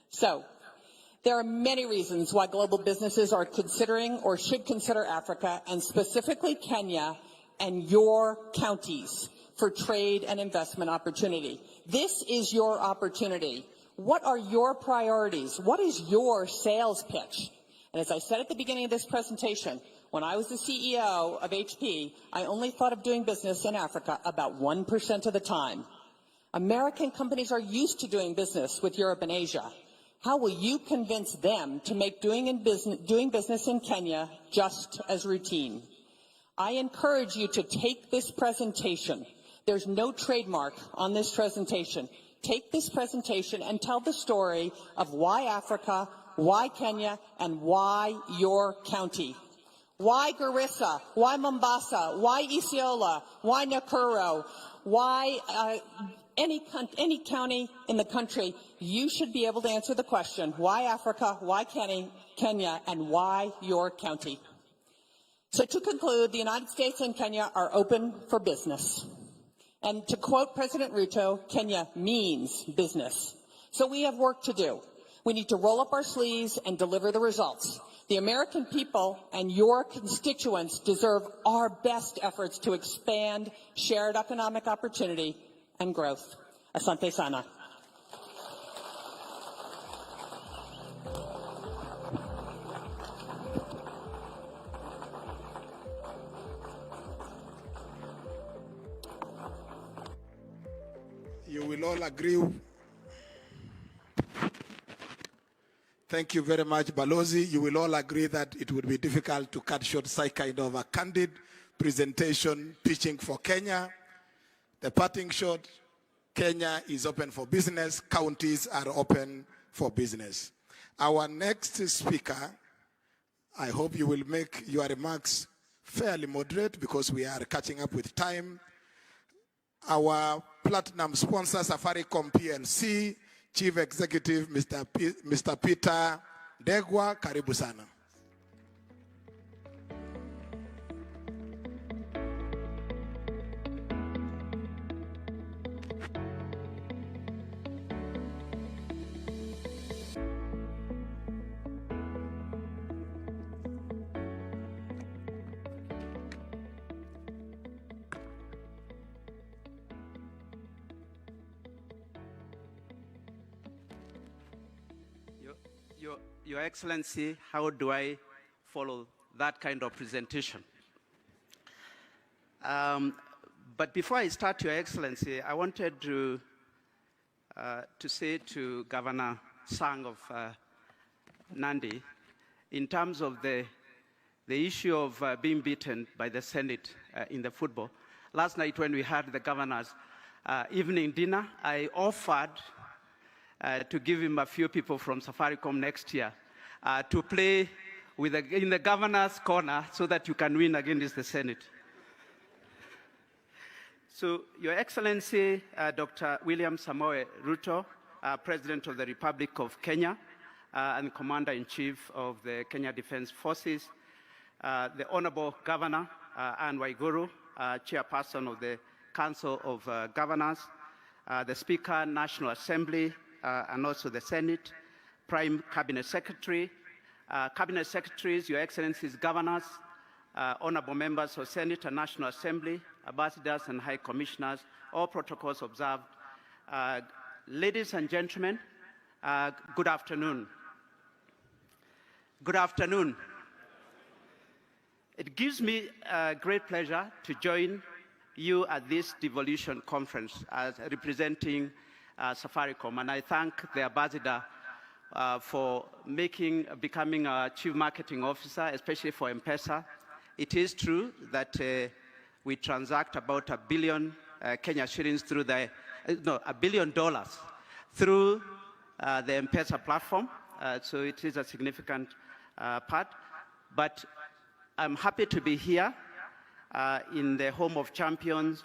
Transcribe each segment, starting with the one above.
So, there are many reasons why global businesses are considering or should consider Africa, and specifically Kenya and your counties, for trade and investment opportunity. This is your opportunity. What are your priorities? What is your sales pitch? And as I said at the beginning of this presentation, when I was the CEO of HP, I only thought of doing business in Africa about 1% of the time. American companies are used to doing business with Europe and Asia. How will you convince them to make doing business in Kenya just as routine? I encourage you to take this presentation. There's no trademark on this presentation. Take this presentation and tell the story of why Africa, why Kenya, and why your county. Why Garissa? Why Mombasa? Why Isiolo? Why Nakuru? Why any county in the country? You should be able to answer the question, why Africa, why Kenya, and why your county? So to conclude, the United States and Kenya are open for business. And to quote President Ruto, Kenya means business. So we have work to do. We need to roll up our sleeves and deliver the results. The American people and your constituents deserve our best efforts to expand shared economic opportunity and growth. Asante sana. You will all agree. Thank you very much, Balozi. You will all agree that it would be difficult to cut short such kind of a candid presentation pitching for Kenya. The parting shot, Kenya is open for business. Counties are open for business. Our next speaker, I hope you will make your remarks fairly moderate because we are catching up with time. Our platinum sponsor, Safaricom PLC, Chief Executive, Mr. Peter Degwa, karibu sana. Your Excellency, how do I follow that kind of presentation? But before I start, Your Excellency, I wanted to say to Governor Sang of Nandi, in terms of the issue of being beaten by the Senate in the football. Last night when we had the governor's evening dinner, I offered to give him a few people from Safaricom next year to play in the governor's corner so that you can win against the Senate. So, Your Excellency, Dr. William Samoei Ruto, President of the Republic of Kenya and Commander-in-Chief of the Kenya Defense Forces, the Honorable Governor Anne Waiguru, Chairperson of the Council of Governors, the Speaker, National Assembly, and also the Senate, Prime Cabinet Secretary, Cabinet Secretaries, Your Excellencies, Governors, Honorable Members of Senate and National Assembly, Ambassadors and High Commissioners, all protocols observed. Ladies and gentlemen, good afternoon. Good afternoon. It gives me great pleasure to join you at this devolution conference as representing Safaricom, and I thank the ambassador for becoming a chief marketing officer, especially for M-Pesa. It is true that we transact about $1 billion Kenya shillings through $1 billion through the M-Pesa platform. So it is a significant part. But I'm happy to be here in the home of champions,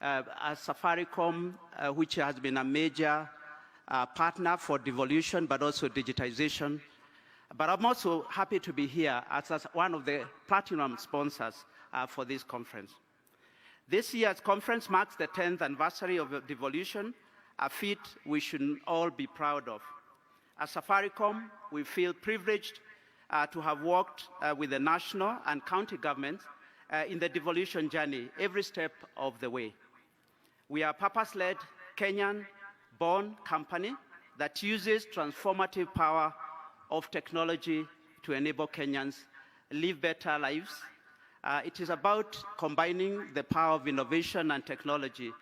as Safaricom, which has been a major partner for devolution, but also digitization. But I'm also happy to be here as one of the platinum sponsors for this conference. This year's conference marks the 10th anniversary of devolution a feat we should all be proud of. As Safaricom, we feel privileged to have worked with the national and county governments in the devolution journey every step of the way. We are a purpose-led, Kenyan-born company that uses transformative power of technology to enable Kenyans live better lives. It is about combining the power of innovation and technology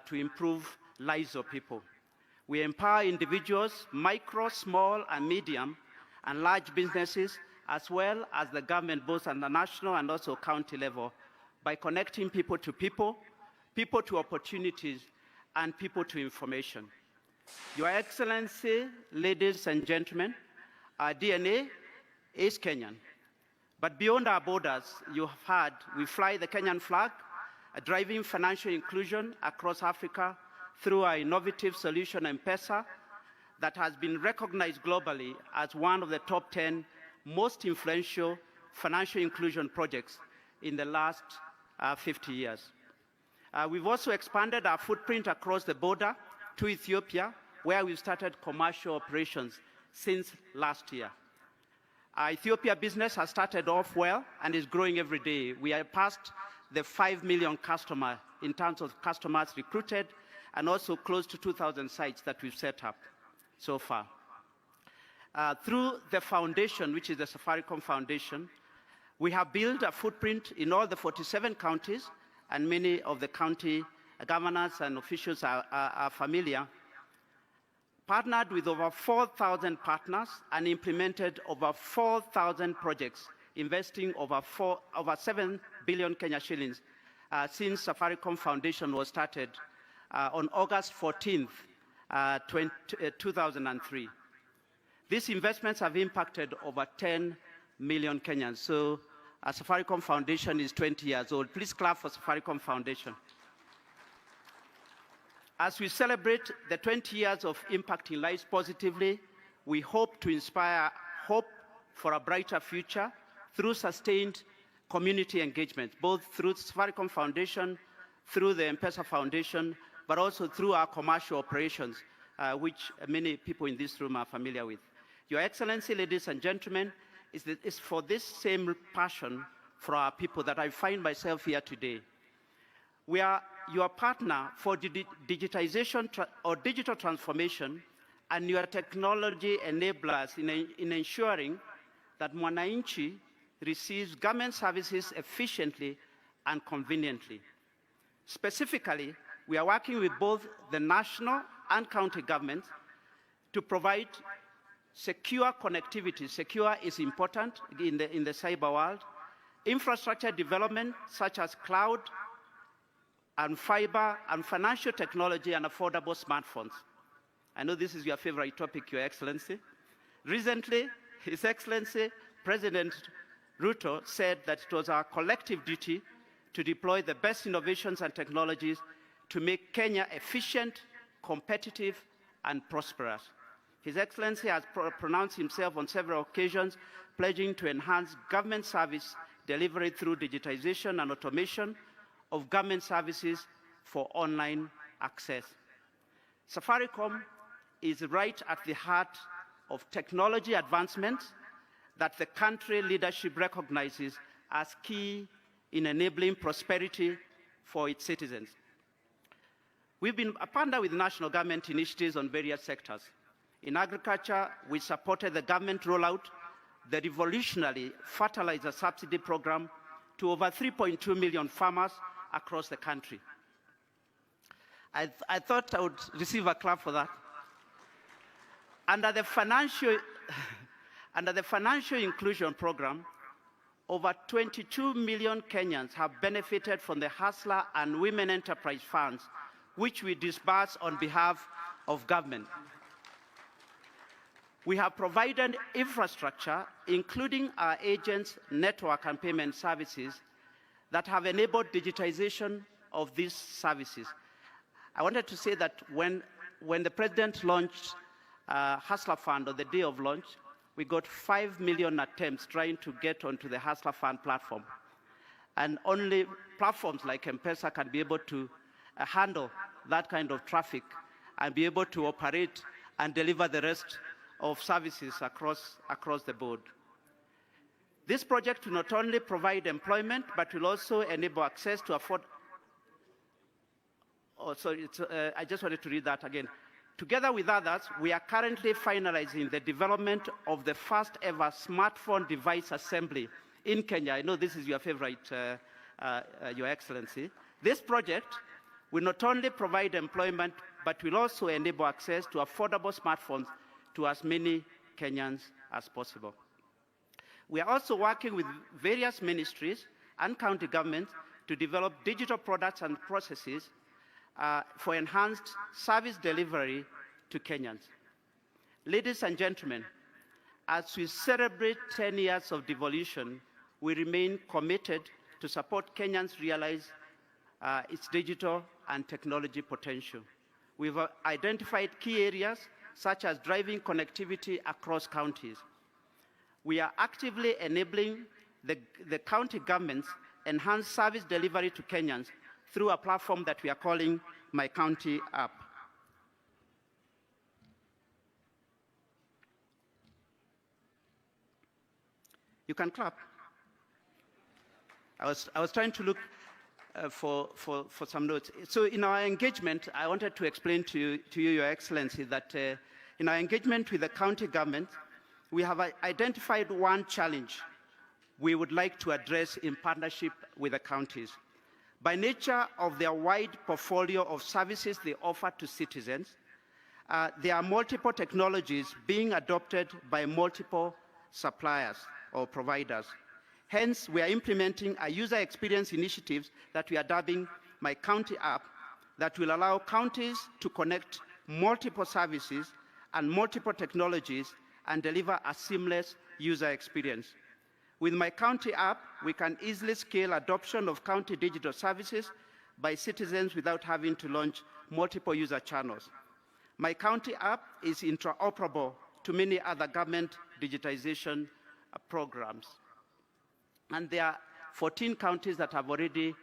to improve lives of people. We empower individuals, micro, small, and medium, and large businesses, as well as the government, both at the national and also county level, by connecting people to opportunities, and people to information. Your Excellency, ladies and gentlemen, our DNA is Kenyan. But beyond our borders, you have heard, we fly the Kenyan flag, driving financial inclusion across Africa through our innovative solution, M-Pesa, that has been recognized globally as one of the top 10 most influential financial inclusion projects in the last 50 years. We've also expanded our footprint across the border to Ethiopia, where we've started commercial operations since last year. Our Ethiopia business has started off well and is growing every day. We are past the 5 million customer in terms of customers recruited, and also close to 2,000 sites that we've set up so far. Through the foundation, which is the Safaricom Foundation, we have built a footprint in all the 47 counties, and many of the county governors and officials are familiar, partnered with over 4,000 partners and implemented over 4,000 projects, investing over 7 billion Kenya shillings since Safaricom Foundation was started on August 14th, 2003. These investments have impacted over 10 million Kenyans. So Safaricom Foundation is 20 years old. Please clap for Safaricom Foundation. As we celebrate the 20 years of impacting lives positively, we hope to inspire hope for a brighter future through sustained community engagement, both through the Safaricom Foundation, through the M-Pesa Foundation, but also through our commercial operations, which many people in this room are familiar with. Your Excellency, ladies and gentlemen, it's for this same passion for our people that I find myself here today. We are your partner for digitization or digital transformation, and your technology enablers in ensuring that Mwananchi receives government services efficiently and conveniently. Specifically, we are working with both the national and county governments to provide secure connectivity. Secure is important in the cyber world. Infrastructure development such as cloud and fiber and financial technology and affordable smartphones. I know this is your favorite topic, Your Excellency. Recently, His Excellency President Ruto said that it was our collective duty to deploy the best innovations and technologies to make Kenya efficient, competitive, and prosperous. His Excellency has pronounced himself on several occasions, pledging to enhance government service delivery through digitization and automation of government services for online access. Safaricom is right at the heart of technology advancements that the country leadership recognizes as key in enabling prosperity for its citizens. We've been a partner with national government initiatives on various sectors. In agriculture, we supported the government rollout the revolutionary fertilizer subsidy program to over 3.2 million farmers across the country. I thought I would receive a clap for that. Under the financial inclusion program, over 22 million Kenyans have benefited from the Hustler and Women Enterprise Funds, which we disburse on behalf of government. We have provided infrastructure, including our agents' network and payment services, that have enabled digitization of these services. I wanted to say that when the President launched Hustler Fund on the day of launch, we got 5 million attempts trying to get onto the Hustler Fund platform. And only platforms like M-Pesa can be able to handle that kind of traffic and be able to operate and deliver the rest of services across the board. This project will not only provide employment, but will also enable access to I just wanted to read that again. Together with others, we are currently finalizing the development of the first ever smartphone device assembly in Kenya. I know this is your favorite, Your Excellency. This project will not only provide employment, but will also enable access to affordable smartphones to as many Kenyans as possible. We are also working with various ministries and county governments to develop digital products and processes for enhanced service delivery to Kenyans. Ladies and gentlemen, as we celebrate 10 years of devolution, we remain committed to support Kenyans realize its digital and technology potential. We've identified key areas such as driving connectivity across counties. We are actively enabling the county governments enhance service delivery to Kenyans through a platform that we are calling My County App. You can clap. I was trying to look for some notes. So in our engagement, I wanted to explain to you, Your Excellency, that in our engagement with the county government, we have identified one challenge we would like to address in partnership with the counties. By nature of their wide portfolio of services they offer to citizens, there are multiple technologies being adopted by multiple suppliers or providers. Hence, we are implementing a user experience initiatives that we are dubbing My County App that will allow counties to connect multiple services and multiple technologies and deliver a seamless user experience. With My County App, we can easily scale adoption of county digital services by citizens without having to launch multiple user channels. My County App is interoperable to many other government digitization programs. And there are 14 counties that have already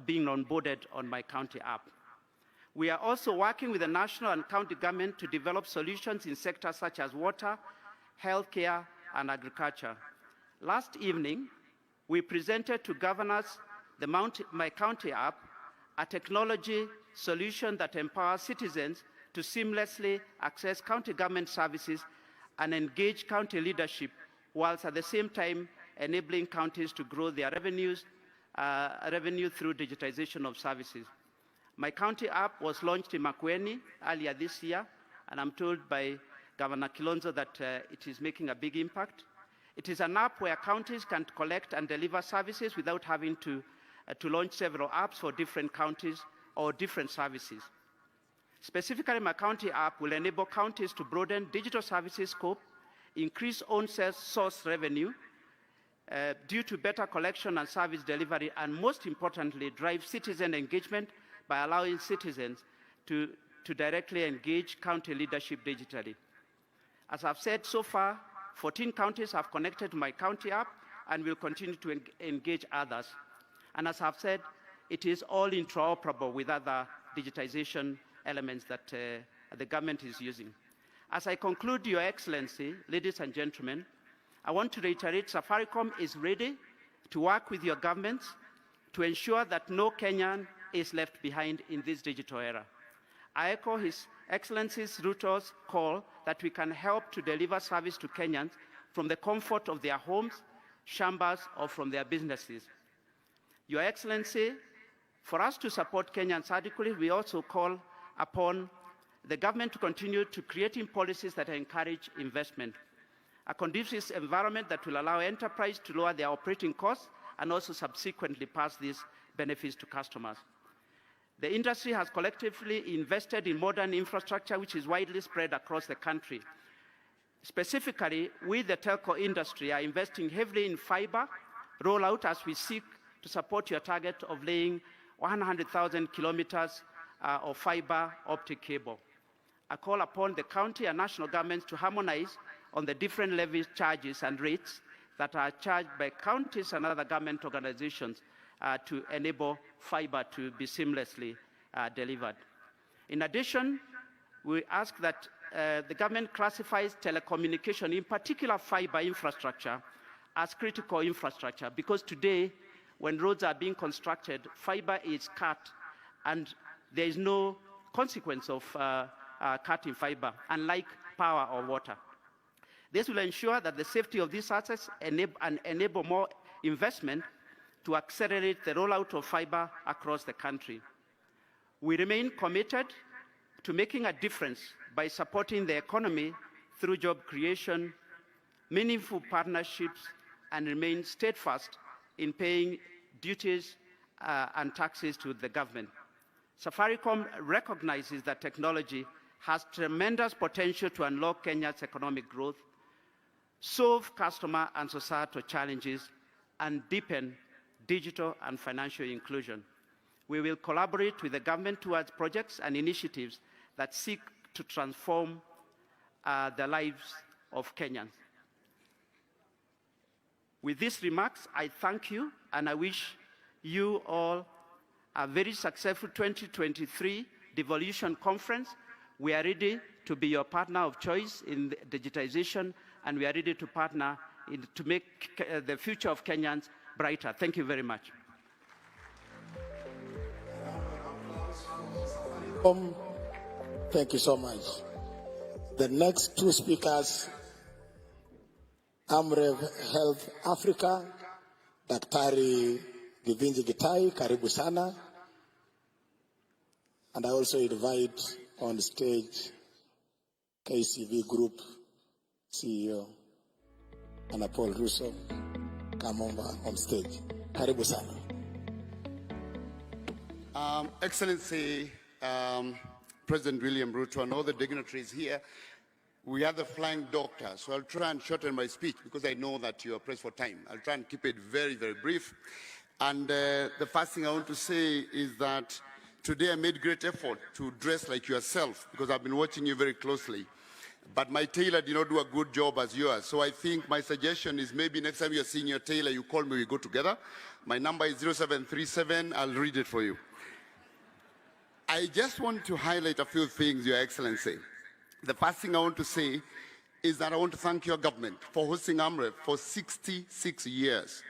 been onboarded on My County App. We are also working with the national and county government to develop solutions in sectors such as water, healthcare, and agriculture. Last evening, we presented to governors the My County App, a technology solution that empowers citizens to seamlessly access county government services and engage county leadership, whilst at the same time enabling counties to grow their revenue through digitization of services. My County App was launched in Makueni earlier this year, and I'm told by Governor Kilonzo that it is making a big impact. It is an app where counties can collect and deliver services without having to launch several apps for different counties or different services. Specifically, My County App will enable counties to broaden digital services scope, increase own source revenue due to better collection and service delivery, and most importantly, drive citizen engagement by allowing citizens to directly engage county leadership digitally. As I've said so far, 14 counties have connected to My County App and will continue to engage others. And as I've said, it is all interoperable with other digitization elements that the government is using. As I conclude, Your Excellency, ladies and gentlemen, I want to reiterate Safaricom is ready to work with your governments to ensure that no Kenyan is left behind in this digital era. I echo His Excellency's Ruto's call that we can help to deliver service to Kenyans from the comfort of their homes, chambers, or from their businesses. Your Excellency, for us to support Kenyans adequately, we also call upon the government to continue to creating policies that encourage investment, a conducive environment that will allow enterprise to lower their operating costs and also subsequently pass these benefits to customers. The industry has collectively invested in modern infrastructure which is widely spread across the country. Specifically, we, the telco industry, are investing heavily in fiber rollout as we seek to support your target of laying 100,000 kilometers of fiber optic cable. I call upon the county and national governments to harmonize on the different levy charges and rates that are charged by counties and other government organizations to enable fiber to be seamlessly delivered. In addition, we ask that the government classifies telecommunication, in particular fiber infrastructure, as critical infrastructure, because today, when roads are being constructed, fiber is cut and there is no consequence of cutting fiber, unlike power or water. This will ensure that the safety of these assets enable more investment to accelerate the rollout of fiber across the country. We remain committed to making a difference by supporting the economy through job creation, meaningful partnerships, and remain steadfast in paying duties and taxes to the government. Safaricom recognizes that technology has tremendous potential to unlock Kenya's economic growth, solve customer and societal challenges, and deepen digital and financial inclusion. We will collaborate with the government towards projects and initiatives that seek to transform the lives of Kenyans. With these remarks, I thank you and I wish you all a very successful 2023 Devolution Conference. We are ready to be your partner of choice in digitization, and we are ready to partner to make the future of Kenyans brighter. Thank you very much. Thank you so much. The next two speakers, Amref Health Africa, Daktari Givinji Gitai, karibu sana. And I also invite on stage KCV Group CEO, Anna Paul Ruto, Kamomba on stage. Karibu sana. Excellency, President William Ruto and all the dignitaries here, we are the flying doctor, so I'll try and shorten my speech because I know that you are pressed for time. I'll try and keep it very, very brief. And the first thing I want to say is that today I made great effort to dress like yourself because I've been watching you very closely. But my tailor did not do a good job as yours. So I think my suggestion is maybe next time you're seeing your tailor, you call me, we go together. My number is 0737, I'll read it for you. I just want to highlight a few things, Your Excellency. The first thing I want to say is that I want to thank your government for hosting AMREF for 66 years.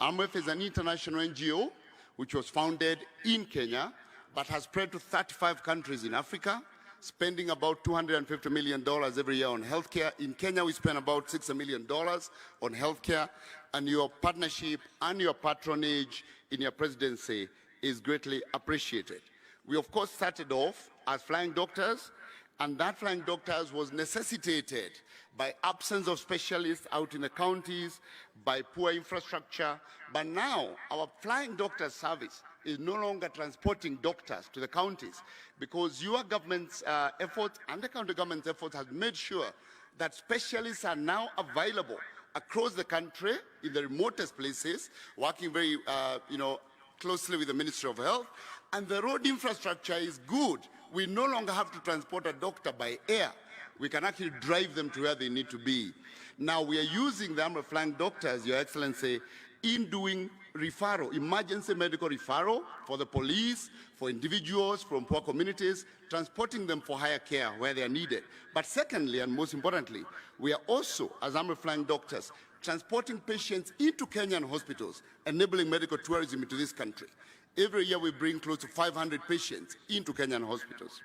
AMREF is an international NGO which was founded in Kenya but has spread to 35 countries in Africa, spending about $250 million every year on healthcare. In Kenya, we spend about $60 million on healthcare, and your partnership and your patronage in your presidency is greatly appreciated. We, of course, started off as flying doctors, and that flying doctors was necessitated by absence of specialists out in the counties, by poor infrastructure. But now, our flying doctor service is no longer transporting doctors to the counties because your government's efforts and the county government's efforts have made sure that specialists are now available across the country in the remotest places, working very closely with the Ministry of Health. And the road infrastructure is good. We no longer have to transport a doctor by air. We can actually drive them to where they need to be. Now we are using the AMREF flying doctors, Your Excellency, in doing referral, emergency medical referral for the police, for individuals from poor communities, transporting them for higher care where they are needed. But secondly, and most importantly, we are also, as AMREF flying doctors, transporting patients into Kenyan hospitals, enabling medical tourism into this country. Every year we bring close to 500 patients into Kenyan hospitals.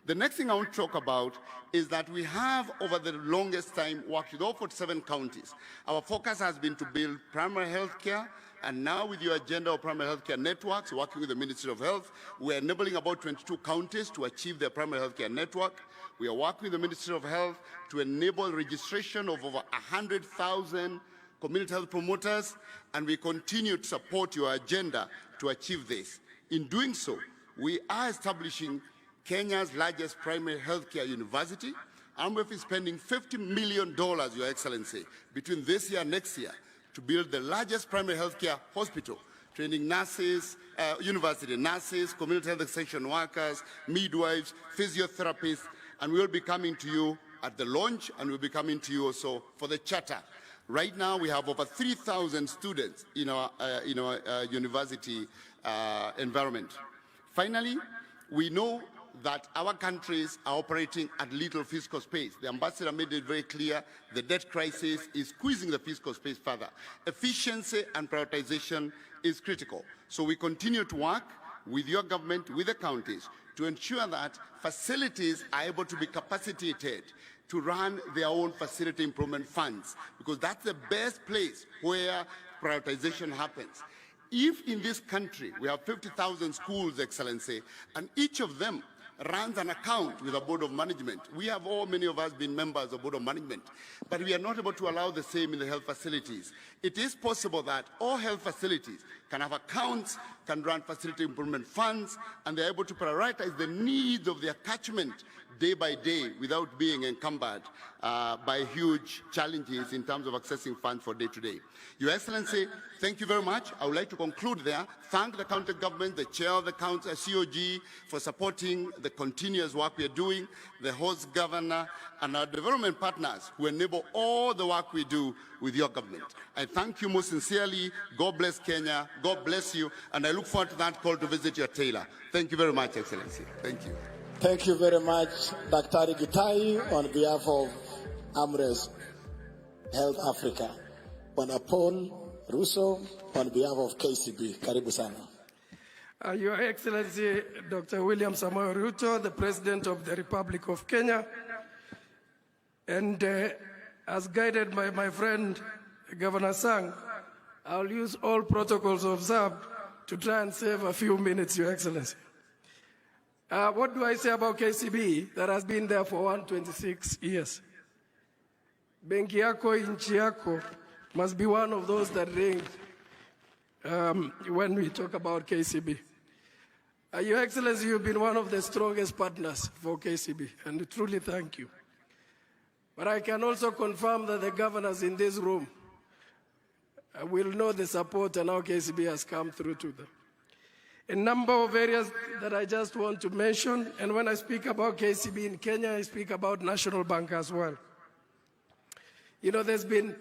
The next thing I want to talk about is that we have, over the longest time, worked with all 47 counties. Our focus has been to build primary health care, and now with your agenda of primary health care networks, working with the Ministry of Health, we're enabling about 22 counties to achieve their primary health care network. We are working with the Ministry of Health to enable registration of over 100,000 community health promoters, and we continue to support your agenda to achieve this. In doing so, we are establishing Kenya's largest primary healthcare university. AMREF is spending $50 million, Your Excellency, between this year and next year to build the largest primary healthcare hospital, training nurses, university nurses, community health extension workers, midwives, physiotherapists, and we'll be coming to you at the launch, and we'll be coming to you also for the charter. Right now, we have over 3,000 students in our university environment. Finally, we know that our countries are operating at little fiscal space. The ambassador made it very clear the debt crisis is squeezing the fiscal space further. Efficiency and prioritization is critical. So we continue to work with your government, with the counties, to ensure that facilities are able to be capacitated to run their own facility improvement funds, because that's the best place where prioritization happens. If in this country we have 50,000 schools, Excellency, and each of them runs an account with a board of management. We have many of us been members of board of management, but we are not able to allow the same in the health facilities. It is possible that all health facilities can have accounts, can run facility improvement funds, and they're able to prioritize the needs of their catchment day by day without being encumbered by huge challenges in terms of accessing funds for day to day. Your Excellency, thank you very much. I would like to conclude there. Thank the county government, the chair of the county, COG, for supporting the continuous work we are doing, the host governor, and our development partners who enable all the work we do with your government. I thank you most sincerely. God bless Kenya. God bless you. And I look forward to that call to visit your tailor. Thank you very much, Excellency. Thank you. Thank you very much, Dr. Gitai, on behalf of AMRES Health Africa. Bwana Paul Ruto, on behalf of KCB. Karibu sana. Your Excellency, Dr. William Samoei Ruto, the President of the Republic of Kenya, and as guided by my friend, Governor Sang, I'll use all protocols observed to try and save a few minutes, Your Excellency. What do I say about KCB that has been there for 126 years? Benki yako, inchi yako must be one of those that ring when we talk about KCB. Your Excellency, you've been one of the strongest partners for KCB, and we truly thank you. But I can also confirm that the governors in this room will know the support and how KCB has come through to them. A number of areas that I just want to mention, and when I speak about KCB in Kenya, I speak about National Bank as well. You know, there's been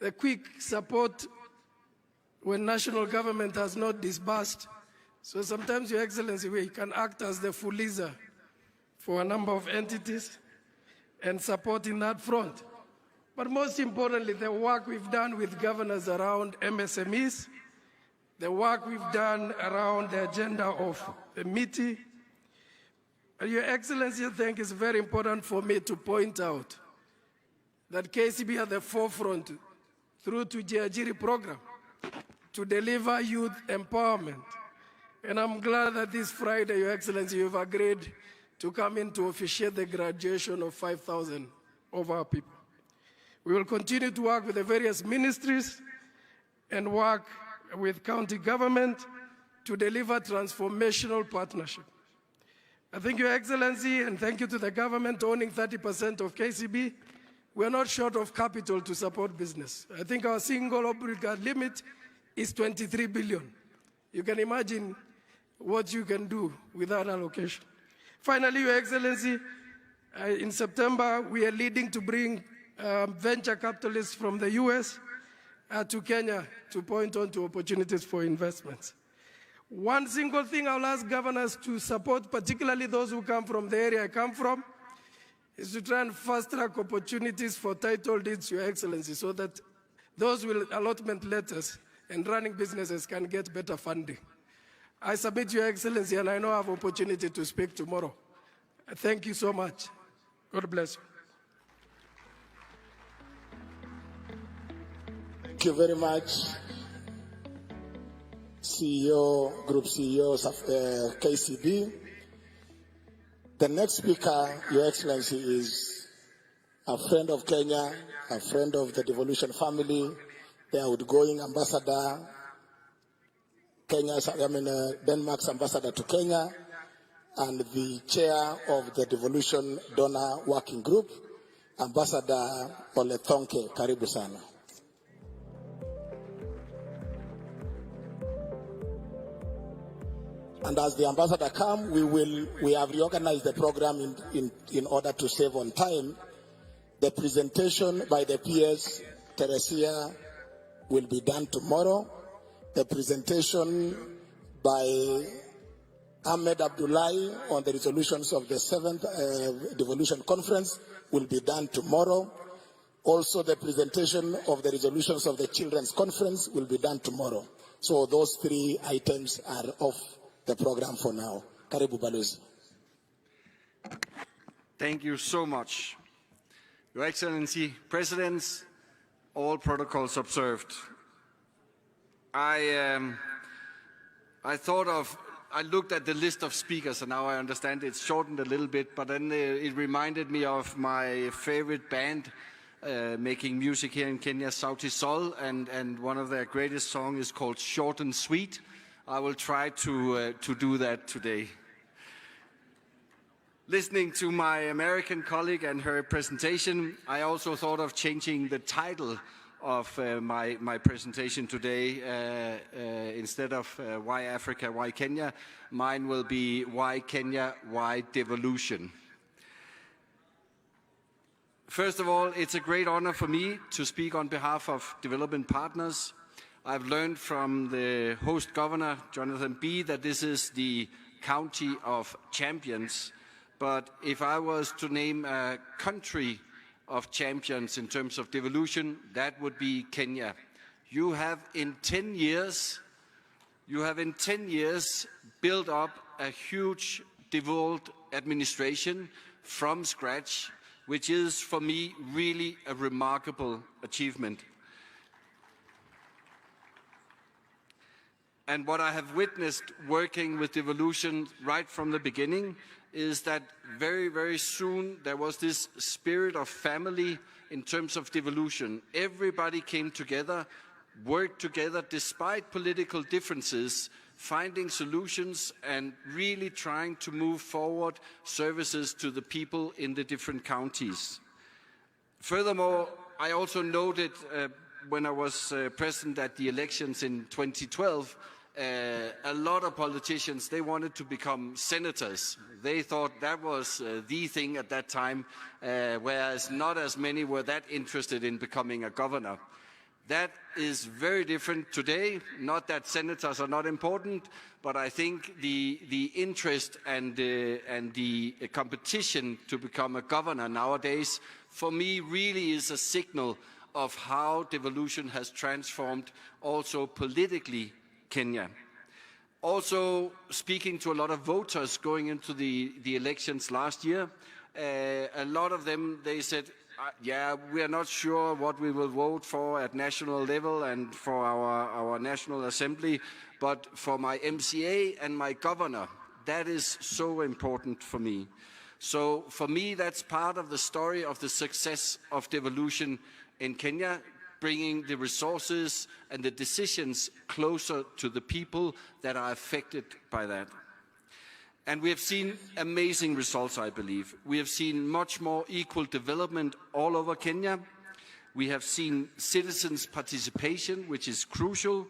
a quick support when national government has not disbursed. So sometimes, Your Excellency, we can act as the fuliza for a number of entities and support in that front. But most importantly, the work we've done with governors around MSMEs, the work we've done around the agenda of the MITI. Your Excellency, I think it's very important for me to point out that KCB at the forefront through to Jiajiri program to deliver youth empowerment. And I'm glad that this Friday, Your Excellency, you've agreed to come in to officiate the graduation of 5,000 of our people. We will continue to work with the various ministries and work with county government to deliver transformational partnership. I think, Your Excellency, and thank you to the government owning 30% of KCB, we're not short of capital to support business. I think our single obligor limit is 23 billion. You can imagine what you can do with that allocation. Finally, Your Excellency, in September, we are leading to bring venture capitalists from the US to Kenya to point on to opportunities for investments. One single thing I'll ask governors to support, particularly those who come from the area I come from, is to try and fast-track opportunities for title deeds, Your Excellency, so that those with allotment letters and running businesses can get better funding. I submit, Your Excellency, and I know I have opportunity to speak tomorrow. Thank you so much. God bless you. Thank you very much, CEO, Group CEO of KCB. The next speaker, Your Excellency, is a friend of Kenya, a friend of the devolution family, the outgoing ambassador, Denmark's ambassador to Kenya, and the chair of the devolution donor working group, Ambassador Ole Thonke. Karibu sana. And as the ambassador comes, we have reorganized the program in order to save on time. The presentation by the PS, Teresia, will be done tomorrow. The presentation by Ahmed Abdullahi on the resolutions of the 7th Devolution Conference will be done tomorrow. Also, the presentation of the resolutions of the Children's Conference will be done tomorrow. So those 3 items are off the program for now. Karibu Balozi. Thank you so much. Your Excellency, Presidents, all protocols observed. I looked at the list of speakers, and now I understand it's shortened a little bit, but then it reminded me of my favorite band making music here in Kenya, Sauti Sol, and one of their greatest songs is called Short and Sweet. I will try to do that today. Listening to my American colleague and her presentation, I also thought of changing the title of my presentation today. Instead of Why Africa, Why Kenya, mine will be Why Kenya, Why Devolution. First of all, it's a great honor for me to speak on behalf of development partners. I've learned from the host governor, Jonathan B., that this is the county of champions. But if I was to name a country of champions in terms of devolution, that would be Kenya. You have in 10 years built up a huge devolved administration from scratch, which is for me really a remarkable achievement. And what I have witnessed working with devolution right from the beginning is that very, very soon there was this spirit of family in terms of devolution. Everybody came together, worked together despite political differences, finding solutions and really trying to move forward services to the people in the different counties. Furthermore, I also noted when I was present at the elections in 2012, a lot of politicians, they wanted to become senators. They thought that was the thing at that time, whereas not as many were that interested in becoming a governor. That is very different today. Not that senators are not important, but I think the interest and the competition to become a governor nowadays, for me, really is a signal of how devolution has transformed also politically Kenya. Also, speaking to a lot of voters going into the elections last year, a lot of them, they said, yeah, we are not sure what we will vote for at national level and for our National Assembly, but for my MCA and my governor, that is so important for me. So for me, that's part of the story of the success of devolution in Kenya, bringing the resources and the decisions closer to the people that are affected by that. And we have seen amazing results, I believe. We have seen much more equal development all over Kenya. We have seen citizens' participation, which is crucial.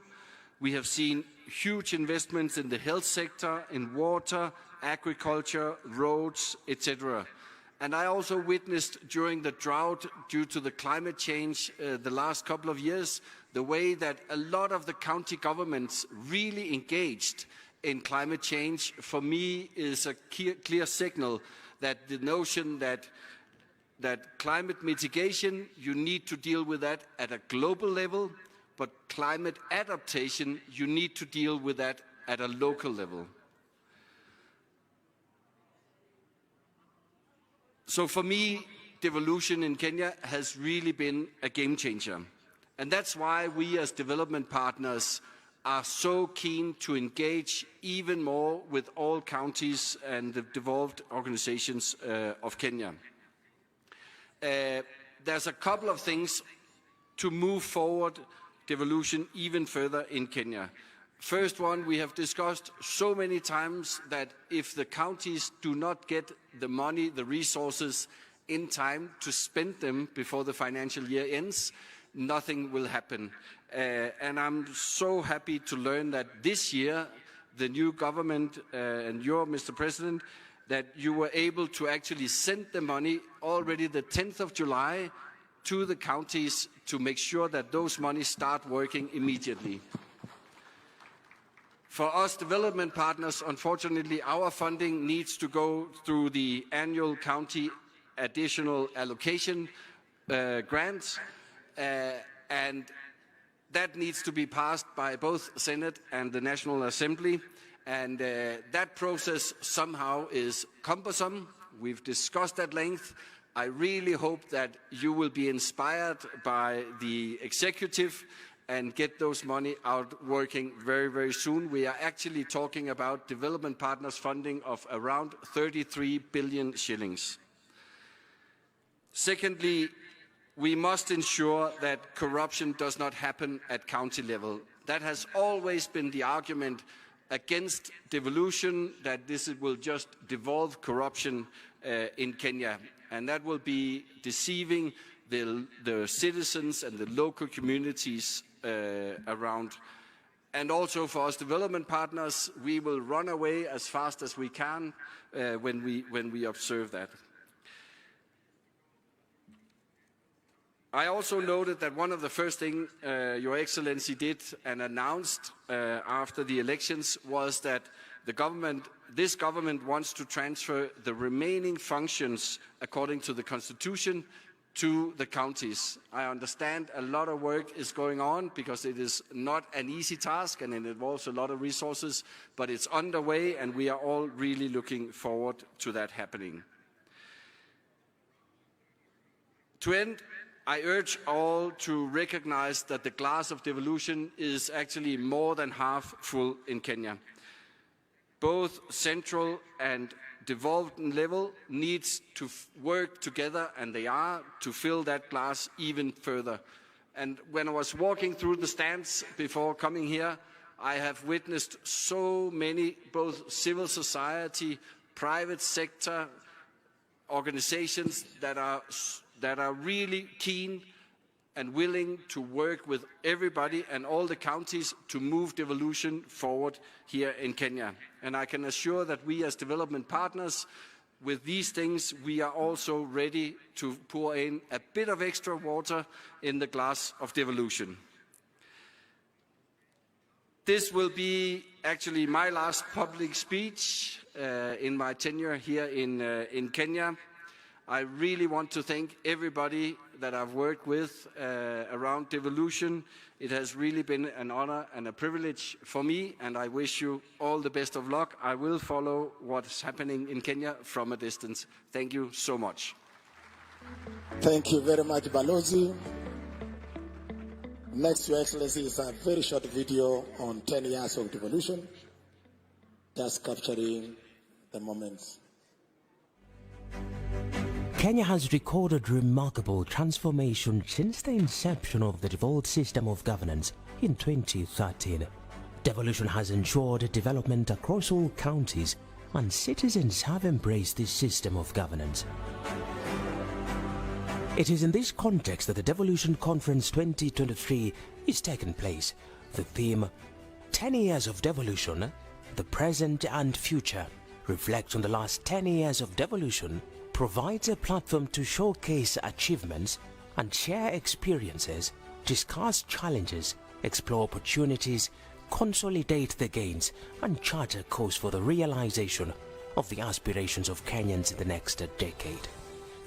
We have seen huge investments in the health sector, in water, agriculture, roads, etc. And I also witnessed during the drought due to the climate change the last couple of years, the way that a lot of the county governments really engaged in climate change, for me, is a clear signal that the notion that climate mitigation, you need to deal with that at a global level, but climate adaptation, you need to deal with that at a local level. So for me, devolution in Kenya has really been a game changer. And that's why we as development partners are so keen to engage even more with all counties and the devolved organizations of Kenya. There's a couple of things to move forward devolution even further in Kenya. First one, we have discussed so many times that if the counties do not get the money, the resources in time to spend them before the financial year ends, nothing will happen. And I'm so happy to learn that this year, the new government and you, Mr. President, that you were able to actually send the money already the 10th of July to the counties to make sure that those monies start working immediately. For us development partners, unfortunately, our funding needs to go through the annual county additional allocation grants, and that needs to be passed by both Senate and the National Assembly. And that process somehow is cumbersome. We've discussed at length. I really hope that you will be inspired by the executive and get those money out working very, very soon. We are actually talking about development partners funding of around 33 billion shillings. Secondly, we must ensure that corruption does not happen at county level. That has always been the argument against devolution, that this will just devolve corruption in Kenya. And that will be deceiving the citizens and the local communities around. And also for us development partners, we will run away as fast as we can when we observe that. I also noted that one of the first things Your Excellency did and announced after the elections was that this government wants to transfer the remaining functions according to the Constitution to the counties. I understand a lot of work is going on because it is not an easy task and it involves a lot of resources, but it's underway and we are all really looking forward to that happening. To end, I urge all to recognize that the glass of devolution is actually more than half full in Kenya. Both central and devolved level needs to work together, and they are, to fill that glass even further. And when I was walking through the stands before coming here, I have witnessed so many, both civil society, private sector organizations that are really keen and willing to work with everybody and all the counties to move devolution forward here in Kenya. And I can assure that we as development partners, with these things, we are also ready to pour in a bit of extra water in the glass of devolution. This will be actually my last public speech in my tenure here in Kenya. I really want to thank everybody that I've worked with around devolution. It has really been an honor and a privilege for me, and I wish you all the best of luck. I will follow what's happening in Kenya from a distance. Thank you so much. Thank you very much, Balozi. Next, Your Excellency, is a very short video on 10 years of devolution, just capturing the moments. Kenya has recorded remarkable transformation since the inception of the devolved system of governance in 2013. Devolution has ensured development across all counties, and citizens have embraced this system of governance. It is in this context that the Devolution Conference 2023 is taking place. The theme, 10 Years of Devolution, the Present and Future, reflects on the last 10 years of devolution, provides a platform to showcase achievements and share experiences, discuss challenges, explore opportunities, consolidate the gains, and chart a course for the realization of the aspirations of Kenyans in the next decade.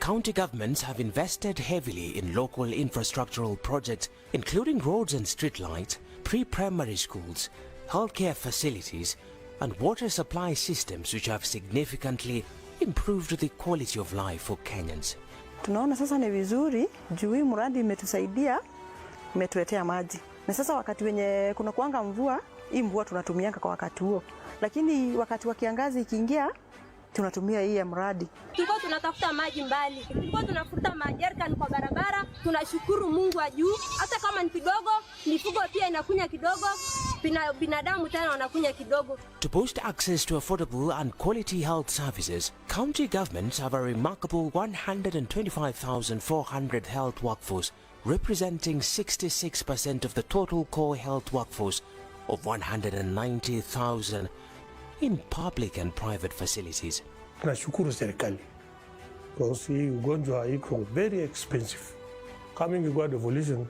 County governments have invested heavily in local infrastructural projects, including roads and streetlights, pre-primary schools, healthcare facilities, and water supply systems, which have significantly improved the quality of life for Kenyans. Tunaona sasa ni vizuri juu hii mradi imetusaidia, imetuletea maji. Na sasa wakati wenye kuna kuanga mvua, hii mvua tunatumianga kwa wakati huo. Lakini wakati wa kiangazi ikiingia, tunatumia hii ya mradi. Tulikuwa tunatafuta maji mbali. Tulikuwa tunafuta majerikani kwa barabara. Tunashukuru Mungu wa juu. Hata kama ni kidogo, mifugo pia inakunya kidogo. Binadamu tena wanakunya kidogo. To boost access to affordable and quality health services, county governments have a remarkable 125,400 health workforce, representing 66% of the total core health workforce of 190,000 in public and private facilities. Tunashukuru serikali because hii ugonjwa iko very expensive. Coming kwa devolution,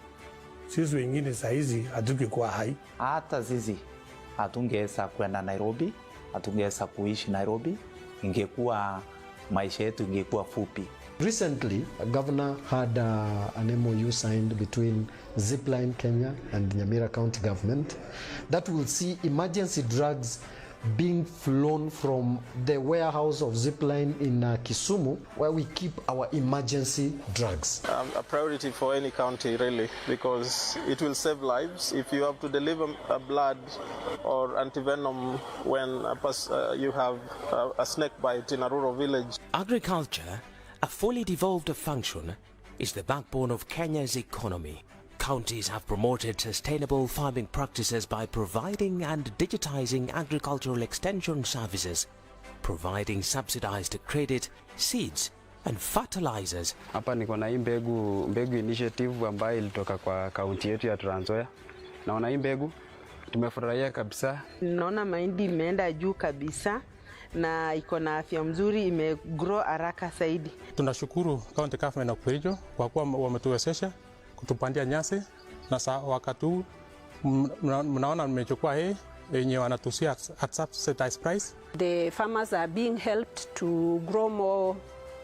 sisi wengine saizi hatuki kwa hai. Hata sisi hatungeweza kwenda Nairobi, hatungeweza kuishi Nairobi, ingekuwa maisha yetu ingekuwa fupi. Recently, a governor had an MOU signed between Zipline Kenya and Nyamira County government that will see emergency drugs being flown from the warehouse of Zipline in Kisumu, where we keep our emergency drugs. A priority for any county, really, because it will save lives. If you have to deliver blood or antivenom when you have a snake bite in a rural village. Agriculture, a fully devolved function, is the backbone of Kenya's economy. Counties have promoted sustainable farming practices by providing and digitizing agricultural extension services, providing subsidized credit, seeds, and fertilizers. Hapa niko na hii mbegu initiative ambayo ilitoka kwa kaunti yetu ya Trans Nzoia. Naona hii mbegu tumefurahia kabisa. Naona mahindi imeenda juu kabisa na iko na afya mzuri, imegrow haraka zaidi. Tunashukuru county government of Kericho kwa kuwa wametuwezesha kutupandia nyasi, na wakati huu mnaona nimechukua hii yenye wanatusia at subsidized price. The farmers are being helped to grow more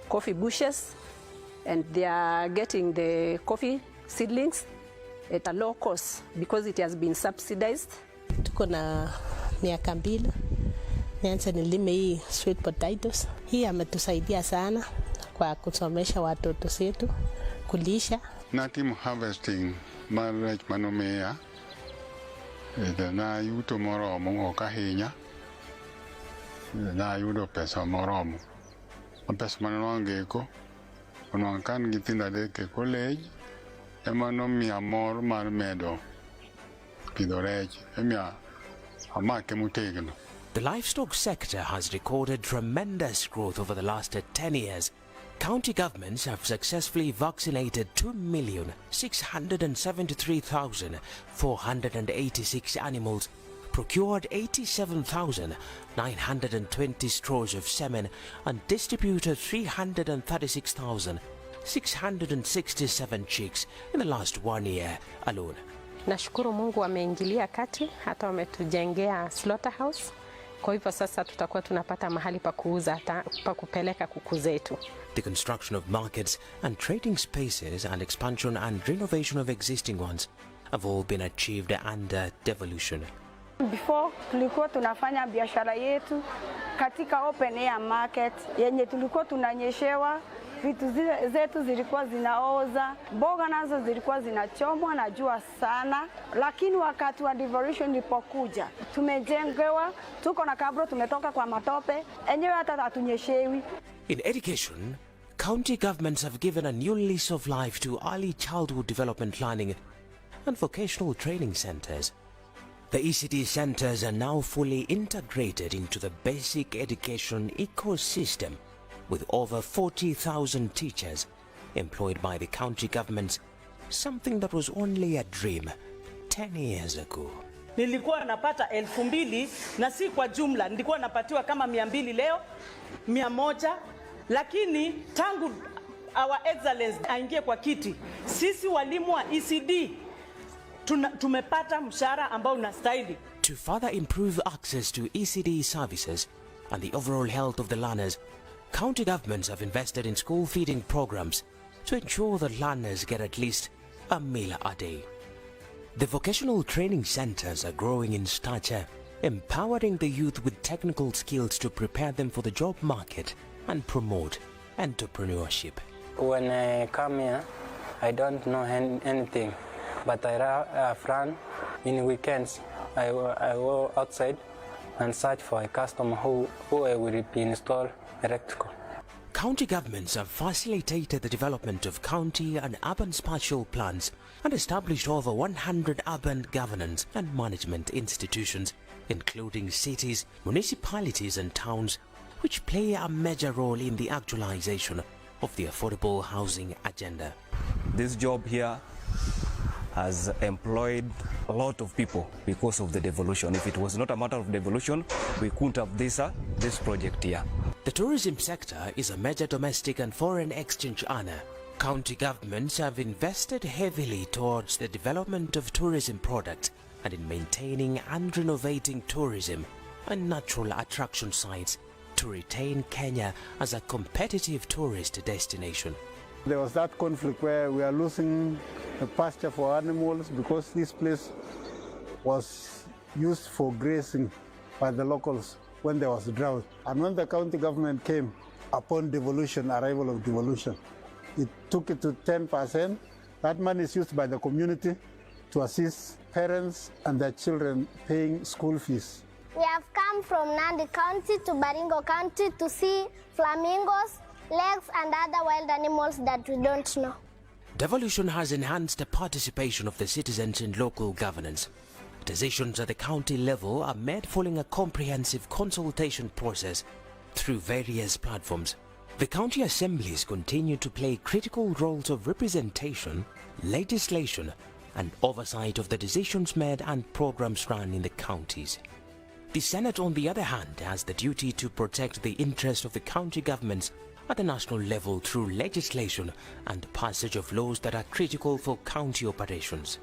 coffee bushes, and they are getting the coffee seedlings at a low cost because it has been subsidized. Tuko na miaka 2 nianze nilime hii sweet potatoes. Hii ametusaidia sana kwa kusomesha watoto wetu, kulisha. Na team harvesting marriage manomea na yuto moromo okahinya na yudo pesa moromo pesa manongeko ono kan gitinda de ke college emano mia mor mar medo pidorech emia amake mutegno. The livestock sector has recorded tremendous growth over the last 10 years. County governments have successfully vaccinated 2,673,486 animals, procured 87,920 straws of semen, and distributed 336,667 chicks in the last 1 year alone. Nashukuru Mungu ameingilia kati, hata wametujengea slaughterhouse. Kwa hivyo sasa tutakuwa tunapata mahali pa kuuza, pa kupeleka kuku zetu. The construction of markets and trading spaces and expansion and renovation of existing ones have all been achieved under devolution. Before tulikuwa tunafanya biashara yetu katika open air market yenye tulikuwa tunanyeshewa, vitu zetu zilikuwa zinaoza, mboga nazo zilikuwa zinachomwa na jua sana, lakini wakati wa devolution ilipokuja tumejengewa, tuko na kabro, tumetoka kwa matope, enyewe hata hatunyeshewi. In education, county governments have given a new lease of life to early childhood development learning and vocational training centers. The ECD centers are now fully integrated into the basic education ecosystem, with over 40,000 teachers employed by the county governments, something that was only a dream 10 years ago. Nilikuwa napata 2,000 na si kwa jumla, nilikuwa napatiwa kama 200 leo, 100, lakini tangu our excellence aingie kwa kiti, sisi walimu wa ECD tumepata mshahara ambao unastahili. To further improve access to ECD services and the overall health of the learners, county governments have invested in school feeding programs to ensure that learners get at least a meal a day. The vocational training centers are growing in stature, empowering the youth with technical skills to prepare them for the job market and promote entrepreneurship. When I come here, I don't know anything, but I have run in weekends. I go outside and search for a customer who will be installed electrical. County governments have facilitated the development of county and urban spatial plans and established over 100 urban governance and management institutions, including cities, municipalities and towns, which play a major role in the actualization of the affordable housing agenda. This job here has employed a lot of people because of the devolution. If it was not a matter of devolution, we couldn't have this project here. The tourism sector is a major domestic and foreign exchange earner. County governments have invested heavily towards the development of tourism products and in maintaining and renovating tourism and natural attraction sites to retain Kenya as a competitive tourist destination. There was that conflict where we are losing the pasture for animals because this place was used for grazing by the locals when there was a drought. And when the county government came upon devolution, arrival of devolution, it took it to 10%. That money is used by the community to assist parents and their children paying school fees. We have come from Nandi County to Baringo County to see flamingos, legs and other wild animals that we don't know. Devolution has enhanced the participation of the citizens in local governance. Decisions at the county level are made following a comprehensive consultation process through various platforms. The county assemblies continue to play critical roles of representation, legislation, and oversight of the decisions made and programs run in the counties. The Senate, on the other hand, has the duty to protect the interest of the county governments at the national level through legislation and passage of laws that are critical for county operations.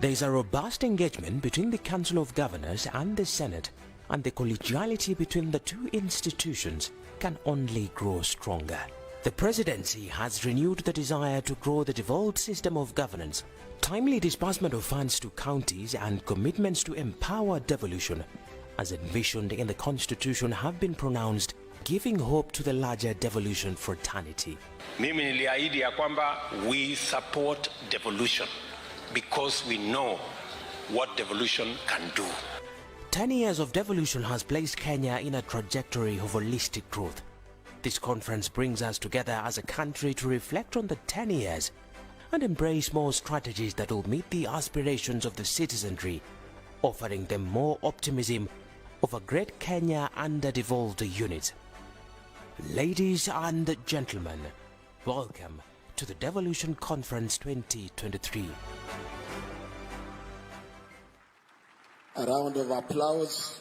There is a robust engagement between the Council of Governors and the Senate, and the collegiality between the two institutions can only grow stronger. The presidency has renewed the desire to grow the devolved system of governance. Timely disbursement of funds to counties and commitments to empower devolution, as envisioned in the Constitution, have been pronounced, giving hope to the larger devolution fraternity. Mimi niliahidi ya kwamba we support devolution because we know what devolution can do. 10 years of devolution has placed Kenya in a trajectory of holistic growth. This conference brings us together as a country to reflect on the 10 years and embrace more strategies that will meet the aspirations of the citizenry, offering them more optimism of a great Kenya under devolved unit. Ladies and gentlemen, welcome to the Devolution Conference 2023. A round of applause.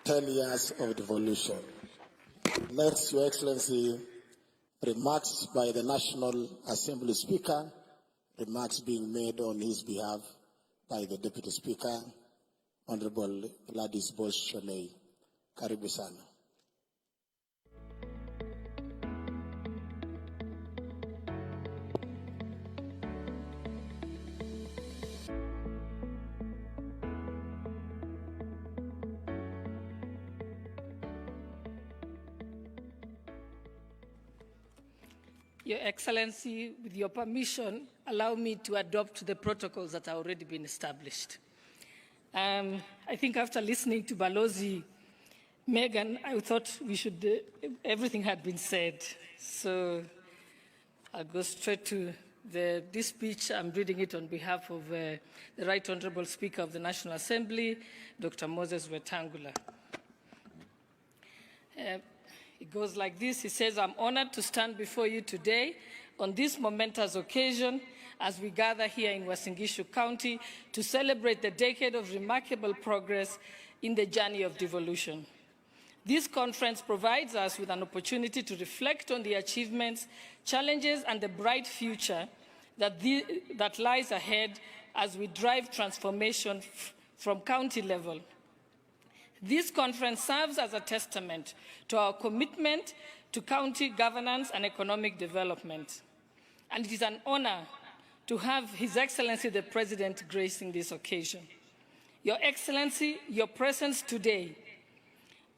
10 years of devolution. Next, Your Excellency, remarks by the National Assembly Speaker, remarks being made on his behalf by the Deputy Speaker, Honorable Gladys Bosch-Shonei. Karibu sana. Your Excellency, with your permission, allow me to adopt the protocols that have already been established. I think after listening to Balozi Megan, I thought we should, everything had been said. So I'll go straight to this speech. I'm reading it on behalf of the Right Honorable Speaker of the National Assembly, Dr. Moses Wetangula. It goes like this. He says, I'm honored to stand before you today on this momentous occasion as we gather here in Uasin Gishu County to celebrate the decade of remarkable progress in the journey of devolution. This conference provides us with an opportunity to reflect on the achievements, challenges, and the bright future that lies ahead as we drive transformation from county level. This conference serves as a testament to our commitment to county governance and economic development. And it is an honor to have His Excellency the President gracing this occasion. Your Excellency, your presence today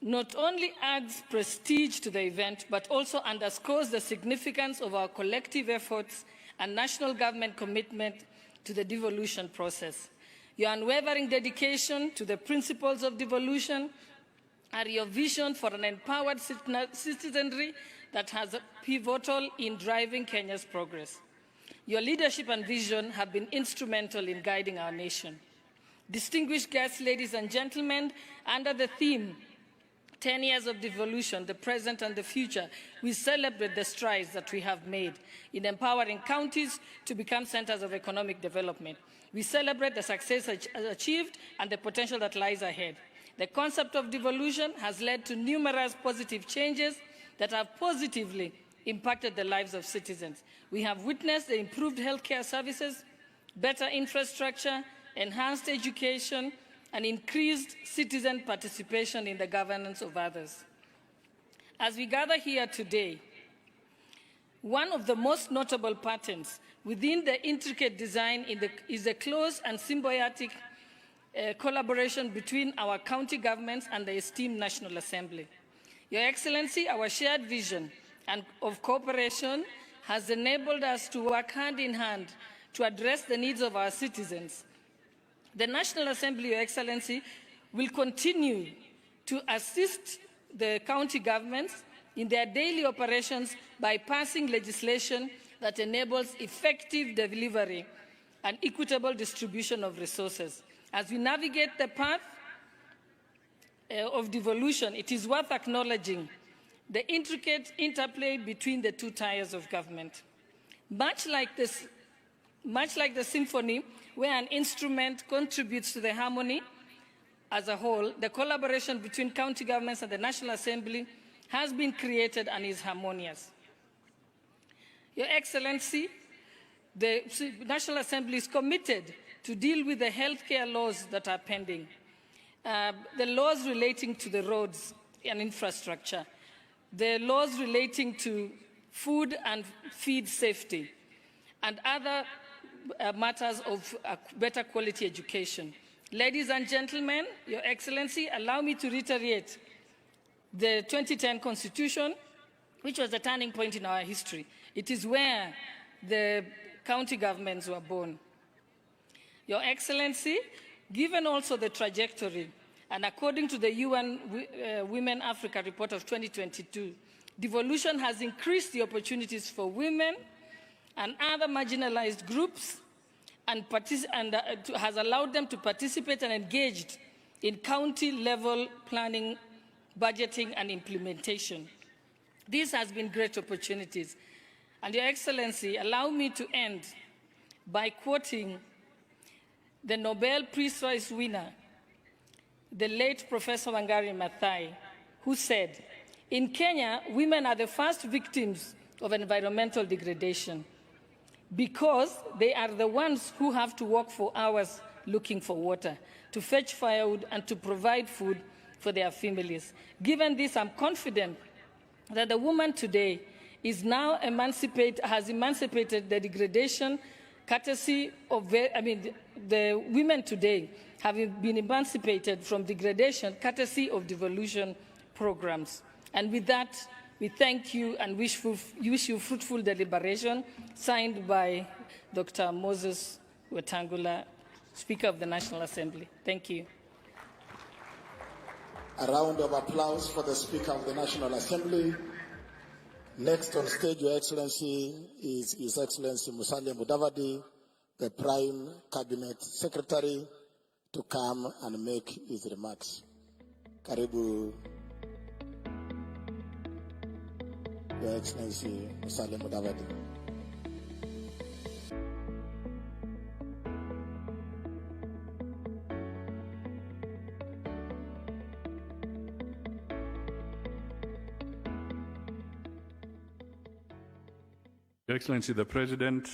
not only adds prestige to the event, but also underscores the significance of our collective efforts and national government commitment to the devolution process. Your unwavering dedication to the principles of devolution and your vision for an empowered citizenry that has pivotal in driving Kenya's progress. Your leadership and vision have been instrumental in guiding our nation. Distinguished guests, ladies and gentlemen, under the theme 10 years of devolution, the present and the future, we celebrate the strides that we have made in empowering counties to become centers of economic development. We celebrate the success achieved and the potential that lies ahead. The concept of devolution has led to numerous positive changes that have positively impacted the lives of citizens. We have witnessed the improved healthcare services, better infrastructure, enhanced education, and increased citizen participation in the governance of others. As we gather here today, one of the most notable patterns within the intricate design is the close and symbiotic collaboration between our county governments and the esteemed National Assembly. Your Excellency, our shared vision of cooperation has enabled us to work hand in hand to address the needs of our citizens. The National Assembly, Your Excellency, will continue to assist the county governments in their daily operations by passing legislation that enables effective delivery and equitable distribution of resources. As we navigate the path of devolution, it is worth acknowledging the intricate interplay between the two tiers of government. Much like the symphony, where an instrument contributes to the harmony as a whole, the collaboration between county governments and the National Assembly has been created and is harmonious. Your Excellency, the National Assembly is committed to deal with the healthcare laws that are pending, the laws relating to the roads and infrastructure, the laws relating to food and feed safety, and other matters of better quality education. Ladies and gentlemen, Your Excellency, allow me to reiterate the 2010 Constitution, which was a turning point in our history. It is where the county governments were born. Your Excellency, given also the trajectory, and according to the UN Women Africa report of 2022, devolution has increased the opportunities for women and other marginalized groups and has allowed them to participate and engage in county-level planning, budgeting, and implementation. This has been great opportunities. And Your Excellency, allow me to end by quoting the Nobel Peace Prize winner, the late Professor Wangari Maathai, who said, "In Kenya, women are the first victims of environmental degradation because they are the ones who have to walk for hours looking for water, to fetch firewood, and to provide food for their families. Given this, I'm confident that the woman today is now has emancipated the degradation courtesy of, the women today have been emancipated from degradation courtesy of devolution programs. And with that, we thank you and wish you fruitful deliberation, signed by Dr. Moses Wetangula, Speaker of the National Assembly. Thank you. A round of applause for the Speaker of the National Assembly. Next on stage, Your Excellency, is His Excellency Musalia Mudavadi, the Prime Cabinet Secretary, to come and make his remarks. Karibu, Your Excellency Musalia Mudavadi. Your Excellency, the President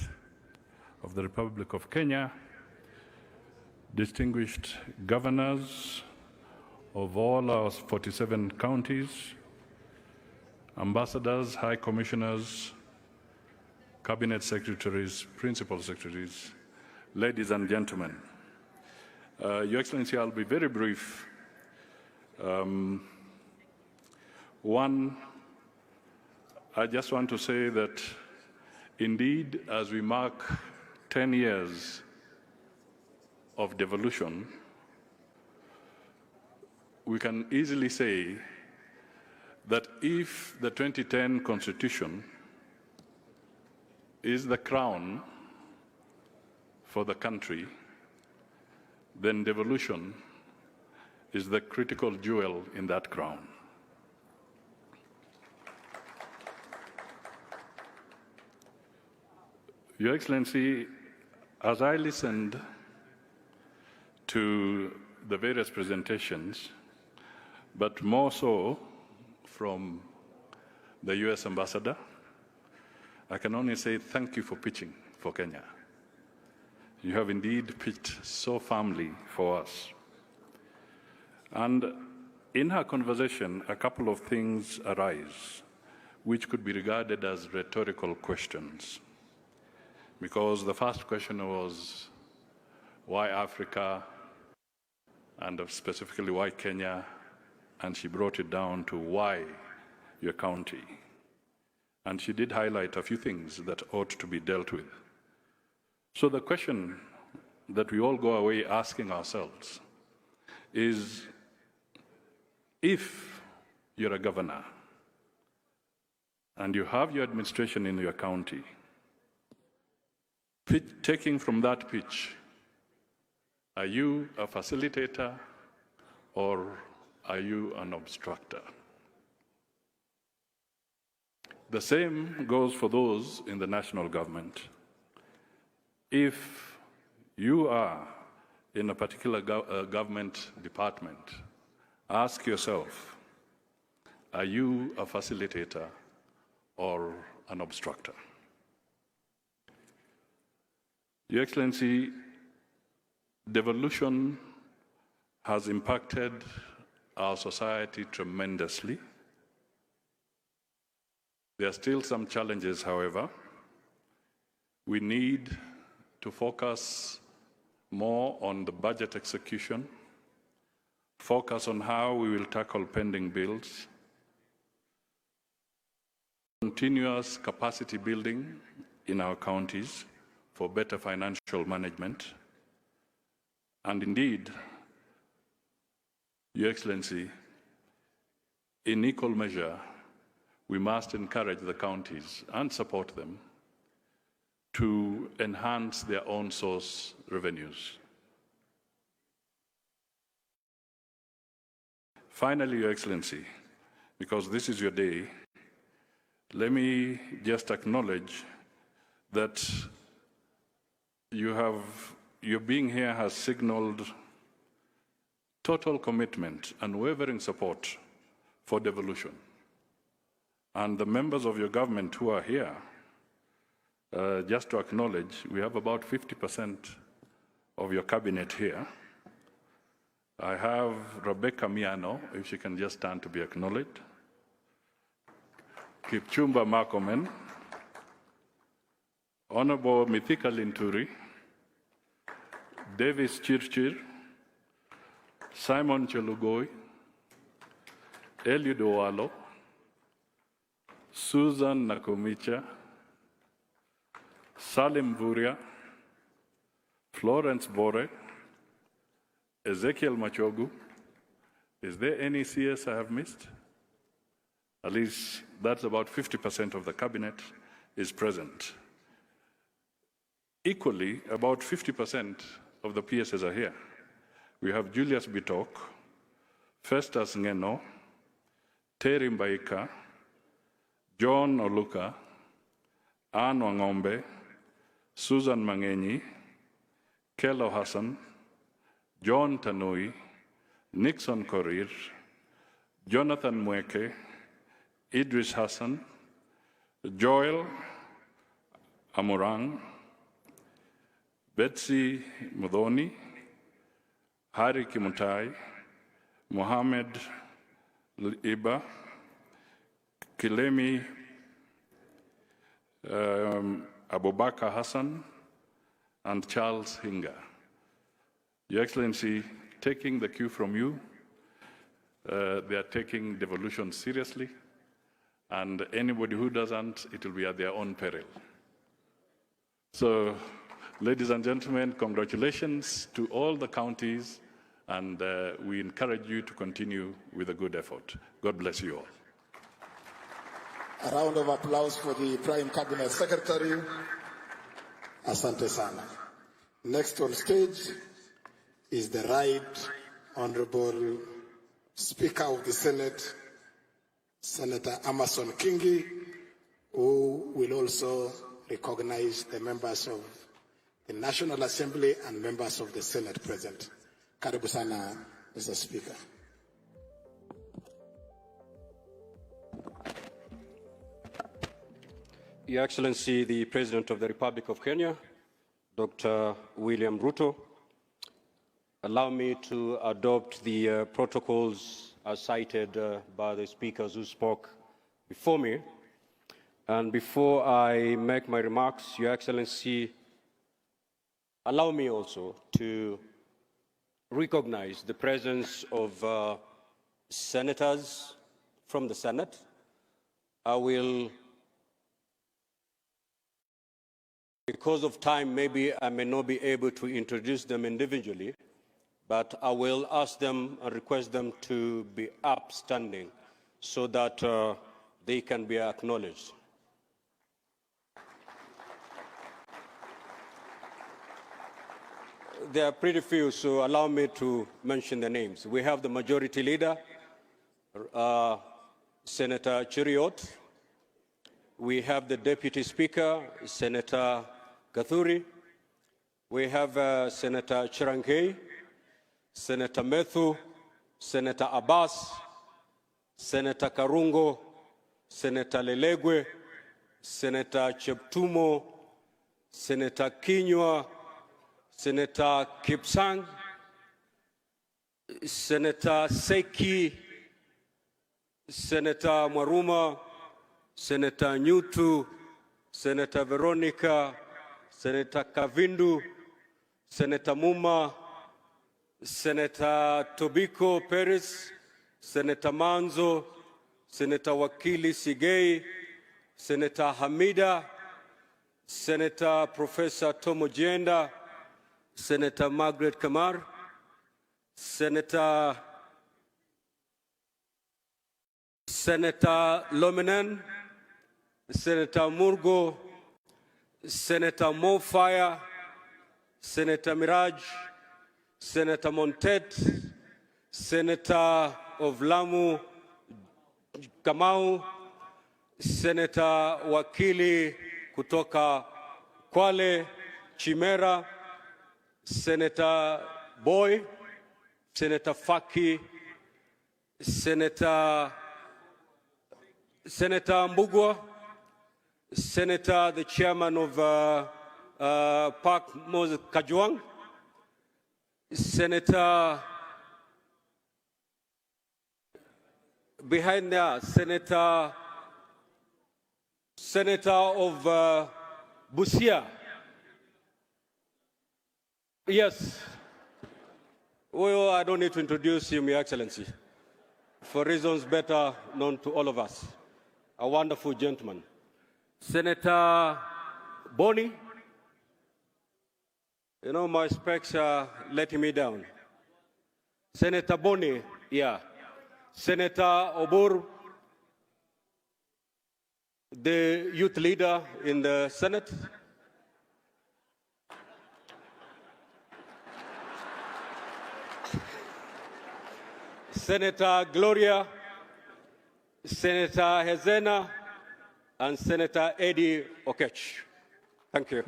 of the Republic of Kenya, distinguished governors of all our 47 counties, ambassadors, high commissioners, cabinet secretaries, principal secretaries, ladies and gentlemen. Your Excellency, I'll be very brief. One, I just want to say that indeed, as we mark 10 years of devolution, we can easily say that if the 2010 Constitution is the crown for the country, then devolution is the critical jewel in that crown. Your Excellency, as I listened to the various presentations, but more so from the US Ambassador, I can only say thank you for pitching for Kenya. You have indeed pitched so firmly for us. And in her conversation, a couple of things arise which could be regarded as rhetorical questions. Because the first question was, why Africa, and specifically why Kenya? And she brought it down to why your county. And she did highlight a few things that ought to be dealt with. So the question that we all go away asking ourselves is, if you're a governor and you have your administration in your county, taking from that pitch, are you a facilitator or are you an obstructor? The same goes for those in the national government. If you are in a particular government department, ask yourself, are you a facilitator or an obstructor? Your Excellency, devolution has impacted our society tremendously. There are still some challenges, however. We need to focus more on the budget execution, focus on how we will tackle pending bills, continuous capacity building in our counties for better financial management, and indeed, Your Excellency, in equal measure, we must encourage the counties and support them to enhance their own source revenues. Finally, Your Excellency, because this is your day, let me just acknowledge that your being here has signaled total commitment and unwavering support for devolution. And the members of your government who are here, just to acknowledge, we have about 50% of your cabinet here. I have Rebecca Miano, if she can just stand to be acknowledged. Kipchumba Makomen, Honorable Mithika Linturi, Davis Chirchir, Simon Chelugoi, Eliud Owalo, Susan Nakumicha, Salim Vuria, Florence Bore, Ezekiel Machogu. Is there any CS I have missed? At least that's about 50% of the cabinet is present. Equally, about 50% of the PSs are here. We have Julius Bitok, Festus Ngeno, Terry Mbaika, John Oluka, Anne Wangombe, Susan Mangenyi, Kelo Hassan, John Tanui, Nixon Korir, Jonathan Mweke, Idris Hassan, Joel Amurang, Betsy Mudhoni, Hari Kimutai, Mohammed Iba, Kilemi Abubakar Hassan, and Charles Hinga. Your Excellency, taking the cue from you, they are taking devolution seriously, and anybody who doesn't, it will be at their own peril. So, ladies and gentlemen, congratulations to all the counties, and we encourage you to continue with a good effort. God bless you all. A round of applause for the Prime Cabinet Secretary. Asante sana. Next on stage is the Right Honorable Speaker of the Senate, Senator Amason Kingi, who will also recognize the members of the National Assembly and members of the Senate present. Karibu sana, Mr. Speaker. Your Excellency, the President of the Republic of Kenya, Dr. William Ruto. Allow me to adopt the protocols as cited by the speakers who spoke before me. And before I make my remarks, Your Excellency, allow me also to recognize the presence of senators from the Senate. I will, because of time, maybe I may not be able to introduce them individually, but I will ask them and request them to be upstanding so that they can be acknowledged. There are pretty few, so allow me to mention the names. We have the Majority Leader, Senator Cheriot. We have the Deputy Speaker, Senator Gathuri. We have Senator Chirangei, Senator Methu, Senator Abbas, Senator Karungo, Senator Lelegwe, Senator Cheptumo, Senator Kinyua, Senator Kipsang, Senator Seki, Senator Maruma, Senator Nyutu, Senator Veronica, Senator Kavindu, Senator Muma, Senator Tobiko Perez, Senator Manzo, Senator Wakili Sigei, Senator Hamida, Senator Professor Tomo Jenda, Senator Margaret Kamar, Senator Lominen, Senator Murgo, Senator Mofire, Senator Miraj, Senator Montet, Senator of Lamu Kamau, Senator Wakili kutoka Kwale Chimera, Senator Boy, Senator Faki, Senator Mbugwa, Senator the Chairman of Park Moses Kajwang, Senator behind there, Senator of Busia. Yes. Well, I don't need to introduce him, Your Excellency, for reasons better known to all of us. A wonderful gentleman. Senator Boni, you know, my specs are letting me down. Senator Boni, yeah. Senator Obur, the youth leader in the Senate. Senator Gloria, Senator Hezena, and Senator Eddie Okech. Thank you.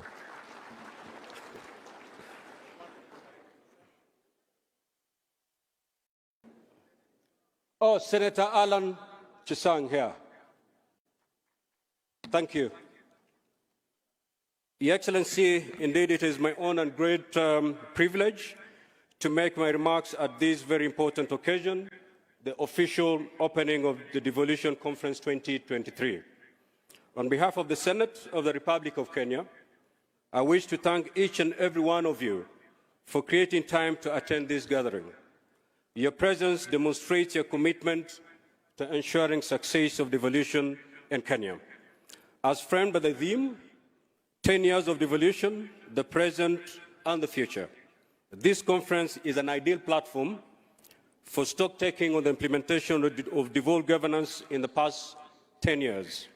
Oh, Senator Alan Chisang here. Thank you. Your Excellency, indeed it is my honor and great privilege to make my remarks at this very important occasion, the official opening of the Devolution Conference 2023. On behalf of the Senate of the Republic of Kenya, I wish to thank each and every one of you for creating time to attend this gathering. Your presence demonstrates your commitment to ensuring success of devolution in Kenya. As framed by the theme, 10 years of devolution, the present and the future, this conference is an ideal platform for stock-taking on the implementation of devolved governance in the past 10 years.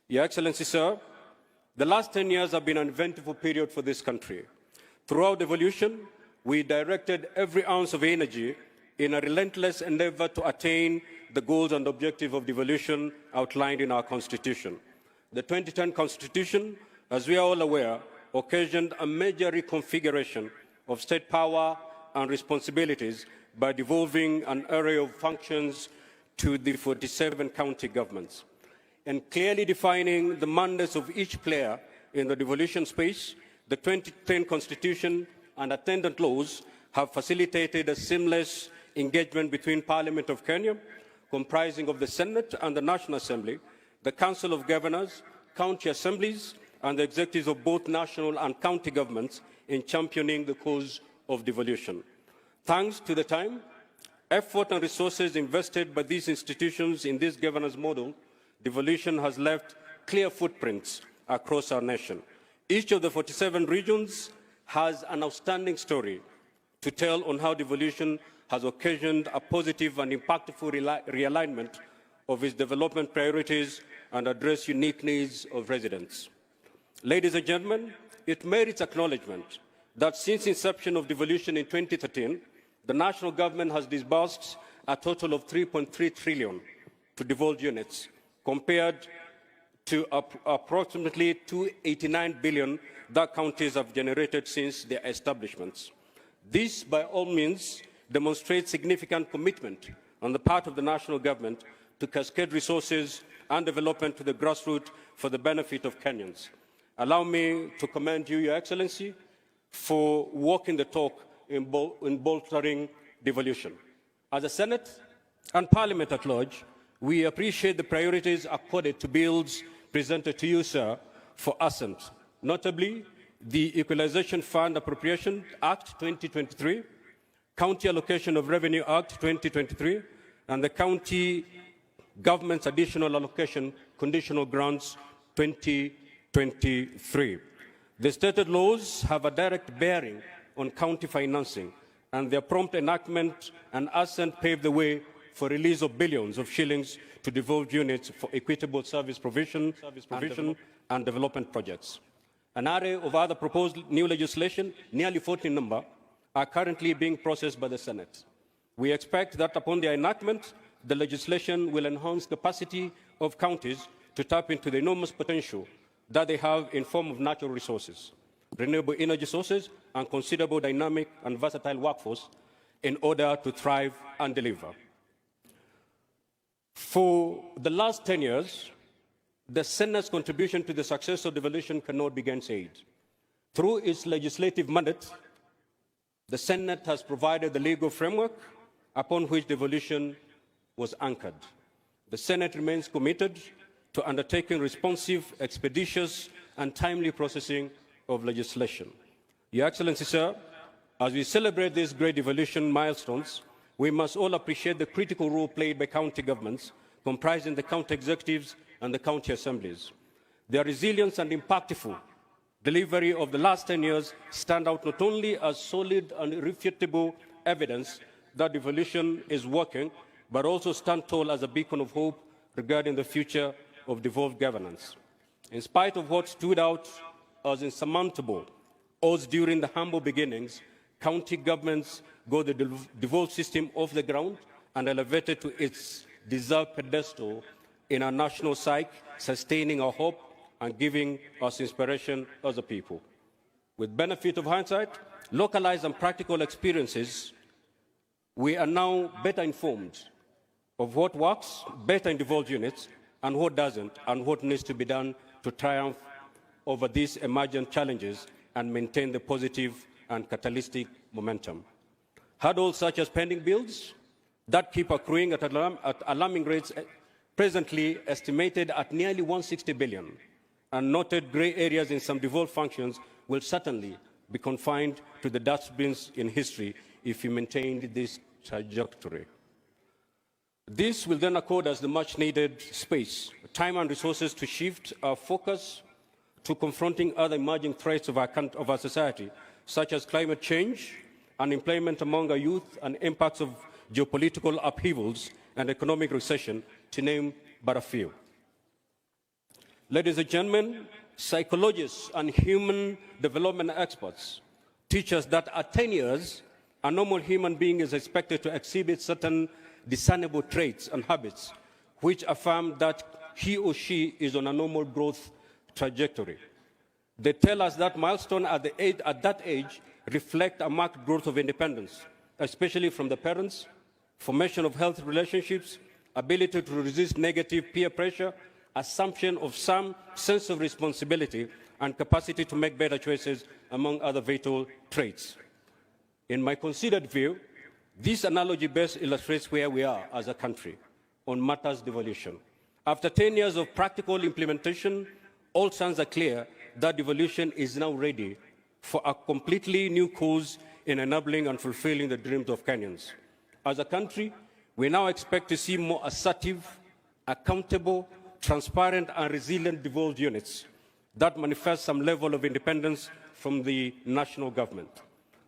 Your Excellency, sir, the last 10 years have been an eventful period for this country. Throughout devolution, we directed every ounce of energy in a relentless endeavor to attain the goals and objectives of devolution outlined in our Constitution. The 2010 Constitution, as we are all aware, occasioned a major reconfiguration of state power and responsibilities by devolving an array of functions to the 47 county governments, and clearly defining the mandates of each player in the devolution space, the 2010 Constitution and attendant laws have facilitated a seamless engagement between Parliament of Kenya, comprising of the Senate and the National Assembly, the Council of Governors, county assemblies, and the executives of both national and county governments in championing the cause of devolution. Thanks to the time, effort and resources invested by these institutions in this governance model, devolution has left clear footprints across our nation. Each of the 47 regions has an outstanding story to tell on how devolution has occasioned a positive and impactful realignment of its development priorities and addressed unique needs of residents. Ladies and gentlemen, it merits acknowledgement that since inception of devolution in 2013, the national government has disbursed a total of 3.3 trillion to devolved units, compared to approximately 289 billion that counties have generated since their establishments. This, by all means, demonstrates significant commitment on the part of the national government to cascade resources and development to the grassroots for the benefit of Kenyans. Allow me to commend you, Your Excellency, for walking the talk in bolstering devolution. As a Senate and Parliament at large, we appreciate the priorities accorded to bills presented to you, sir, for assent, notably the Equalization Fund Appropriation Act 2023, County Allocation of Revenue Act 2023, and the County Government's Additional Allocation Conditional Grants 2023. The stated laws have a direct bearing on county financing, and their prompt enactment and assent paved the way for release of billions of shillings to devolved units for equitable service provision and development projects. An array of other proposed new legislation, nearly 40 in number, are currently being processed by the Senate. We expect that upon their enactment, the legislation will enhance capacity of counties to tap into the enormous potential that they have in form of natural resources, renewable energy sources, and considerable dynamic and versatile workforce in order to thrive and deliver. For the last 10 years, the Senate's contribution to the success of devolution cannot be gainsaid. Through its legislative mandate, the Senate has provided the legal framework upon which devolution was anchored. The Senate remains committed to undertaking responsive, expeditious, and timely processing of legislation. Your Excellency, sir, as we celebrate these great devolution milestones, we must all appreciate the critical role played by county governments, comprising the county executives and the county assemblies. Their resilience and impactful delivery of the last 10 years stand out not only as solid and irrefutable evidence that devolution is working, but also stand tall as a beacon of hope regarding the future of devolved governance. In spite of what stood out as insurmountable odds during the humble beginnings, county governments got the devolved system off the ground and elevated to its deserved pedestal in our national psyche, sustaining our hope and giving us inspiration as a people. With benefit of hindsight, localized and practical experiences, we are now better informed of what works better in devolved units and what doesn't, and what needs to be done to triumph over these emergent challenges and maintain the positive and catalytic momentum. Hurdles such as pending bills that keep accruing at alarming rates, presently estimated at nearly 160 billion, and noted grey areas in some devolved functions will certainly be confined to the dustbins in history if we maintain this trajectory. This will then accord us the much-needed space, time and resources to shift our focus to confronting other emerging threats of our society, such as climate change, unemployment among our youth, and impacts of geopolitical upheavals and economic recession, to name but a few. Ladies and gentlemen, psychologists and human development experts teach us that at 10 years, a normal human being is expected to exhibit certain discernible traits and habits which affirm that he or she is on a normal growth trajectory. They tell us that milestones at that age reflect a marked growth of independence, especially from the parents, formation of healthy relationships, ability to resist negative peer pressure, assumption of some sense of responsibility, and capacity to make better choices, among other vital traits. In my considered view, this analogy best illustrates where we are as a country on matters devolution. After 10 years of practical implementation, all signs are clear that devolution is now ready for a completely new course in enabling and fulfilling the dreams of Kenyans. As a country, we now expect to see more assertive, accountable, transparent, and resilient devolved units that manifest some level of independence from the national government.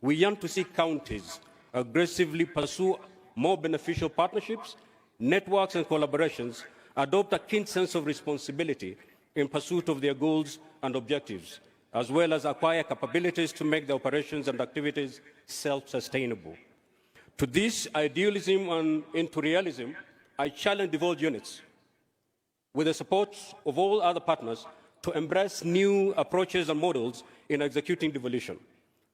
We yearn to see counties aggressively pursue more beneficial partnerships, networks, and collaborations, adopt a keen sense of responsibility in pursuit of their goals and objectives, as well as acquire capabilities to make their operations and activities self-sustainable. To this idealism and into realism, I challenge devolved units, with the support of all other partners, to embrace new approaches and models in executing devolution.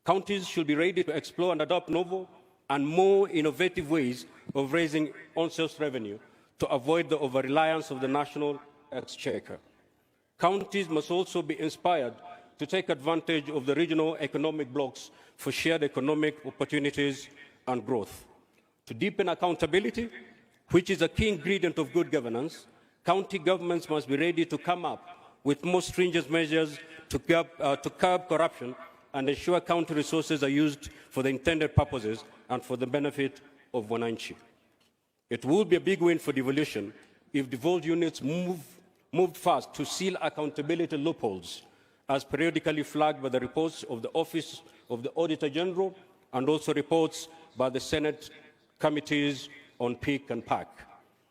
Counties should be ready to explore and adopt novel and more innovative ways of raising on-source revenue to avoid the over-reliance of the national exchequer. Counties must also be inspired to take advantage of the regional economic blocks for shared economic opportunities and growth. To deepen accountability, which is a key ingredient of good governance, county governments must be ready to come up with more stringent measures to curb corruption and ensure county resources are used for the intended purposes and for the benefit of Wananchi. It will be a big win for devolution if devolved units moved fast to seal accountability loopholes, as periodically flagged by the reports of the Office of the Auditor General and also reports by the Senate committees on PIC and PAC.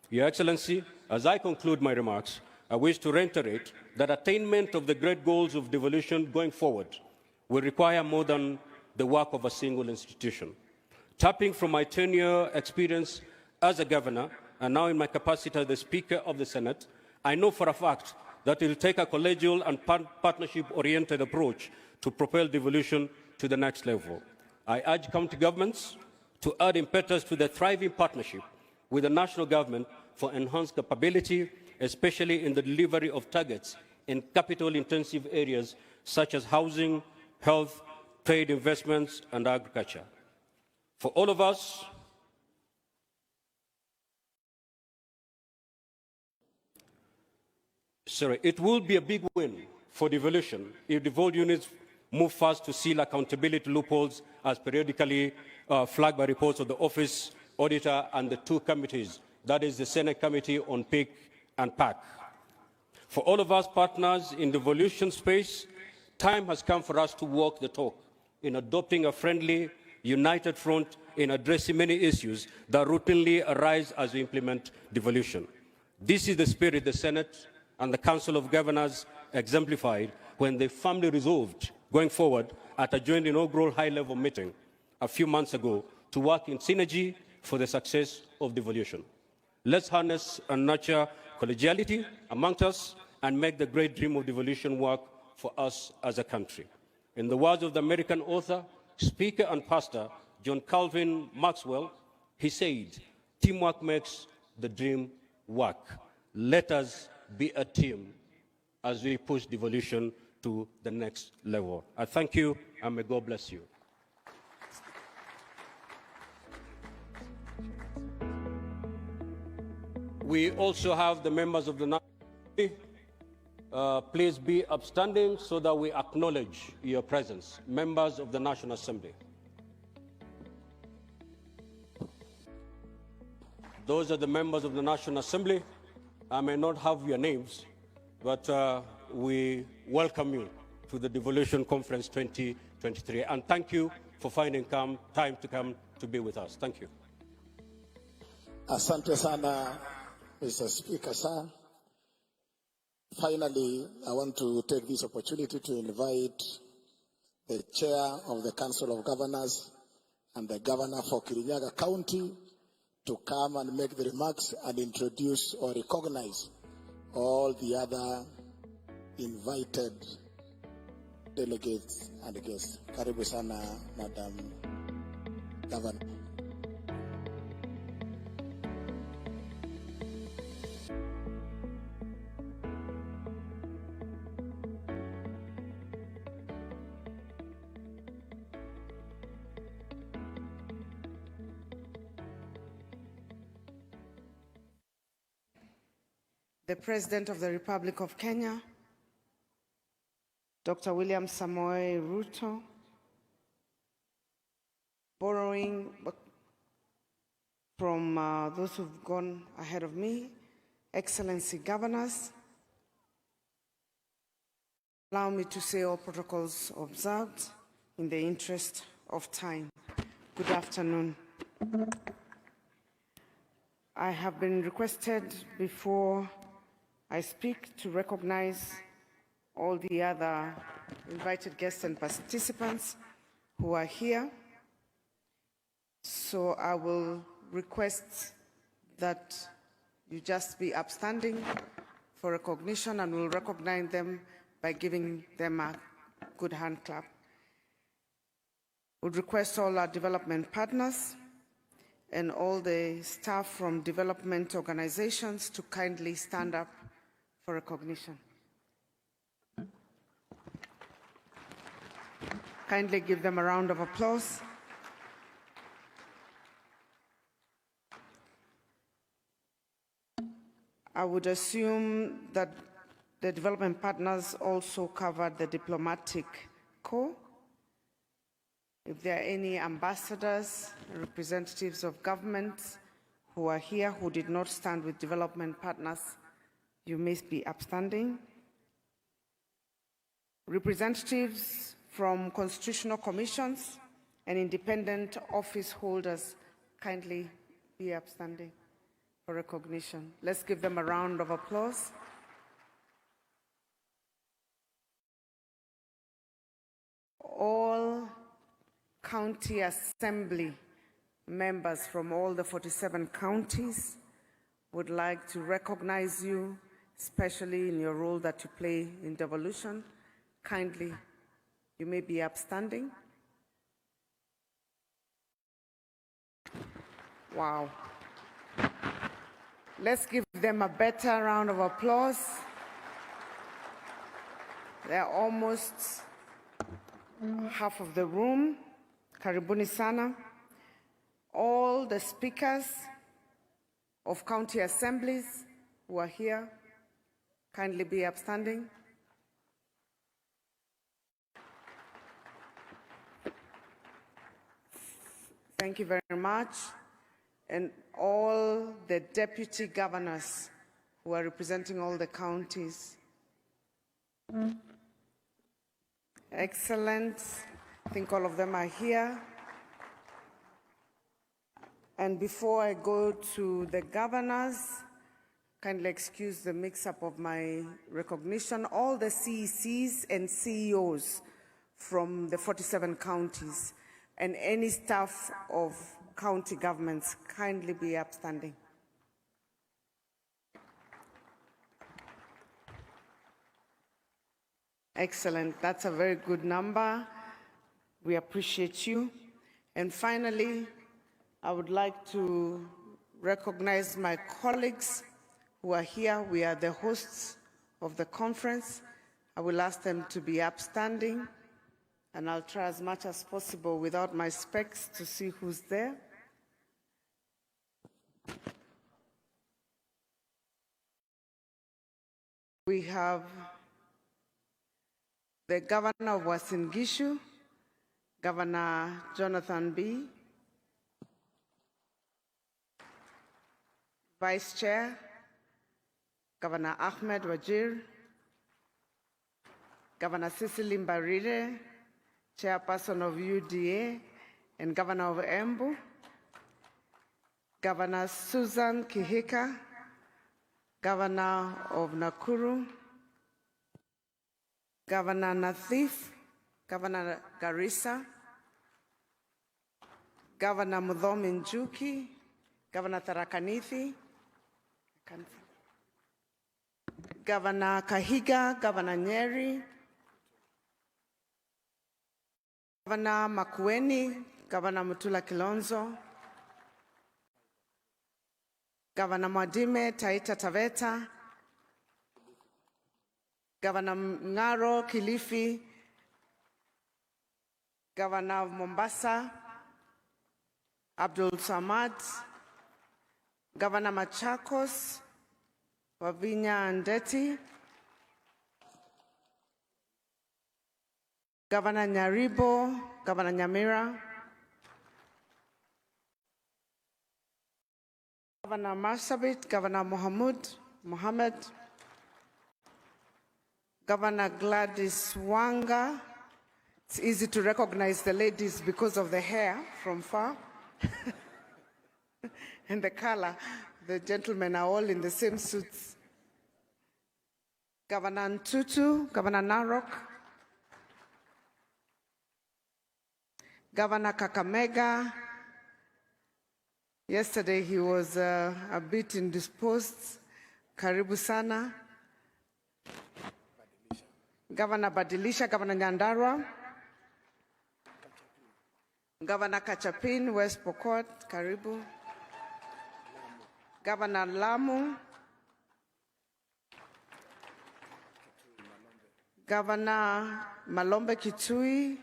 Your Excellency, as I conclude my remarks, I wish to reiterate that attainment of the great goals of devolution going forward will require more than the work of a single institution. Tapping from my 10-year experience as a governor, and now in my capacity as the Speaker of the Senate, I know for a fact that it will take a collegial and partnership-oriented approach to propel devolution to the next level. I urge county governments to add impetus to the thriving partnership with the national government for enhanced capability, especially in the delivery of targets in capital-intensive areas such as housing, health, trade, investments, and agriculture. For all of us, it will be a big win for devolution if devolved units move fast to seal accountability loopholes as periodically flagged by reports of the Office, Auditor, and the two committees, that is the Senate Committee on PIC and PAC. For all of us partners in the devolution space, time has come for us to walk the talk in adopting a friendly, united front in addressing many issues that routinely arise as we implement devolution. This is the spirit the Senate and the Council of Governors exemplified when they firmly resolved, going forward, at a joint inaugural high-level meeting a few months ago to work in synergy for the success of devolution. Let's harness and nurture collegiality amongst us and make the great dream of devolution work for us as a country. In the words of the American author, speaker, and pastor John Calvin Maxwell, he said, "Teamwork makes the dream work." Let us be a team as we push devolution to the next level. I thank you, and may God bless you. We also have the members of the National Assembly. Please be upstanding so that we acknowledge your presence. Members of the National Assembly. Those are the members of the National Assembly. I may not have your names, but we welcome you to the Devolution Conference 2023. And thank you for finding time to come to be with us. Thank you. Asante sana, Mr. Speaker, sir. Finally, I want to take this opportunity to invite the Chair of the Council of Governors and the Governor for Kirinyaga County to come and make the remarks and introduce or recognize all the other invited delegates and guests. Karibu sana, Madam Governor. the President of the Republic of Kenya, Dr. William Samoei Ruto, borrowing from those who've gone ahead of me, Excellency Governors, allow me to say all protocols observed in the interest of time. Good afternoon. I have been requested before I speak to recognize all the other invited guests and participants who are here. So I will request that you just be upstanding for recognition, and we'll recognize them by giving them a good hand clap. Would request all our development partners and all the staff from development organizations to kindly stand up for recognition. Kindly give them a round of applause. I would assume that the development partners also covered the diplomatic corps. If there are any ambassadors, representatives of governments who are here who did not stand with development partners, you may be upstanding. Representatives from constitutional commissions and independent office holders, kindly be upstanding for recognition. Let's give them a round of applause. All county assembly members from all the 47 counties would like to recognize you, especially in your role that you play in devolution. Kindly, you may be upstanding. Wow. Let's give them a better round of applause. They're almost half of the room. Karibuni sana. All the speakers of county assemblies who are here, kindly be upstanding. Thank you very much. And all the deputy governors who are representing all the counties. Excellent. I think all of them are here. And before I go to the governors, kindly excuse the mix-up of my recognition. All the CECs and CEOs from the 47 counties and any staff of county governments, kindly be upstanding. Excellent. That's a very good number. We appreciate you. And finally, I would like to recognize my colleagues who are here. We are the hosts of the conference. I will ask them to be upstanding, and I'll try as much as possible without my specs to see who's there. We have the Governor of Uasin Gishu, Governor Jonathan B. Vice Chair, Governor Ahmed Wajir, Governor Cecily Mbarire, Chairperson of UDA and Governor of Embu, Governor Susan Kihika, Governor of Nakuru, Governor Nathif, Governor Garissa, Governor Mudhomi Njuki, Governor Tharaka Nithi, Governor Kahiga, Governor Nyeri, Governor Makueni, Governor Mutula Kilonzo, Governor Mwadime Taita Taveta, Governor Ngaro Kilifi, Governor of Mombasa, Abdul Samad, Governor Machakos, Wavinya Ndeti, Governor Nyaribo, Governor Nyamira, Governor Marsabit, Governor Mohammed, Governor Gladys Wanga. It's easy to recognize the ladies because of the hair from far and the color. The gentlemen are all in the same suits. Governor Ntutu, Governor Narok, Governor Kakamega. Yesterday he was a bit indisposed. Karibu sana. Governor Badilisha, Governor Nyandarua, Governor Kachapin, West Pokot, Karibu, Governor Lamu, Governor Malombe Kitui,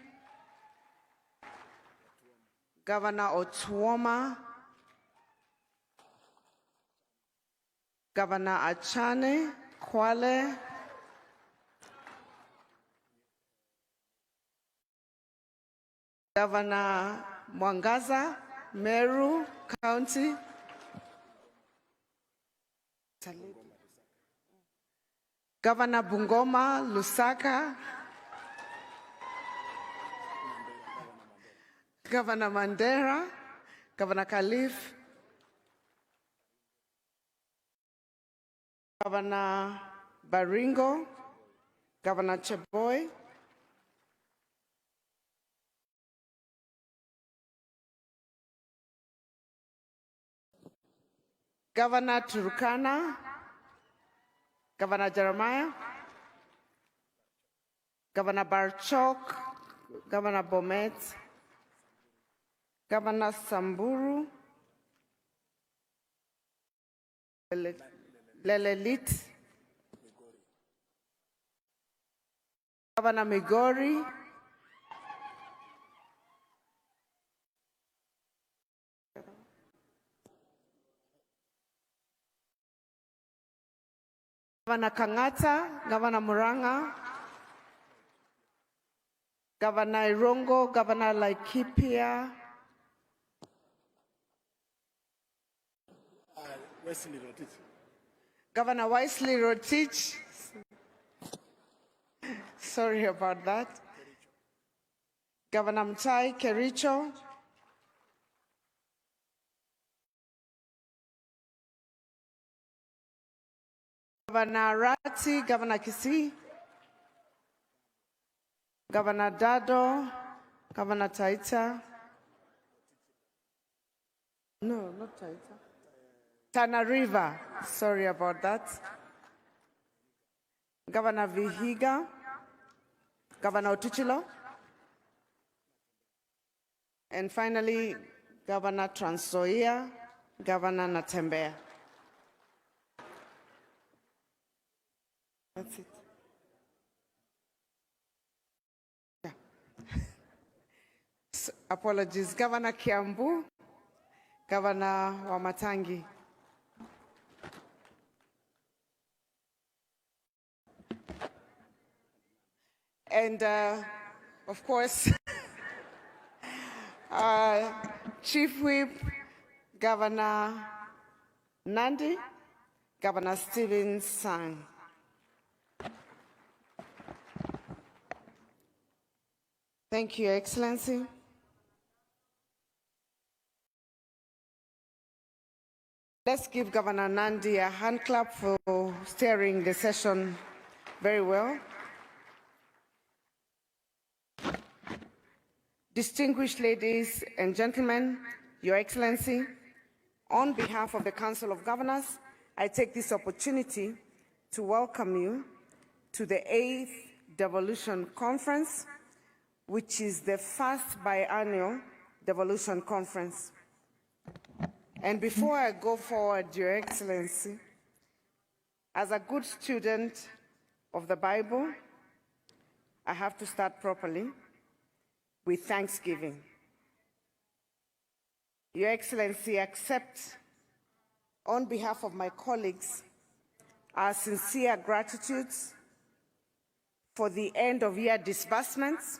Governor Otuoma, Governor Achane, Kwale, Governor Mwangaza, Meru County, Governor Bungoma, Lusaka, Governor Mandera, Governor Khalif, Governor Baringo, Governor Cheboy, Governor Turkana, Governor Jeremiah, Governor Barchok, Governor Bomet, Governor Samburu, Lelelit, Governor Migori, Governor Kangata, Governor Muranga, Governor Irongo, Governor Laikipia, Governor Wesley Rotich. Sorry about that. Governor Mtai Kericho, Governor Rati, Governor Kisii, Governor Dado, Governor Taita. No, not Taita. Tana River, sorry about that. Governor Vihiga, Governor Otuchilo, and finally, Governor Trans Nzoia, Governor Natembeya. That's it. Yeah. So, apologies, Governor Kiambu, Governor Wamatangi. And of course, Chief Whip, Governor Nandi, Governor Stephen Sang. Thank you, Your Excellency. Let's give Governor Nandi a hand clap for steering the session very well. Distinguished ladies and gentlemen, Your Excellency, on behalf of the Council of Governors, I take this opportunity to welcome you to the 8th Devolution Conference, which is the first biannual Devolution Conference. And before I go forward, Your Excellency, as a good student of the Bible, I have to start properly with thanksgiving. Your Excellency, accept on behalf of my colleagues our sincere gratitudes for the end-of-year disbursements,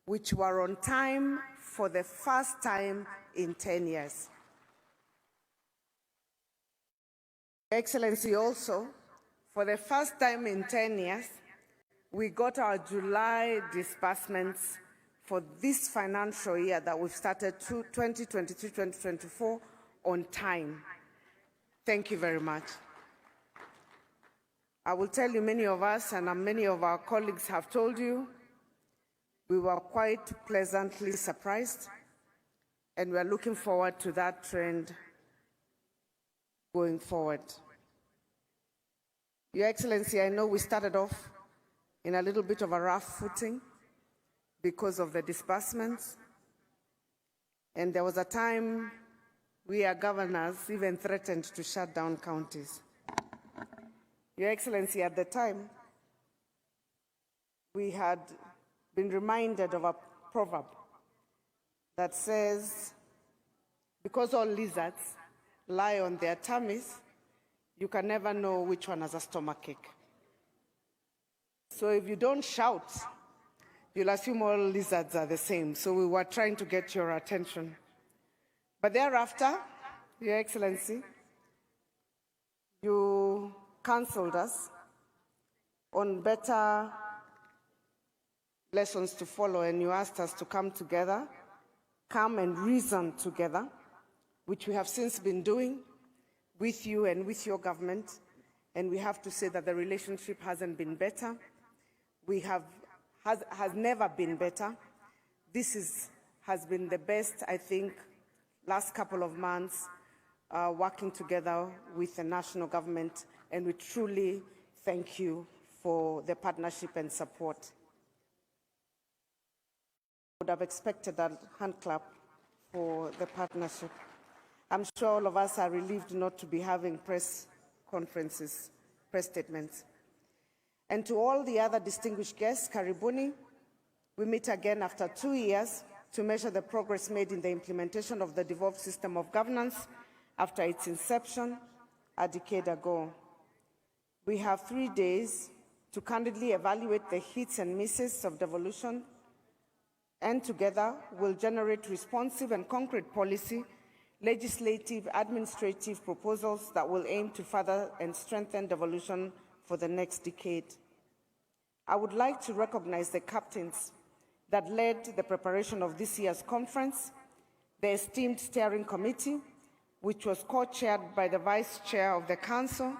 which were on time for the first time in 10 years. Your Excellency, also, for the first time in 10 years, we got our July disbursements for this financial year that we've started 2023-2024 on time. Thank you very much. I will tell you, many of us and many of our colleagues have told you, we were quite pleasantly surprised, and we are looking forward to that trend going forward. Your Excellency, I know we started off in a little bit of a rough footing because of the disbursements, and there was a time we, our governors, even threatened to shut down counties. Your Excellency, at the time, we had been reminded of a proverb that says, because all lizards lie on their tummies, you can never know which one has a stomachache. So if you don't shout, you'll assume all lizards are the same. So we were trying to get your attention. But thereafter, Your Excellency, you counseled us on better lessons to follow, and you asked us to come together, come and reason together, which we have since been doing with you and with your government. And we have to say that the relationship hasn't been better. Has never been better. This has been the best, I think, last couple of months working together with the national government, and we truly thank you for the partnership and support. I would have expected a hand clap for the partnership. I'm sure all of us are relieved not to be having press conferences, press statements. And to all the other distinguished guests, karibuni. We meet again after 2 years to measure the progress made in the implementation of the devolved system of governance after its inception a decade ago. We have 3 days to candidly evaluate the hits and misses of devolution, and together we'll generate responsive and concrete policy, legislative, administrative proposals that will aim to further and strengthen devolution for the next decade. I would like to recognize the captains that led the preparation of this year's conference, the esteemed steering committee, which was co-chaired by the Vice Chair of the Council,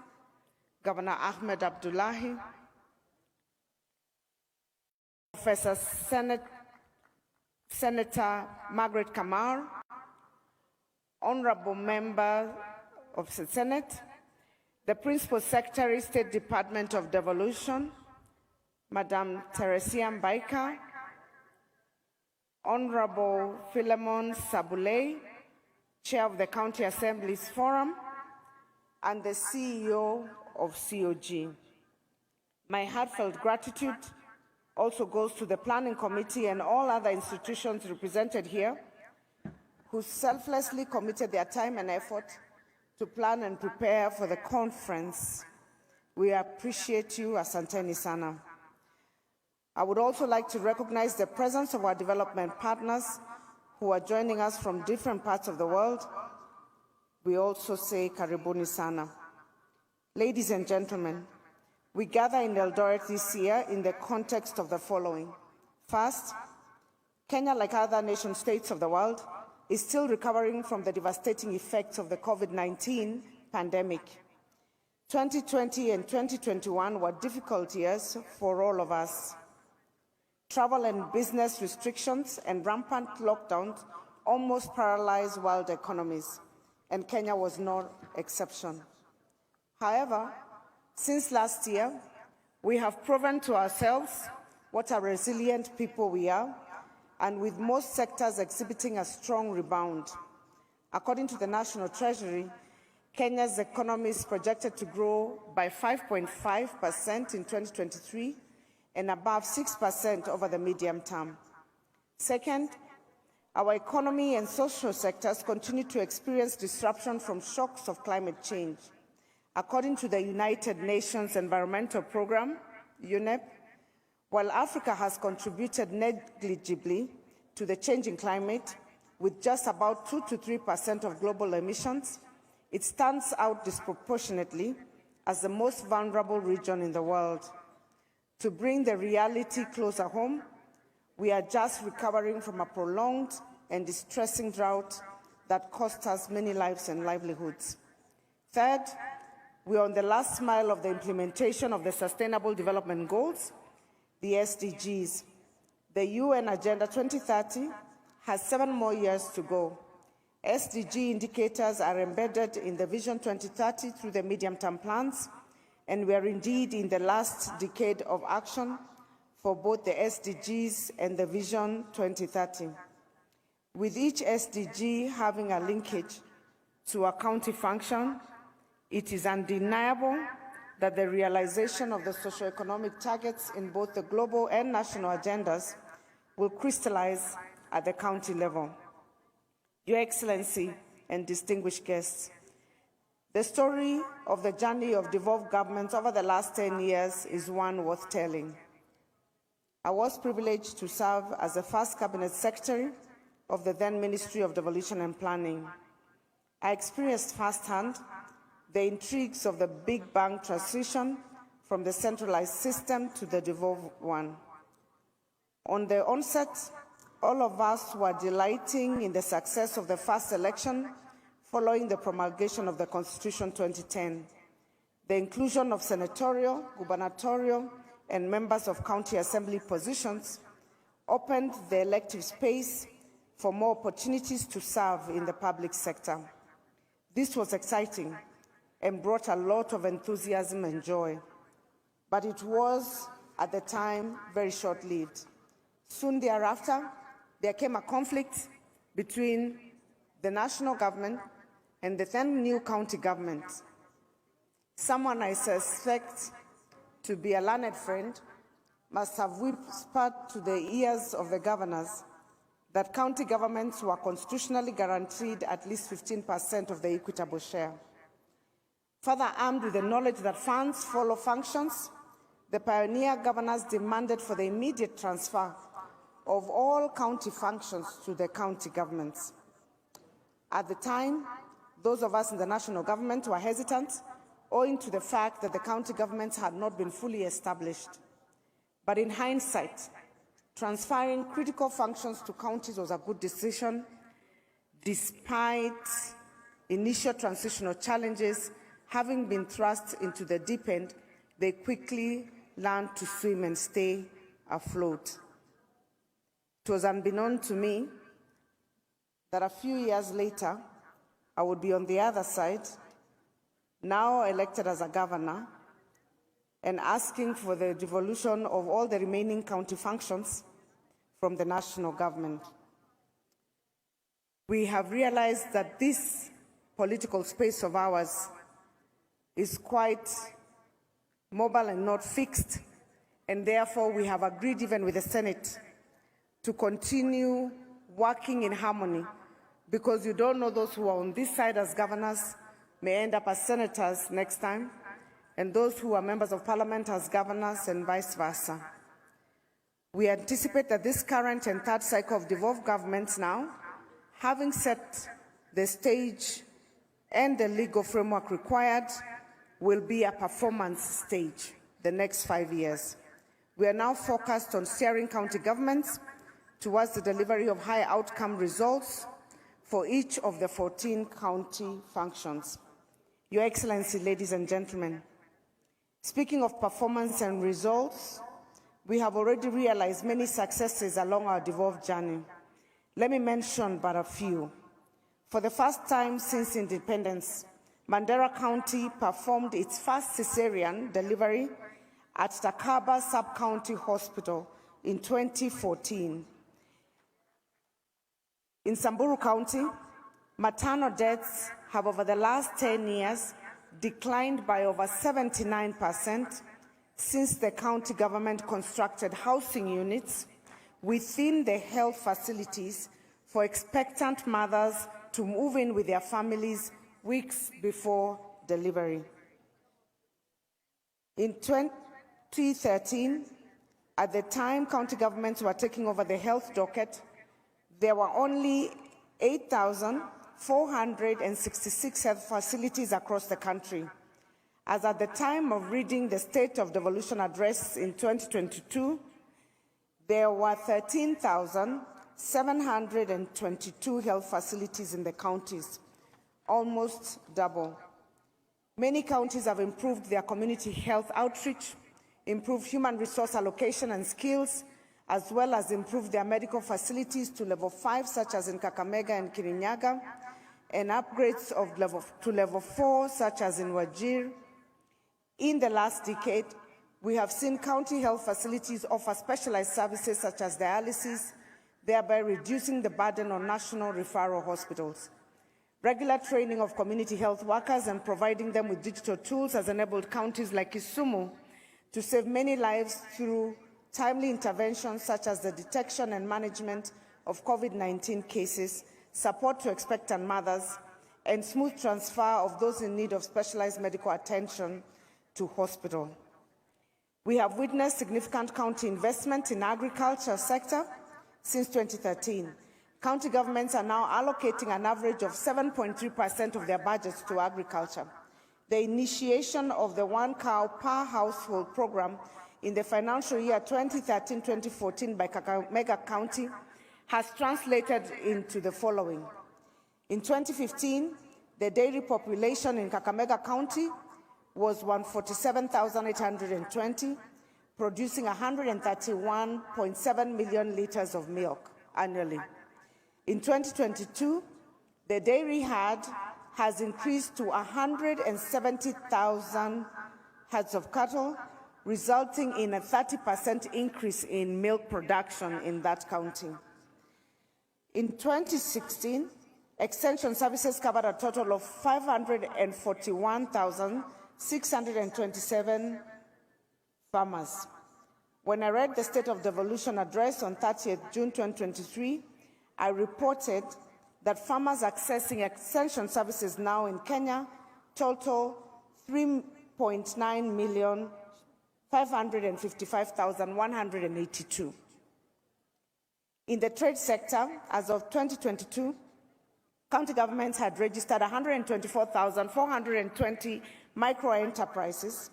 Governor Ahmed Abdullahi, Professor Senator Margaret Kamar, Honorable Member of the Senate, the Principal Secretary, State Department of Devolution, Madam Teresia Mbaika, Honorable Philemon Sabulei, Chair of the County Assembly's Forum, and the CEO of COG. My heartfelt gratitude also goes to the Planning Committee and all other institutions represented here who selflessly committed their time and effort to plan and prepare for the conference. We appreciate you, asanteni sana. I would also like to recognize the presence of our development partners who are joining us from different parts of the world. We also say karibuni sana. Ladies and gentlemen, we gather in Eldoret this year in the context of the following. First, Kenya, like other nation states of the world, is still recovering from the devastating effects of the COVID-19 pandemic. 2020 and 2021 were difficult years for all of us. Travel and business restrictions and rampant lockdowns almost paralyzed world economies, and Kenya was no exception. However, since last year, we have proven to ourselves what a resilient people we are, and with most sectors exhibiting a strong rebound. According to the National Treasury, Kenya's economy is projected to grow by 5.5% in 2023 and above 6% over the medium term. Second, our economy and social sectors continue to experience disruption from shocks of climate change. According to the United Nations Environmental Programme, UNEP, while Africa has contributed negligibly to the changing climate, with just about 2 to 3% of global emissions, it stands out disproportionately as the most vulnerable region in the world. To bring the reality closer home, we are just recovering from a prolonged and distressing drought that cost us many lives and livelihoods. Third, we are on the last mile of the implementation of the Sustainable Development Goals, the SDGs. The UN Agenda 2030 has 7 more years to go. SDG indicators are embedded in the Vision 2030 through the medium-term plans, and we are indeed in the last decade of action for both the SDGs and the Vision 2030. With each SDG having a linkage to a county function, it is undeniable that the realization of the socioeconomic targets in both the global and national agendas will crystallize at the county level. Your Excellency and distinguished guests, the story of the journey of devolved governments over the last 10 years is one worth telling. I was privileged to serve as the first Cabinet Secretary of the then Ministry of Devolution and Planning. I experienced firsthand the intrigues of the Big Bang transition from the centralized system to the devolved one. On the onset, all of us were delighting in the success of the first election following the promulgation of the Constitution 2010. The inclusion of senatorial, gubernatorial, and members of county assembly positions opened the elective space for more opportunities to serve in the public sector. This was exciting and brought a lot of enthusiasm and joy, but it was, at the time, very short-lived. Soon thereafter, there came a conflict between the national government and the then new county government. Someone I suspect to be a learned friend must have whispered to the ears of the governors that county governments were constitutionally guaranteed at least 15% of the equitable share. Further armed with the knowledge that funds follow functions, the pioneer governors demanded for the immediate transfer of all county functions to the county governments. At the time, those of us in the national government were hesitant, owing to the fact that the county governments had not been fully established. But in hindsight, transferring critical functions to counties was a good decision, despite initial transitional challenges having been thrust into the deep end. They quickly learned to swim and stay afloat. It was unbeknown to me that a few years later, I would be on the other side, now elected as a governor, and asking for the devolution of all the remaining county functions from the national government. We have realized that this political space of ours is quite mobile and not fixed, and therefore we have agreed even with the Senate to continue working in harmony, because you don't know, those who are on this side as governors may end up as senators next time, and those who are members of parliament as governors, and vice versa. We anticipate that this current and third cycle of devolved governments now, having set the stage and the legal framework required, will be a performance stage the next 5 years. We are now focused on steering county governments towards the delivery of high outcome results for each of the 14 county functions. Your Excellency, ladies and gentlemen, speaking of performance and results, we have already realized many successes along our devolved journey. Let me mention but a few. For the first time since independence, Mandera County performed its first cesarean delivery at Takaba Sub-County Hospital in 2014. In Samburu County, maternal deaths have over the last 10 years declined by over 79% since the county government constructed housing units within the health facilities for expectant mothers to move in with their families weeks before delivery. In 2013, at the time county governments were taking over the health docket, there were only 8,466 health facilities across the country. As at the time of reading the State of Devolution Address in 2022, there were 13,722 health facilities in the counties, almost double. Many counties have improved their community health outreach, improved human resource allocation and skills, as well as improved their medical facilities to level 5, such as in Kakamega and Kirinyaga, and upgrades to level 4, such as in Wajir. In the last decade, we have seen county health facilities offer specialized services such as dialysis, thereby reducing the burden on national referral hospitals. Regular training of community health workers and providing them with digital tools has enabled counties like Kisumu to save many lives through timely interventions such as the detection and management of COVID-19 cases, support to expectant mothers, and smooth transfer of those in need of specialized medical attention to hospital. We have witnessed significant county investment in the agriculture sector since 2013. County governments are now allocating an average of 7.3% of their budgets to agriculture. The initiation of the One Cow Per Household program in the financial year 2013-2014 by Kakamega County has translated into the following. In 2015, the dairy population in Kakamega County was 147,820, producing 131.7 million liters of milk annually. In 2022, the dairy herd has increased to 170,000 herds of cattle, resulting in a 30% increase in milk production in that county. In 2016, Extension services covered a total of 541,627 farmers. When I read the State of Devolution Address on 30th June 2023, I reported that farmers accessing extension services now in Kenya total 3,955,182. In the trade sector, as of 2022, county governments had registered 124,420 micro-enterprises,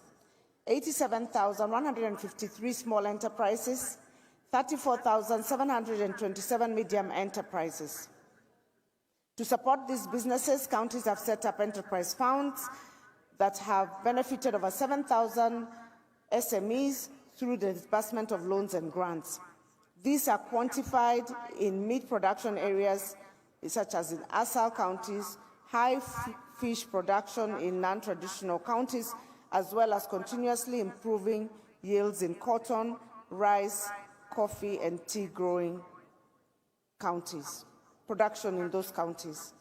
87,153 small enterprises, 34,727 medium enterprises. To support these businesses, counties have set up enterprise funds that have benefited over 7,000 SMEs through the disbursement of loans and grants. These are quantified in meat production areas such as in ASAL counties, high fish production in non-traditional counties, as well as continuously improving yields in cotton, rice, coffee, and tea growing counties, production in those counties.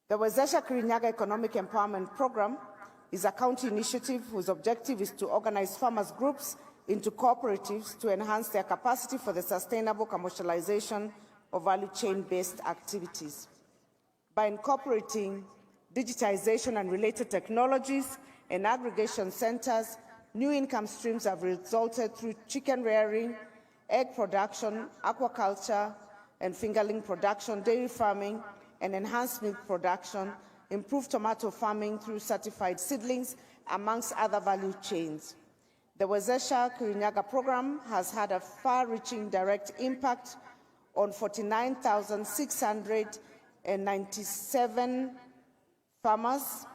The Wezesha Kirinyaga Economic Empowerment Program is a county initiative whose objective is to organize farmers' groups into cooperatives to enhance their capacity for the sustainable commercialization of value chain-based activities. By incorporating digitization and related technologies and aggregation centers, new income streams have resulted through chicken rearing, egg production, aquaculture, and fingerling production, dairy farming, and enhanced milk production, improved tomato farming through certified seedlings, amongst other value chains. The Wezesha Kirinyaga program has had a far-reaching direct impact on 49,697 farmers,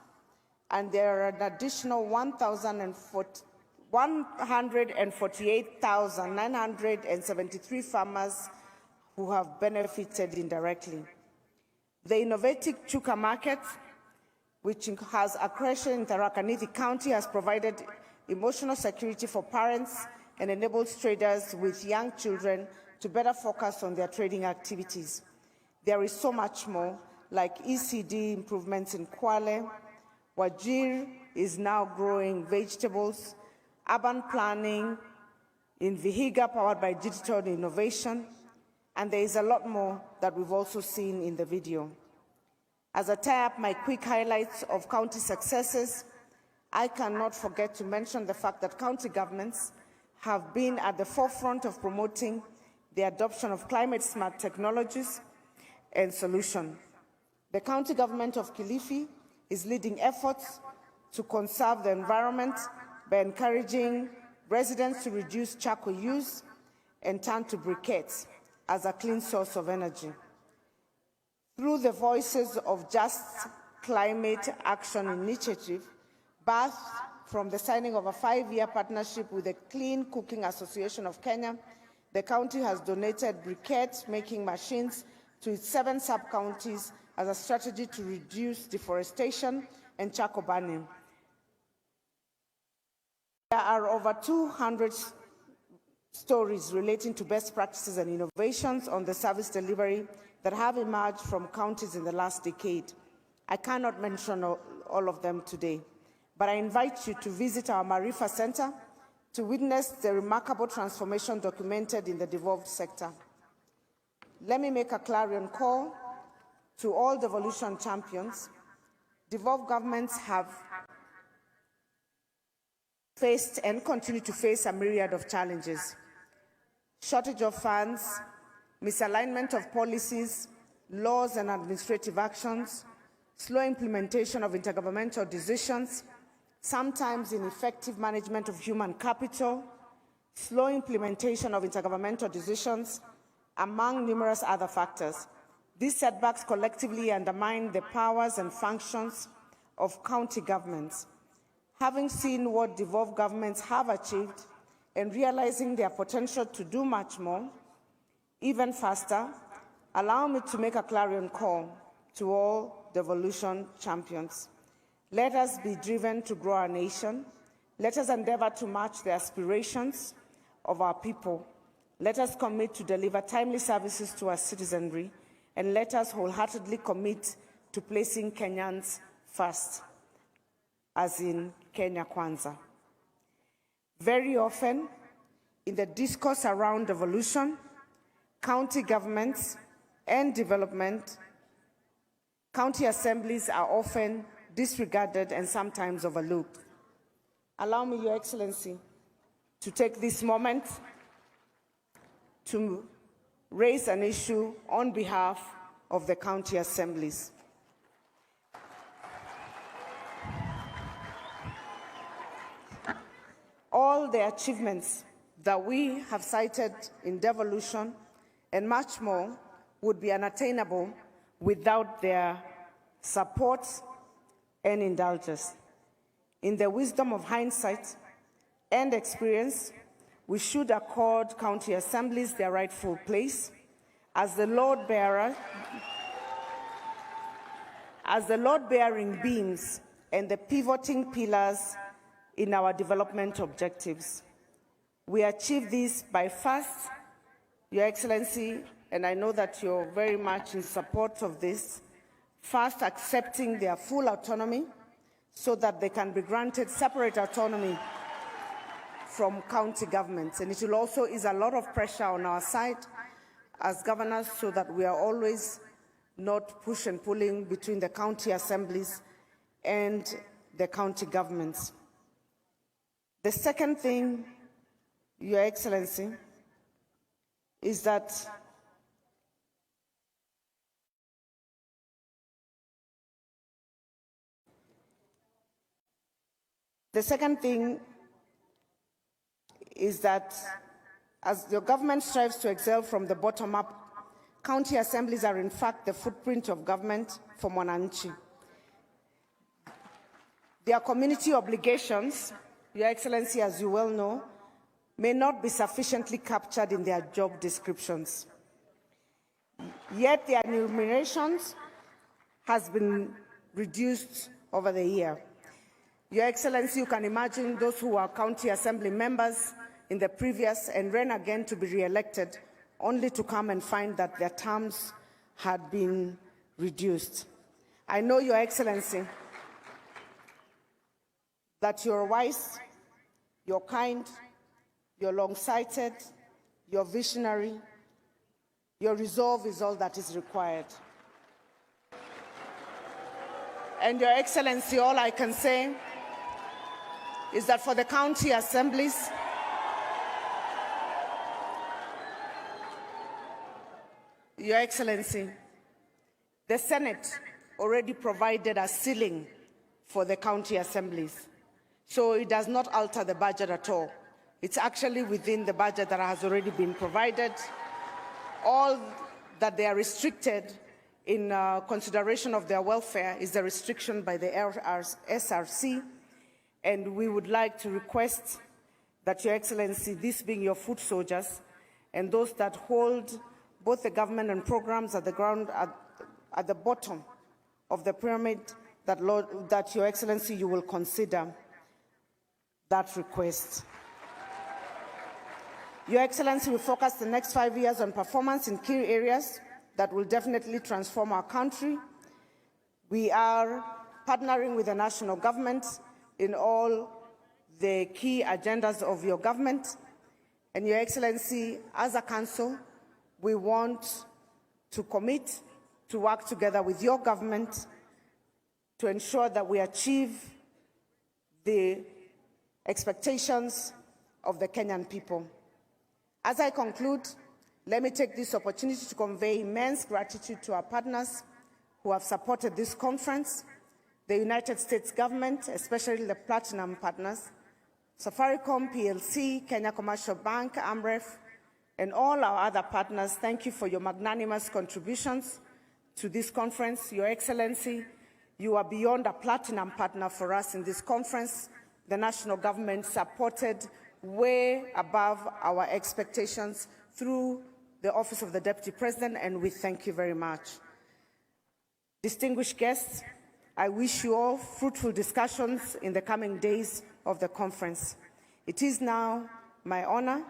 and there are an additional 148,973 farmers who have benefited indirectly. The innovative Chuka market, which has a creation in Tharaka Nithi County, has provided emotional security for parents and enables traders with young children to better focus on their trading activities. There is so much more, like ECD improvements in Kwale. Wajir is now growing vegetables, urban planning in Vihiga powered by digital innovation, and there is a lot more that we've also seen in the video. As I tie up my quick highlights of county successes, I cannot forget to mention the fact that county governments have been at the forefront of promoting the adoption of climate-smart technologies and solutions. The county government of Kilifi is leading efforts to conserve the environment by encouraging residents to reduce charcoal use and turn to briquettes as a clean source of energy. Through the Voices of Just Climate Action Initiative, birthed from the signing of a 5-year partnership with the Clean Cooking Association of Kenya, the county has donated briquette-making machines to its 7 sub-counties as a strategy to reduce deforestation and charcoal burning. There are over 200 stories relating to best practices and innovations on the service delivery that have emerged from counties in the last decade. I cannot mention all of them today, but I invite you to visit our Marifa Center to witness the remarkable transformation documented in the devolved sector. Let me make a clarion call to all devolution champions. Devolved governments have faced and continue to face a myriad of challenges: shortage of funds, misalignment of policies, laws and administrative actions, slow implementation of intergovernmental decisions, sometimes ineffective management of human capital, slow implementation of intergovernmental decisions, among numerous other factors. These setbacks collectively undermine the powers and functions of county governments. Having seen what devolved governments have achieved and realizing their potential to do much more, even faster, allow me to make a clarion call to all devolution champions. Let us be driven to grow our nation. Let us endeavor to match the aspirations of our people. Let us commit to deliver timely services to our citizenry, and let us wholeheartedly commit to placing Kenyans first, as in Kenya Kwanza. Very often, in the discourse around devolution, county governments and development, county assemblies are often disregarded and sometimes overlooked. Allow me, Your Excellency, to take this moment to raise an issue on behalf of the county assemblies. All the achievements that we have cited in devolution and much more would be unattainable without their support and indulgence. In the wisdom of hindsight and experience, we should accord county assemblies their rightful place as the load-bearing beams and the pivoting pillars in our development objectives. We achieve this by first, Your Excellency, and I know that you're very much in support of this, first accepting their full autonomy so that they can be granted separate autonomy from county governments. And it will also ease a lot of pressure on our side as governors so that we are always not push and pulling between the county assemblies and the county governments. The second thing, Your Excellency, is that as your government strives to excel from the bottom up, county assemblies are in fact the footprint of government for Mwananchi. Their community obligations, Your Excellency, as you well know, may not be sufficiently captured in their job descriptions. Yet their remunerations has been reduced over the year. Your Excellency, you can imagine those who are county assembly members in the previous and ran again to be re-elected, only to come and find that their terms had been reduced. I know, Your Excellency, that you're wise, you're kind, you're long-sighted, you're visionary, your resolve is all that is required. And Your Excellency, all I can say is that for the county assemblies, Your Excellency, the Senate already provided a ceiling for the county assemblies. So it does not alter the budget at all. It's actually within the budget that has already been provided. All that they are restricted in consideration of their welfare is the restriction by the SRC. And we would like to request that, Your Excellency, this being your foot soldiers and those that hold both the government and programs at the ground, at the bottom of the pyramid, that Your Excellency, you will consider that request. Your Excellency, we focus the next 5 years on performance in key areas that will definitely transform our country. We are partnering with the national government in all the key agendas of your government. And Your Excellency, as a council, we want to commit to work together with your government to ensure that we achieve the expectations of the Kenyan people. As I conclude, let me take this opportunity to convey immense gratitude to our partners who have supported this conference, the United States government, especially the platinum partners, Safaricom PLC, Kenya Commercial Bank, AMREF, and all our other partners. Thank you for your magnanimous contributions to this conference. Your Excellency, you are beyond a platinum partner for us in this conference. The national government supported way above our expectations through the Office of the Deputy President, and we thank you very much. Distinguished guests, I wish you all fruitful discussions in the coming days of the conference. It is now my honor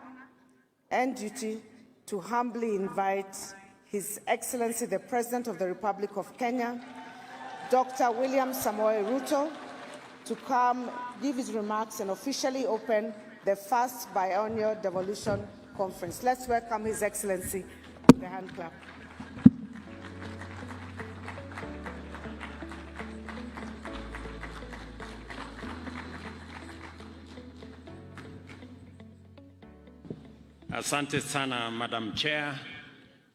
and duty to humbly invite His Excellency, the President of the Republic of Kenya, Dr. William Samoei Ruto, to come give his remarks and officially open the first biennial devolution conference. Let's welcome His Excellency with a hand clap. Asante sana, Madam Chair.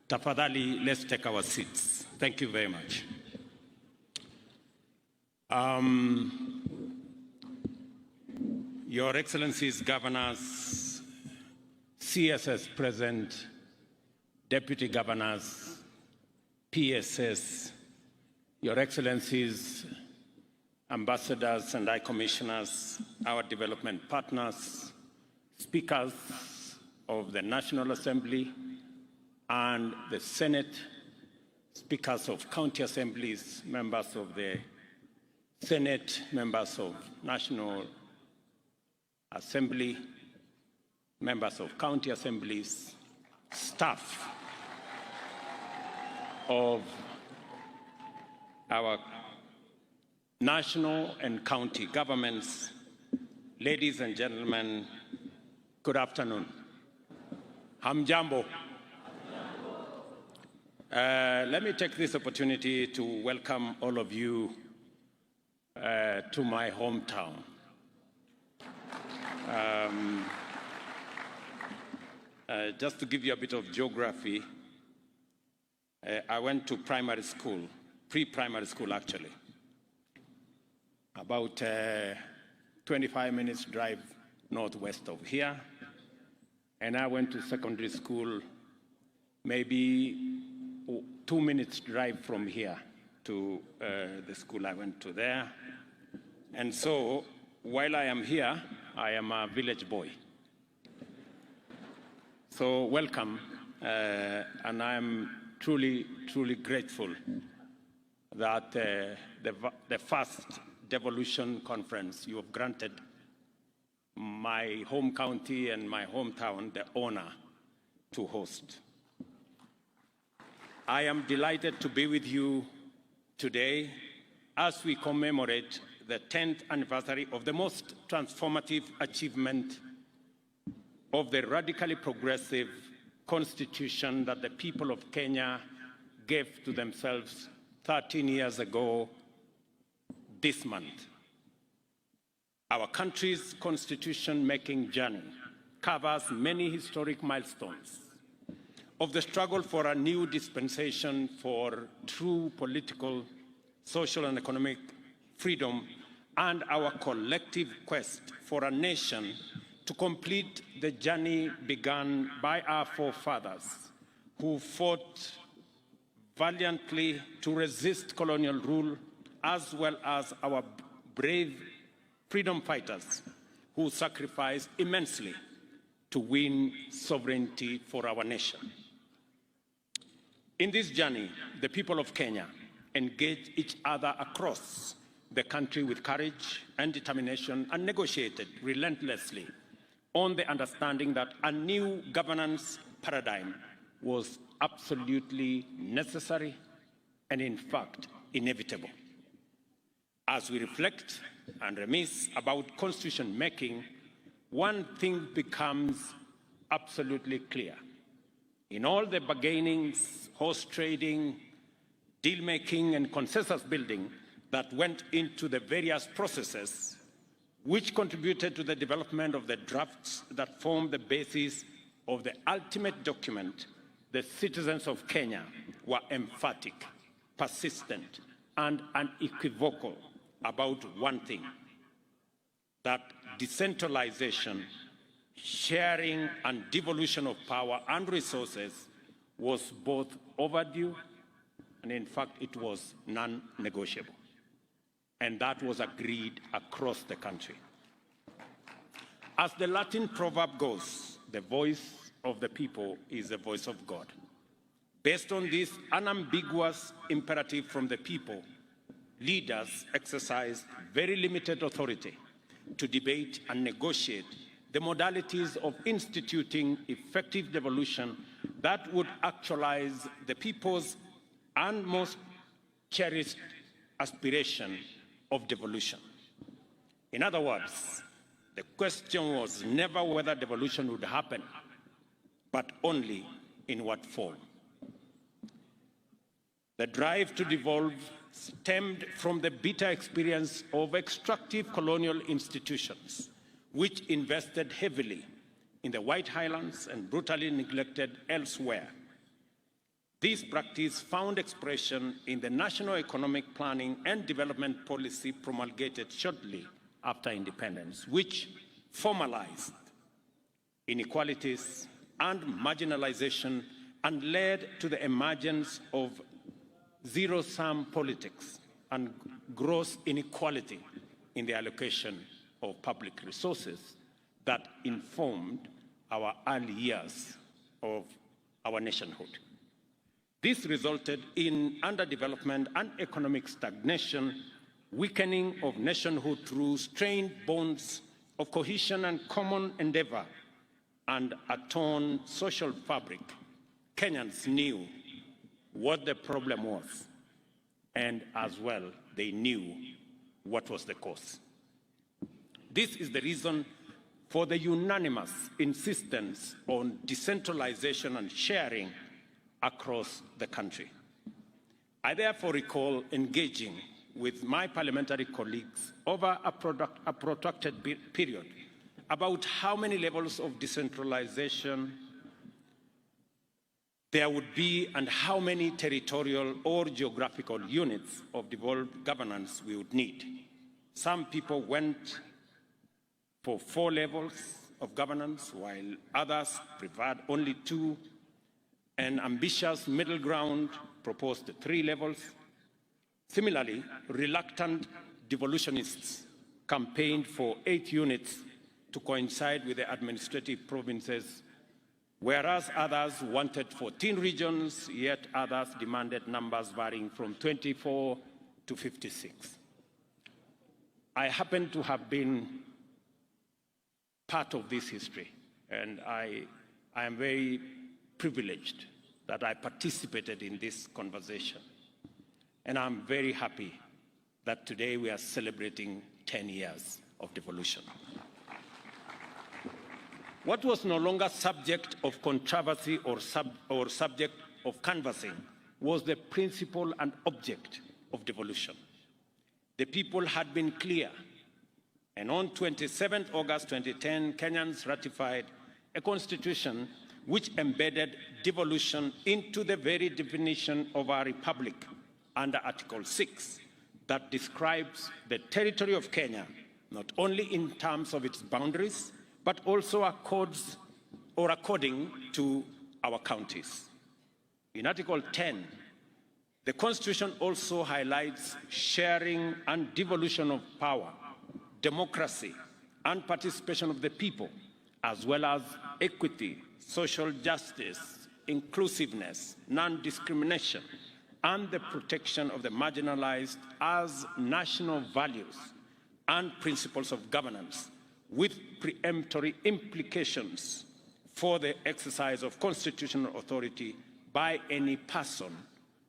Tafadhali, let's take our seats. Thank you very much. Your Excellencies, Governors, CSS present, Deputy Governors, PSS, Your Excellencies, Ambassadors and High Commissioners, our development partners, Speakers of the National Assembly and the Senate, Speakers of County Assemblies, members of the Senate, members of National Assembly, members of county assemblies, staff of our national and county governments, ladies and gentlemen, good afternoon. Hamjambo. Let me take this opportunity to welcome all of you to my hometown. Just to give you a bit of geography, I went to primary school, pre-primary school actually, about 25 minutes drive northwest of here. And I went to secondary school maybe 2 minutes drive from here to the school I went to there. And so while I am here, I am a village boy. So welcome, and I'm truly, truly grateful that the first devolution conference you have granted my home county and my hometown the honor to host. I am delighted to be with you today as we commemorate the 10th anniversary of the most transformative achievement of the radically progressive constitution that the people of Kenya gave to themselves 13 years ago this month. Our country's constitution-making journey covers many historic milestones of the struggle for a new dispensation for true political, social, and economic freedom, and our collective quest for a nation to complete the journey begun by our forefathers who fought valiantly to resist colonial rule, as well as our brave freedom fighters who sacrificed immensely to win sovereignty for our nation. In this journey, the people of Kenya engaged each other across the country with courage and determination and negotiated relentlessly on the understanding that a new governance paradigm was absolutely necessary and, in fact, inevitable. As we reflect and reminisce about constitution making, one thing becomes absolutely clear. In all the bargainings, horse trading, deal making, and consensus building that went into the various processes which contributed to the development of the drafts that formed the basis of the ultimate document, the citizens of Kenya were emphatic, persistent, and unequivocal about one thing: that decentralization, sharing, and devolution of power and resources was both overdue and, in fact, it was non-negotiable. And that was agreed across the country. As the Latin proverb goes, the voice of the people is the voice of God. Based on this unambiguous imperative from the people, leaders exercised very limited authority to debate and negotiate the modalities of instituting effective devolution that would actualize the people's and most cherished aspiration of devolution. In other words, the question was never whether devolution would happen, but only in what form. The drive to devolve stemmed from the bitter experience of extractive colonial institutions, which invested heavily in the White Highlands and brutally neglected elsewhere. This practice found expression in the National Economic Planning and Development Policy promulgated shortly after independence, which formalized inequalities and marginalization and led to the emergence of zero-sum politics and gross inequality in the allocation of public resources that informed our early years of our nationhood. This resulted in underdevelopment and economic stagnation, weakening of nationhood through strained bonds of cohesion and common endeavor, and a torn social fabric. Kenyans knew what the problem was, and as well, they knew what was the cause. This is the reason for the unanimous insistence on decentralization and sharing across the country. I therefore recall engaging with my parliamentary colleagues over a protracted period about how many levels of decentralization there would be and how many territorial or geographical units of devolved governance we would need. Some people went for 4 levels of governance, while others preferred only 2. An ambitious middle ground proposed 3 levels. Similarly, reluctant devolutionists campaigned for 8 units to coincide with the administrative provinces, whereas others wanted 14 regions, yet others demanded numbers varying from 24 to 56. I happen to have been part of this history, and I am very privileged that I participated in this conversation. And I'm very happy that today we are celebrating 10 years of devolution. What was no longer subject of controversy or subject of canvassing was the principle and object of devolution. The people had been clear And on 27 August 2010, Kenyans ratified a constitution which embedded devolution into the very definition of our republic under Article 6 that describes the territory of Kenya, not only in terms of its boundaries, but also according to our counties. In Article 10, the Constitution also highlights sharing and devolution of power, democracy, and participation of the people, as well as equity, social justice, inclusiveness, non-discrimination, and the protection of the marginalized as national values and principles of governance, with preemptory implications for the exercise of constitutional authority by any person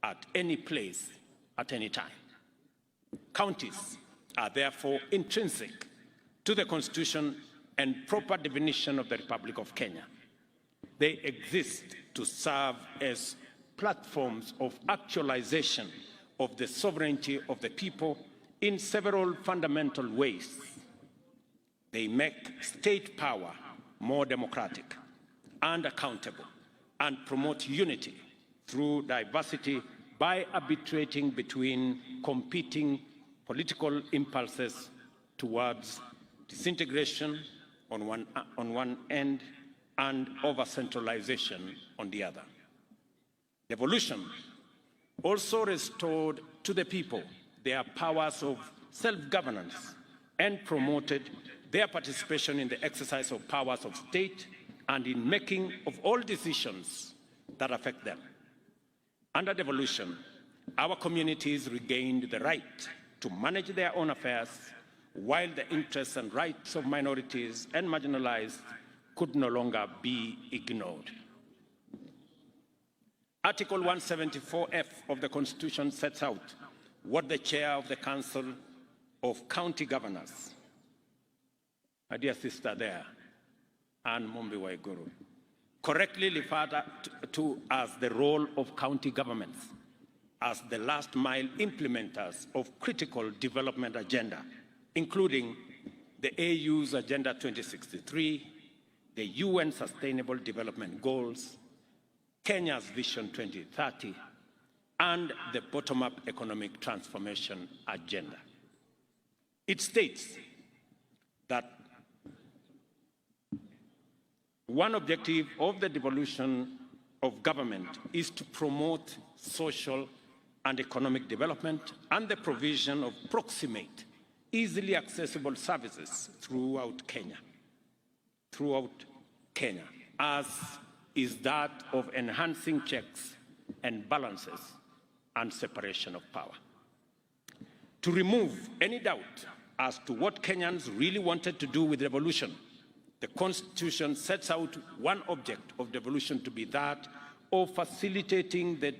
at any place at any time. Counties are therefore intrinsic to the Constitution and proper definition of the Republic of Kenya. They exist to serve as platforms of actualization of the sovereignty of the people in several fundamental ways. They make state power more democratic and accountable, and promote unity through diversity by arbitrating between competing political impulses towards disintegration on one end and over-centralization on the other. Devolution also restored to the people their powers of self-governance and promoted their participation in the exercise of powers of state and in making of all decisions that affect them. Under devolution, our communities regained the right to manage their own affairs, while the interests and rights of minorities and marginalized could no longer be ignored. Article 174F of the Constitution sets out what the chair of the Council of County Governors, my dear sister there, Anne Mumbi Waiguru, correctly referred to as the role of county governments as the last mile implementers of critical development agenda, including the AU's Agenda 2063, the UN Sustainable Development Goals, Kenya's Vision 2030, and the bottom-up economic transformation agenda. It states that one objective of the devolution of government is to promote social and economic development and the provision of proximate, easily accessible services throughout Kenya, as is that of enhancing checks and balances and separation of power. To remove any doubt as to what Kenyans really wanted to do with devolution, the Constitution sets out one object of devolution to be that of facilitating the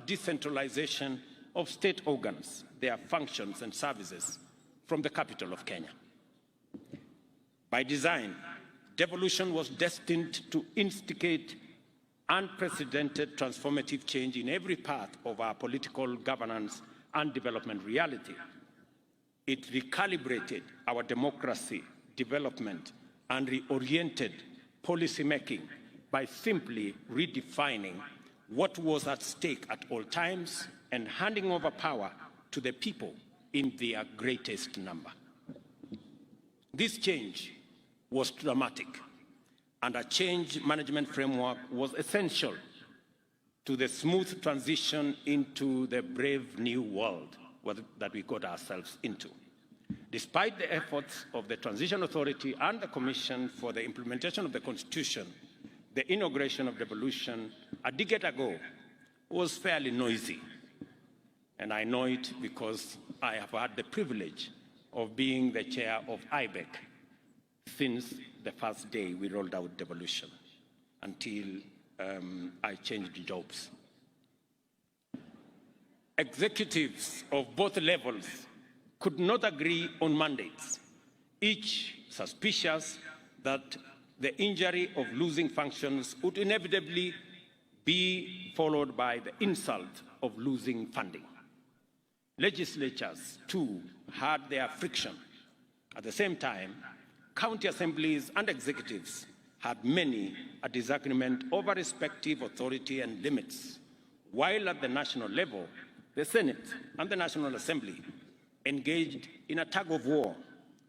decentralization of state organs, their functions and services from the capital of Kenya. By design, devolution was destined to instigate unprecedented transformative change in every part of our political governance and development reality. It recalibrated our democracy, development, and reoriented policymaking by simply redefining what was at stake at all times and handing over power to the people in their greatest number. This change was dramatic, and a change management framework was essential to the smooth transition into the brave new world that we got ourselves into. Despite the efforts of the Transition Authority and the Commission for the Implementation of the Constitution, the inauguration of devolution a decade ago was fairly noisy. And I know it because I have had the privilege of being the chair of IBEC since the first day we rolled out devolution until I changed jobs. Executives of both levels could not agree on mandates, each suspicious that the injury of losing functions would inevitably be followed by the insult of losing funding. Legislatures, too, had their friction, At the same time, county assemblies and executives had many a disagreement over respective authority and limits, while at the national level, the Senate and the National Assembly engaged in a tug-of-war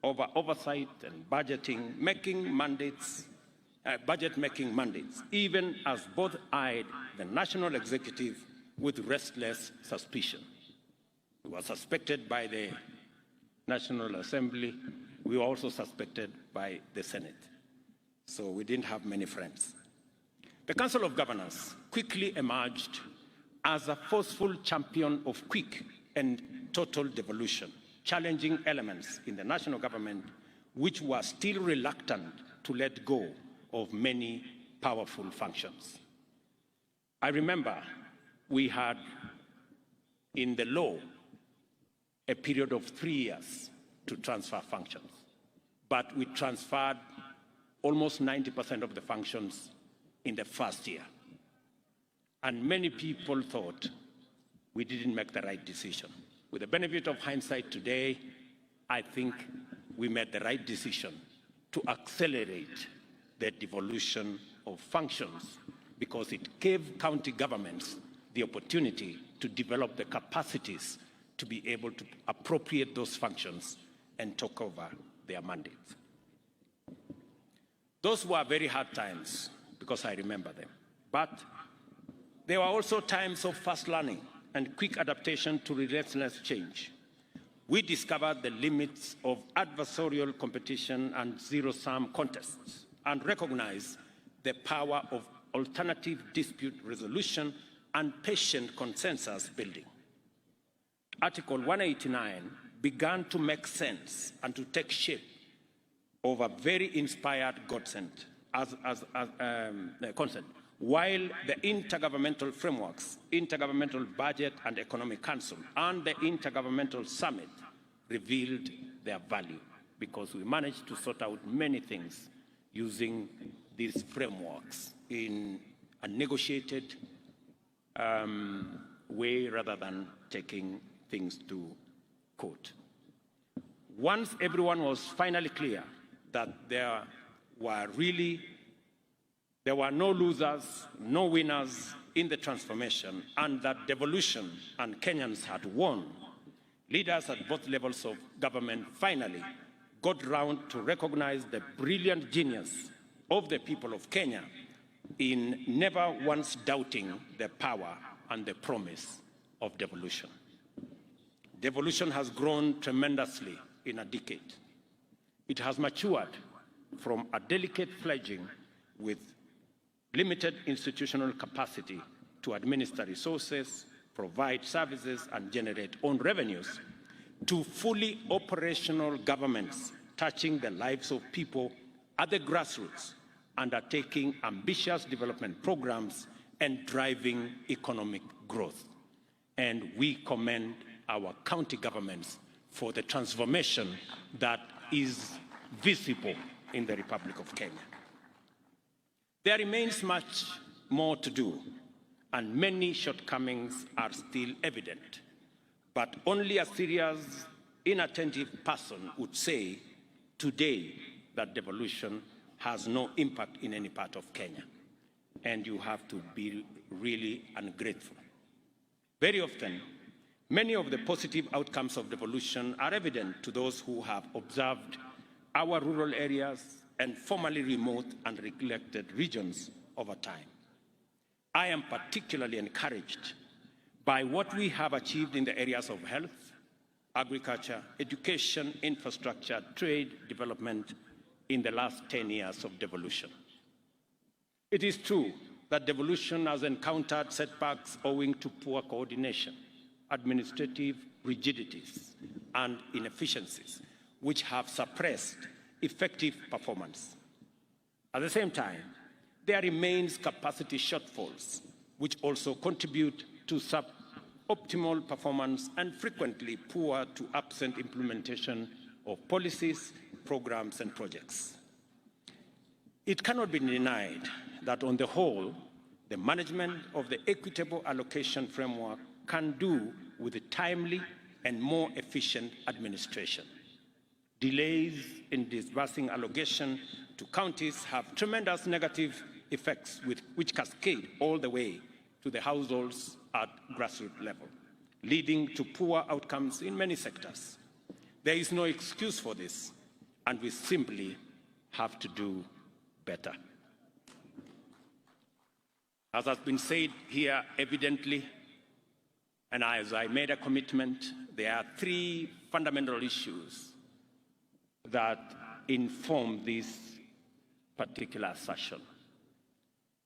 over oversight and budget-making mandates, even as both eyed the national executive with restless suspicion. We were suspected by the National Assembly. We were also suspected by the Senate. So we didn't have many friends. The Council of Governors quickly emerged as a forceful champion of quick and total devolution, challenging elements in the national government which were still reluctant to let go of many powerful functions. I remember we had in the law a period of 3 years to transfer functions, but we transferred almost 90% of the functions in the first year. And many people thought we didn't make the right decision. With the benefit of hindsight today, I think we made the right decision to accelerate the devolution of functions because it gave county governments the opportunity to develop the capacities to be able to appropriate those functions and take over their mandates. Those were very hard times because I remember them. But there were also times of fast learning and quick adaptation to relentless change. We discovered the limits of adversarial competition and zero-sum contests and recognized the power of alternative dispute resolution and patient consensus building. Article 189 began to make sense and to take shape of a very inspired consent, while the intergovernmental frameworks, Intergovernmental Budget and Economic Council, and the Intergovernmental Summit revealed their value because we managed to sort out many things using these frameworks in a negotiated way rather than taking things to court. Once everyone was finally clear that there were no losers, no winners in the transformation, and that devolution and Kenyans had won, leaders at both levels of government finally got round to recognize the brilliant genius of the people of Kenya in never once doubting the power and the promise of devolution. Devolution has grown tremendously in a decade. It has matured from a delicate fledgling with limited institutional capacity to administer resources, provide services, and generate own revenues, to fully operational governments touching the lives of people at the grassroots, undertaking ambitious development programs and driving economic growth. And we commend our county governments for the transformation that is visible in the Republic of Kenya. There remains much more to do, and many shortcomings are still evident. But only a serious, inattentive person would say today that devolution has no impact in any part of Kenya. And you have to be really ungrateful. Very often, many of the positive outcomes of devolution are evident to those who have observed our rural areas and formerly remote and neglected regions over time. I am particularly encouraged by what we have achieved in the areas of health, agriculture, education, infrastructure, trade, development in the last 10 years of devolution. It is true that devolution has encountered setbacks owing to poor coordination, administrative rigidities, and inefficiencies, which have suppressed effective performance. At the same time, there remains capacity shortfalls, which also contribute to suboptimal performance and frequently poor to absent implementation of policies, programs, and projects. It cannot be denied that on the whole, the management of the equitable allocation framework can do with a timely and more efficient administration. Delays in disbursing allocation to counties have tremendous negative effects which cascade all the way to the households at grassroots level, leading to poor outcomes in many sectors. There is no excuse for this, and we simply have to do better. As has been said here evidently, and as I made a commitment, there are three fundamental issues that inform this particular assertion.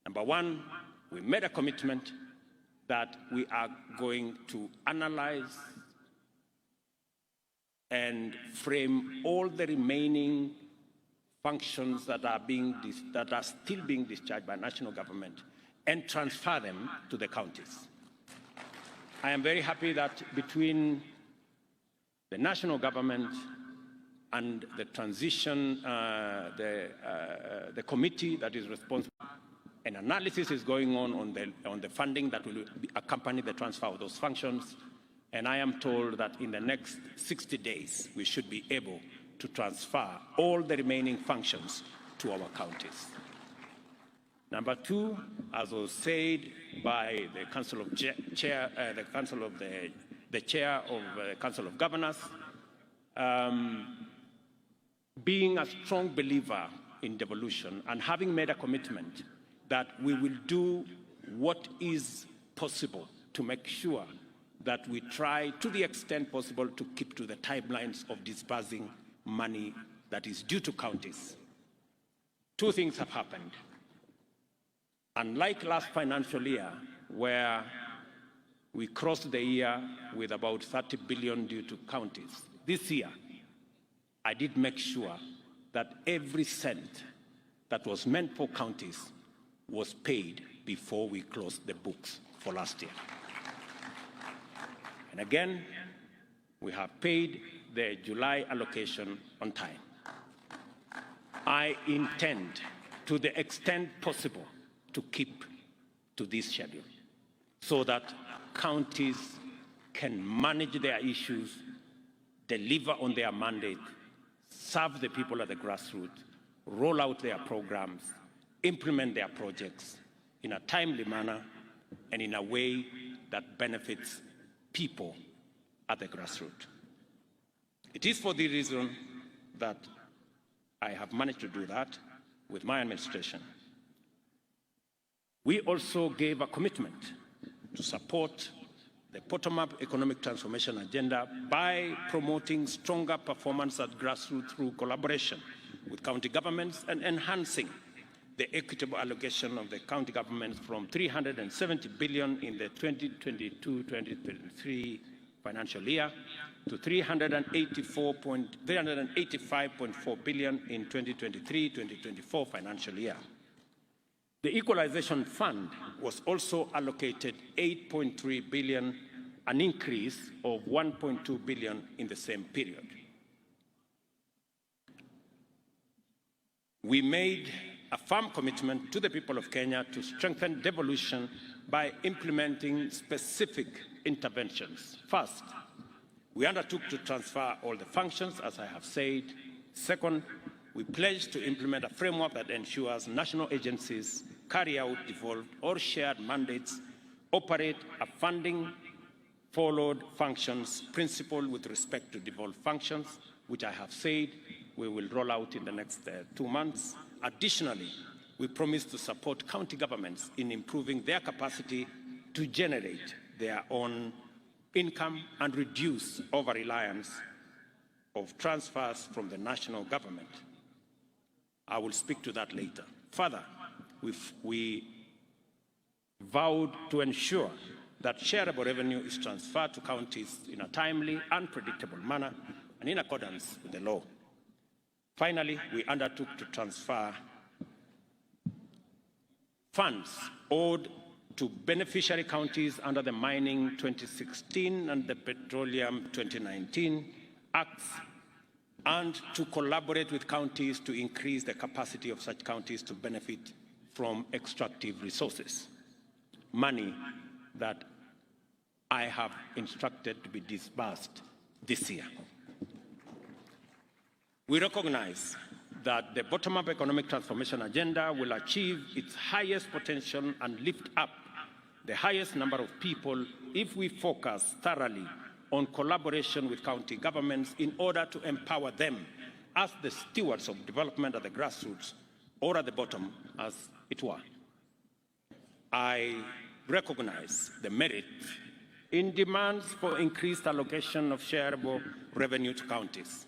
Number one, we made a commitment that we are going to analyze and frame all the remaining functions that are still being discharged by national government and transfer them to the counties. I am very happy that between the national government and the transition, the committee that is responsible, an analysis is going on the funding that will accompany the transfer of those functions. And I am told that in the next 60 days, we should be able to transfer all the remaining functions to our counties. Number two, as was said by the Council of the Chair of the Council of Governors, being a strong believer in devolution and having made a commitment that we will do what is possible to make sure that we try, to the extent possible, to keep to the timelines of disbursing money that is due to counties. Two things have happened. Unlike last financial year, where we crossed the year with about 30 billion due to counties, this year, I did make sure that every cent that was meant for counties was paid before we closed the books for last year. And again, we have paid the July allocation on time. I intend, to the extent possible, to keep to this schedule so that counties can manage their issues, deliver on their mandate, serve the people at the grassroots, roll out their programs, implement their projects in a timely manner and in a way that benefits people at the grassroots. It is for the reason that I have managed to do that with my administration. We also gave a commitment to support the bottom-up economic transformation agenda by promoting stronger performance at grassroots through collaboration with county governments and enhancing the equitable allocation of the county governments from 370 billion in the 2022-2023 financial year to 385.4 billion in 2023-2024 financial year. The Equalization Fund was also allocated 8.3 billion, an increase of 1.2 billion in the same period. We made a firm commitment to the people of Kenya to strengthen devolution by implementing specific interventions. First, we undertook to transfer all the functions, as I have said. Second, we pledged to implement a framework that ensures national agencies carry out devolved or shared mandates, operate a funding-followed functions principle with respect to devolved functions, which I have said we will roll out in the next 2 months. Additionally, we promise to support county governments in improving their capacity to generate their own income and reduce over-reliance of transfers from the national government. I will speak to that later. Further, we vowed to ensure that shareable revenue is transferred to counties in a timely and predictable manner and in accordance with the law. Finally, we undertook to transfer funds owed to beneficiary counties under the Mining 2016 and the Petroleum 2019 Acts, and to collaborate with counties to increase the capacity of such counties to benefit from extractive resources. Money that I have instructed to be disbursed this year. We recognize that the bottom-up economic transformation agenda will achieve its highest potential and lift up the highest number of people if we focus thoroughly on collaboration with county governments in order to empower them as the stewards of development at the grassroots, or at the bottom, as it were. I recognize the merit in demands for increased allocation of shareable revenue to counties.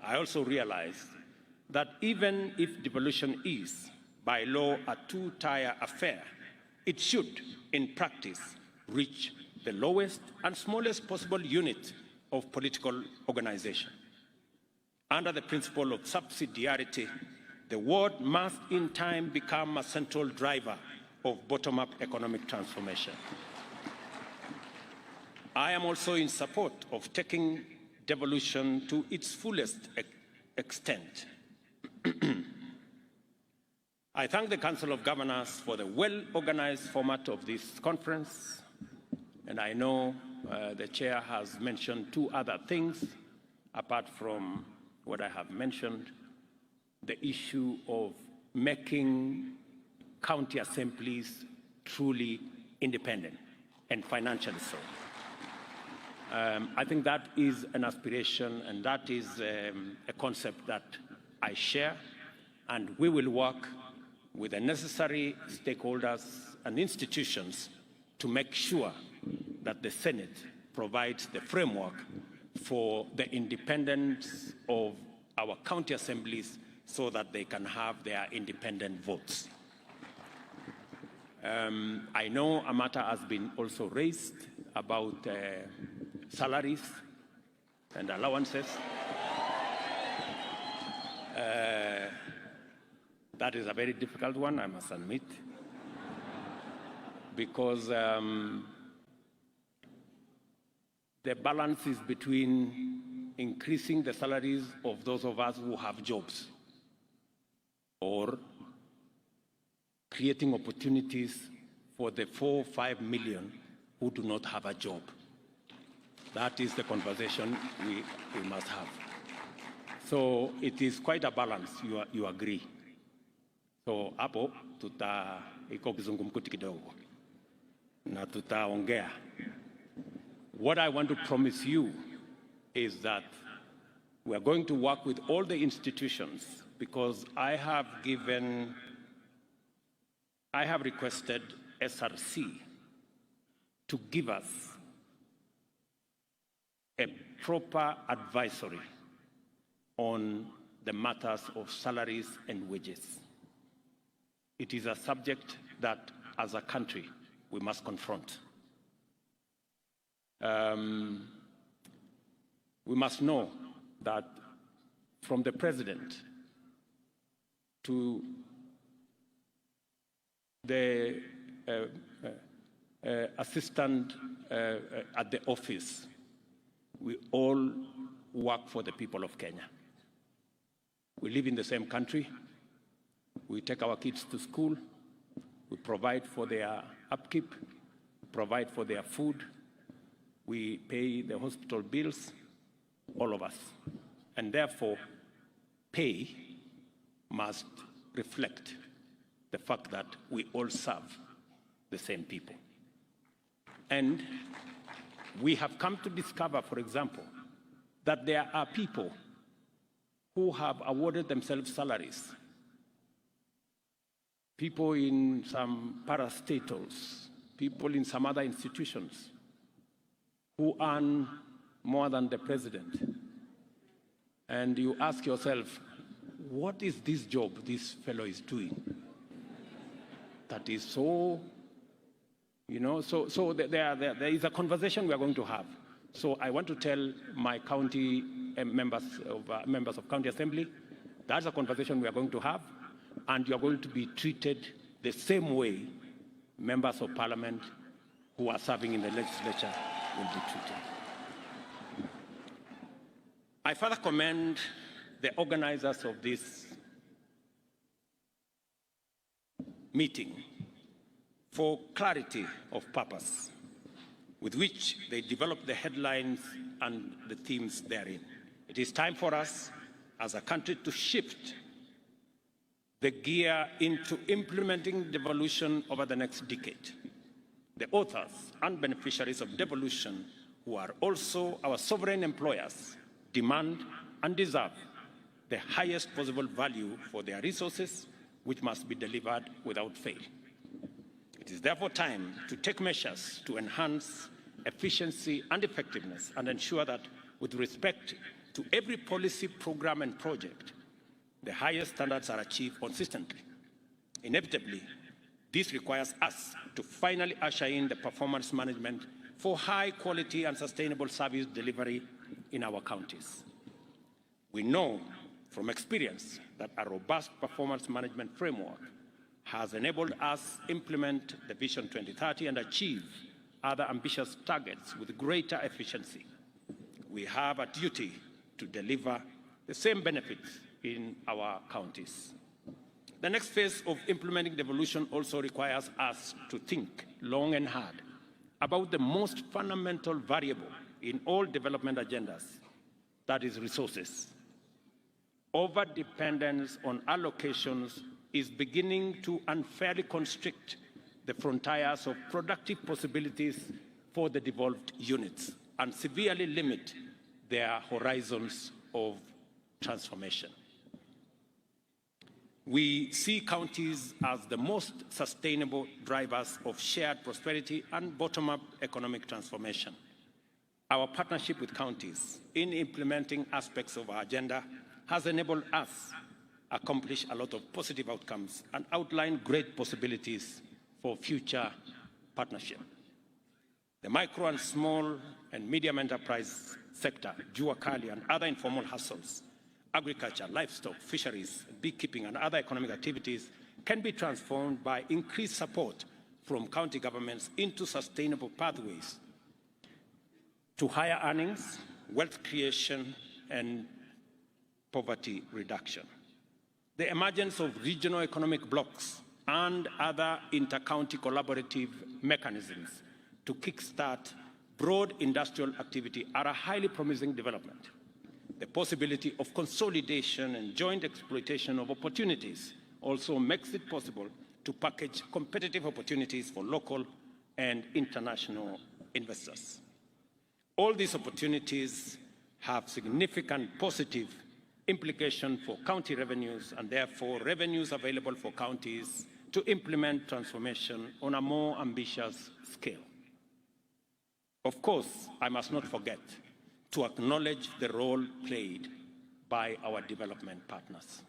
I also realize that even if devolution is, by law, a two-tier affair, it should, in practice, reach the lowest and smallest possible unit of political organization. Under the principle of subsidiarity, the ward must in time become a central driver of bottom-up economic transformation. I am also in support of taking devolution to its fullest extent. I thank the Council of Governors for the well-organized format of this conference, and I know the Chair has mentioned two other things, apart from what I have mentioned, the issue of making county assemblies truly independent and financially so. I think that is an aspiration, and that is a concept that I share, and we will work with the necessary stakeholders and institutions to make sure that the Senate provides the framework for the independence of our county assemblies so that they can have their independent votes. I know a matter has been also raised about salaries and allowances. That is a very difficult one, I must admit, because the balance is between increasing the salaries of those of us who have jobs or creating opportunities for the 4 or 5 million who do not have a job. That is the conversation we must have. So it is quite a balance, you agree. So hapo iko kizungumkuti kidogo na tutaongea. What I want to promise you is that we are going to work with all the institutions, because I have requested SRC to give us a proper advisory on the matters of salaries and wages. It is a subject that, as a country, we must confront. We must know that from the president to the assistant at the office, we all work for the people of Kenya. We live in the same country. We take our kids to school. We provide for their upkeep, provide for their food. We pay the hospital bills, all of us. And therefore, pay must reflect the fact that we all serve the same people. And we have come to discover, for example, that there are people who have awarded themselves salaries, people in some parastatals, people in some other institutions who earn more than the president. And you ask yourself, what is this job this fellow is doing? That is so, so there is a conversation we are going to have. So I want to tell my county members of county assembly, that's a conversation we are going to have, and you are going to be treated the same way members of parliament who are serving in the legislature will be treated. I further commend the organizers of this meeting for clarity of purpose with which they develop the headlines and the themes therein. It is time for us as a country to shift the gear into implementing devolution over the next decade. The authors and beneficiaries of devolution, who are also our sovereign employers, demand and deserve the highest possible value for their resources, which must be delivered without fail. It is therefore time to take measures to enhance efficiency and effectiveness and ensure that, with respect to every policy, program, and project, the highest standards are achieved consistently. Inevitably, this requires us to finally usher in the performance management for high quality and sustainable service delivery in our counties. We know from experience that a robust performance management framework has enabled us to implement the Vision 2030 and achieve other ambitious targets with greater efficiency. We have a duty to deliver the same benefits in our counties. The next phase of implementing devolution also requires us to think long and hard about the most fundamental variable in all development agendas, that is resources. Over-dependence on allocations is beginning to unfairly constrict the frontiers of productive possibilities for the devolved units and severely limit their horizons of transformation. We see counties as the most sustainable drivers of shared prosperity and bottom-up economic transformation. Our partnership with counties in implementing aspects of our agenda has enabled us to accomplish a lot of positive outcomes and outline great possibilities for future partnership. The micro and small and medium enterprise sector, jua kali and other informal hustles, agriculture, livestock, fisheries, beekeeping, and other economic activities can be transformed by increased support from county governments into sustainable pathways to higher earnings, wealth creation, and poverty reduction. The emergence of regional economic blocs and other inter-county collaborative mechanisms to kickstart broad industrial activity are a highly promising development. The possibility of consolidation and joint exploitation of opportunities also makes it possible to package competitive opportunities for local and international investors. All these opportunities have significant positive implications for county revenues and therefore revenues available for counties to implement transformation on a more ambitious scale. Of course, I must not forget to acknowledge the role played by our development partners,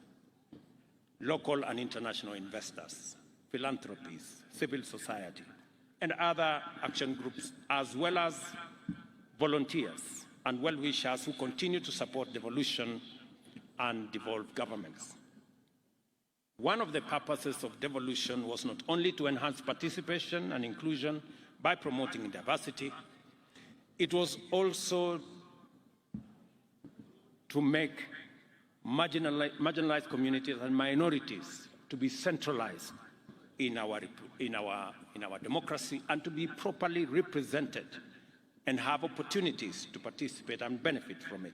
local and international investors, philanthropies, civil society, and other action groups, as well as volunteers and well-wishers who continue to support devolution and devolved governments. One of the purposes of devolution was not only to enhance participation and inclusion by promoting diversity, it was also to make marginalized communities and minorities to be centralized in our democracy and to be properly represented and have opportunities to participate and benefit from it.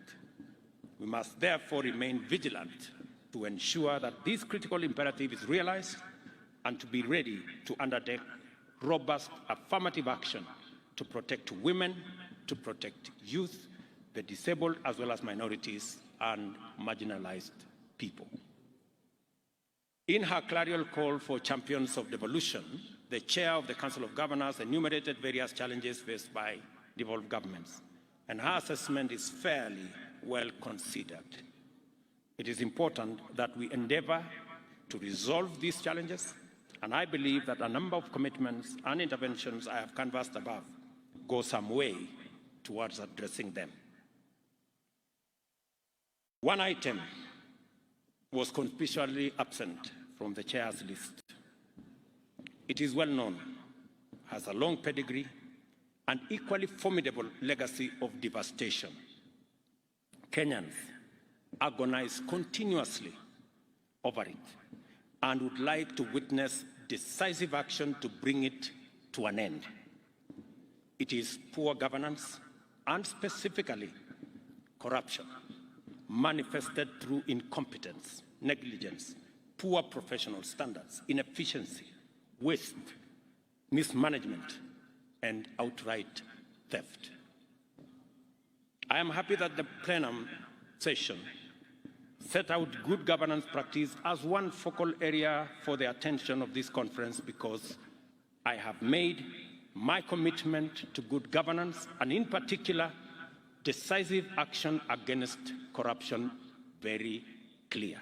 We must therefore remain vigilant to ensure that this critical imperative is realized and to be ready to undertake robust affirmative action to protect women, to protect youth, the disabled, as well as minorities and marginalized people. In her clarion call for champions of devolution, the chair of the Council of Governors enumerated various challenges faced by devolved governments, and her assessment is fairly well considered. It is important that we endeavor to resolve these challenges, and I believe that a number of commitments and interventions I have canvassed above go some way towards addressing them. One item was conspicuously absent from the chair's list. It is well known, has a long pedigree, and equally formidable legacy of devastation. Kenyans agonize continuously over it and would like to witness decisive action to bring it to an end. It is poor governance and specifically corruption, manifested through incompetence, negligence, poor professional standards, inefficiency, waste, mismanagement, and outright theft. I am happy that the plenum session set out good governance practice as one focal area for the attention of this conference, because I have made my commitment to good governance, and in particular, decisive action against corruption, very clear.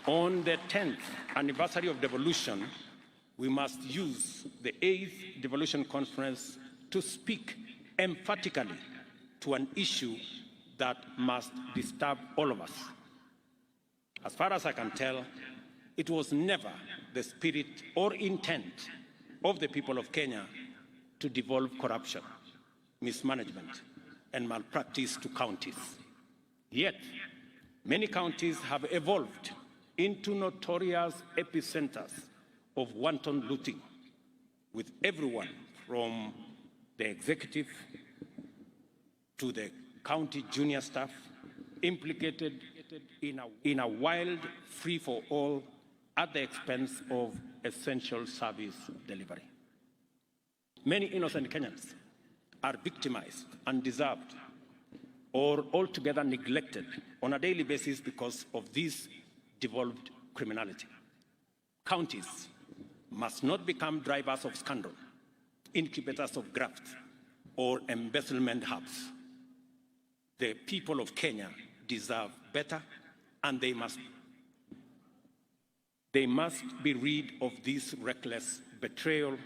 On the 10th anniversary of devolution, we must use the 8th devolution conference to speak emphatically to an issue that must disturb all of us. As far as I can tell, it was never the spirit or intent of the people of Kenya to devolve corruption, mismanagement, and malpractice to counties. Yet, many counties have evolved into notorious epicenters of wanton looting, with everyone from the executive to the county junior staff implicated in a wild free-for-all at the expense of essential service delivery. Many innocent Kenyans are victimized, undeserved, or altogether neglected on a daily basis because of this devolved criminality. Counties must not become drivers of scandal, incubators of graft, or embezzlement hubs. The people of Kenya deserve better, and they must be rid of this reckless betrayal.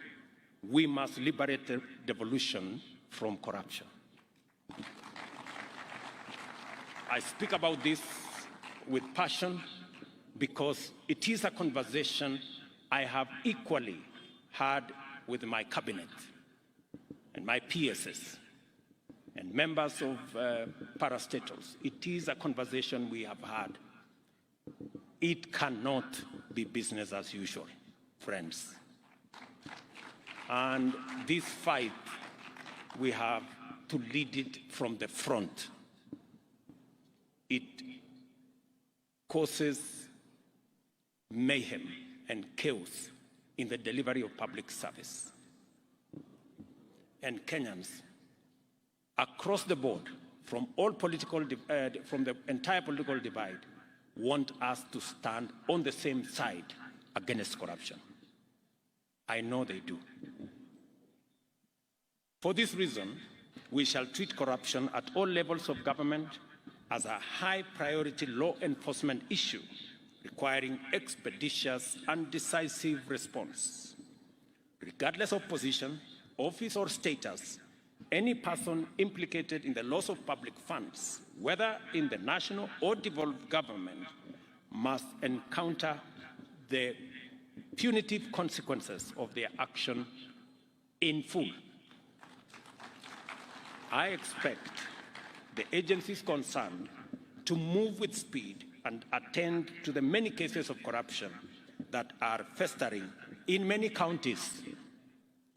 We must liberate the devolution from corruption. I speak about this with passion because it is a conversation I have equally had with my cabinet and my PSs and members of parastatals. It is a conversation we have had. It cannot be business as usual, friends. And this fight, we have to lead it from the front. It causes mayhem and chaos in the delivery of public service. And Kenyans across the board, from the entire political divide, want us to stand on the same side against corruption. I know they do. For this reason, we shall treat corruption at all levels of government as a high-priority law enforcement issue requiring expeditious and decisive response. Regardless of position, office, or status, any person implicated in the loss of public funds, whether in the national or devolved government, must encounter the punitive consequences of their action in full. I expect the agencies concerned to move with speed and attend to the many cases of corruption that are festering in many counties,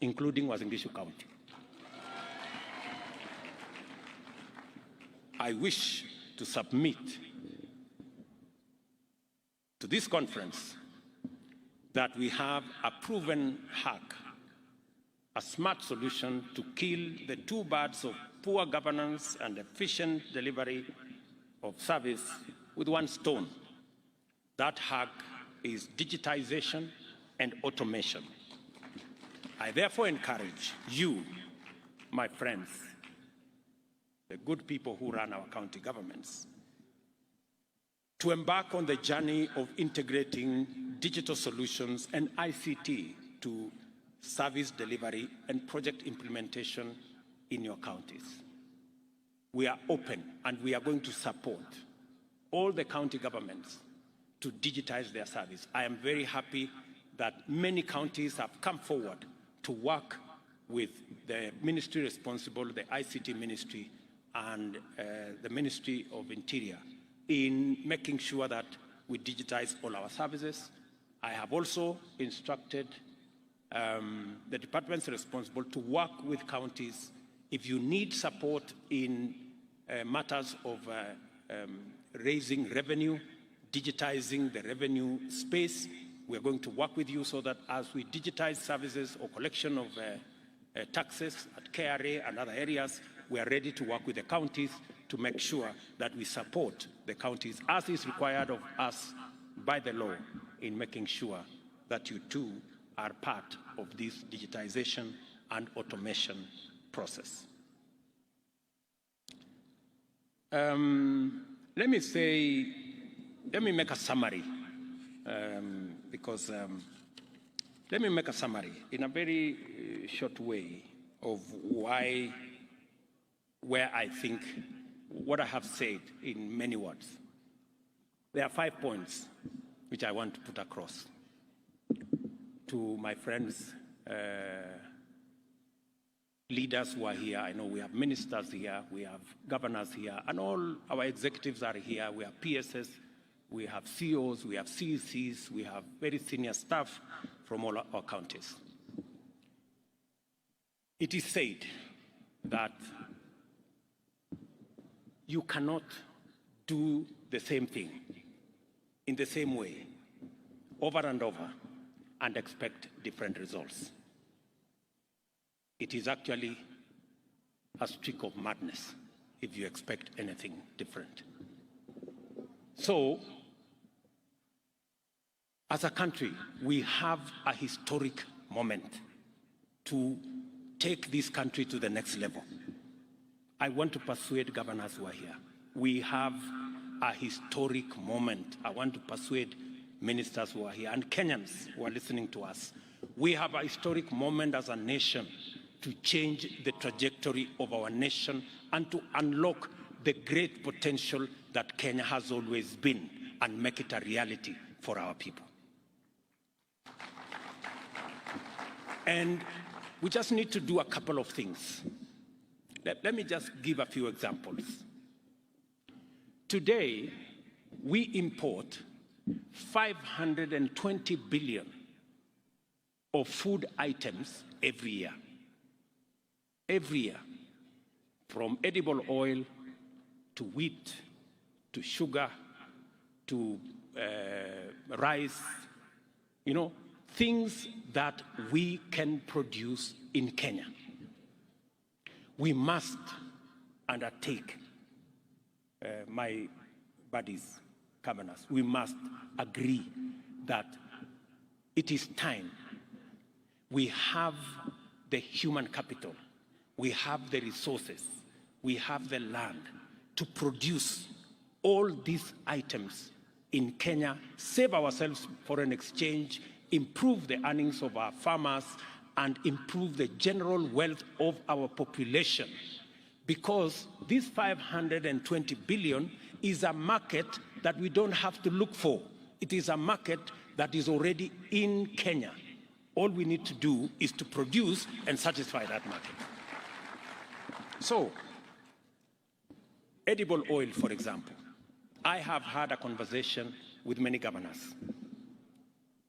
including Uasin Gishu County. I wish to submit to this conference that we have a proven hack, a smart solution to kill the two birds of poor governance and efficient delivery of service with one stone. That hack is digitization and automation. I therefore encourage you, my friends, the good people who run our county governments, to embark on the journey of integrating digital solutions and ICT to service delivery and project implementation in your counties. We are open and we are going to support all the county governments to digitize their service. I am very happy that many counties have come forward to work with the ministry responsible, the ICT ministry, and the Ministry of Interior in making sure that we digitize all our services. I have also instructed the departments responsible to work with counties. If you need support in matters of raising revenue, digitizing the revenue space. We are going to work with you so that as we digitize services or collection of taxes at KRA and other areas, we are ready to work with the counties to make sure that we support the counties as is required of us by the law in making sure that you too are part of this digitization and automation process. Let me make a summary, let me make a summary in a very short way of where I think what I have said in many words. There are 5 points which I want to put across to my friends, leaders who are here. I know we have ministers here, we have governors here, and all our executives are here. We have PSS, we have CEOs, we have CECs, we have very senior staff from all our counties. It is said that you cannot do the same thing in the same way over and over and expect different results. It is actually a streak of madness if you expect anything different. So, as a country, we have a historic moment to take this country to the next level. I want to persuade governors who are here. We have a historic moment. I want to persuade ministers who are here and Kenyans who are listening to us. We have a historic moment as a nation to change the trajectory of our nation and to unlock the great potential that Kenya has always been and make it a reality for our people. And we just need to do a couple of things. Let me just give a few examples. Today, we import 520 billion of food items every year. Every year, from edible oil to wheat, to sugar, to rice, things that we can produce in Kenya. We must undertake, my buddies, governors, we must agree that it is time. We have the human capital, we have the resources, we have the land to produce all these items in Kenya, save ourselves foreign exchange, improve the earnings of our farmers, and improve the general wealth of our population. Because this 520 billion is a market that we don't have to look for. It is a market that is already in Kenya. All we need to do is to produce and satisfy that market. So, edible oil, for example. I have had a conversation with many governors.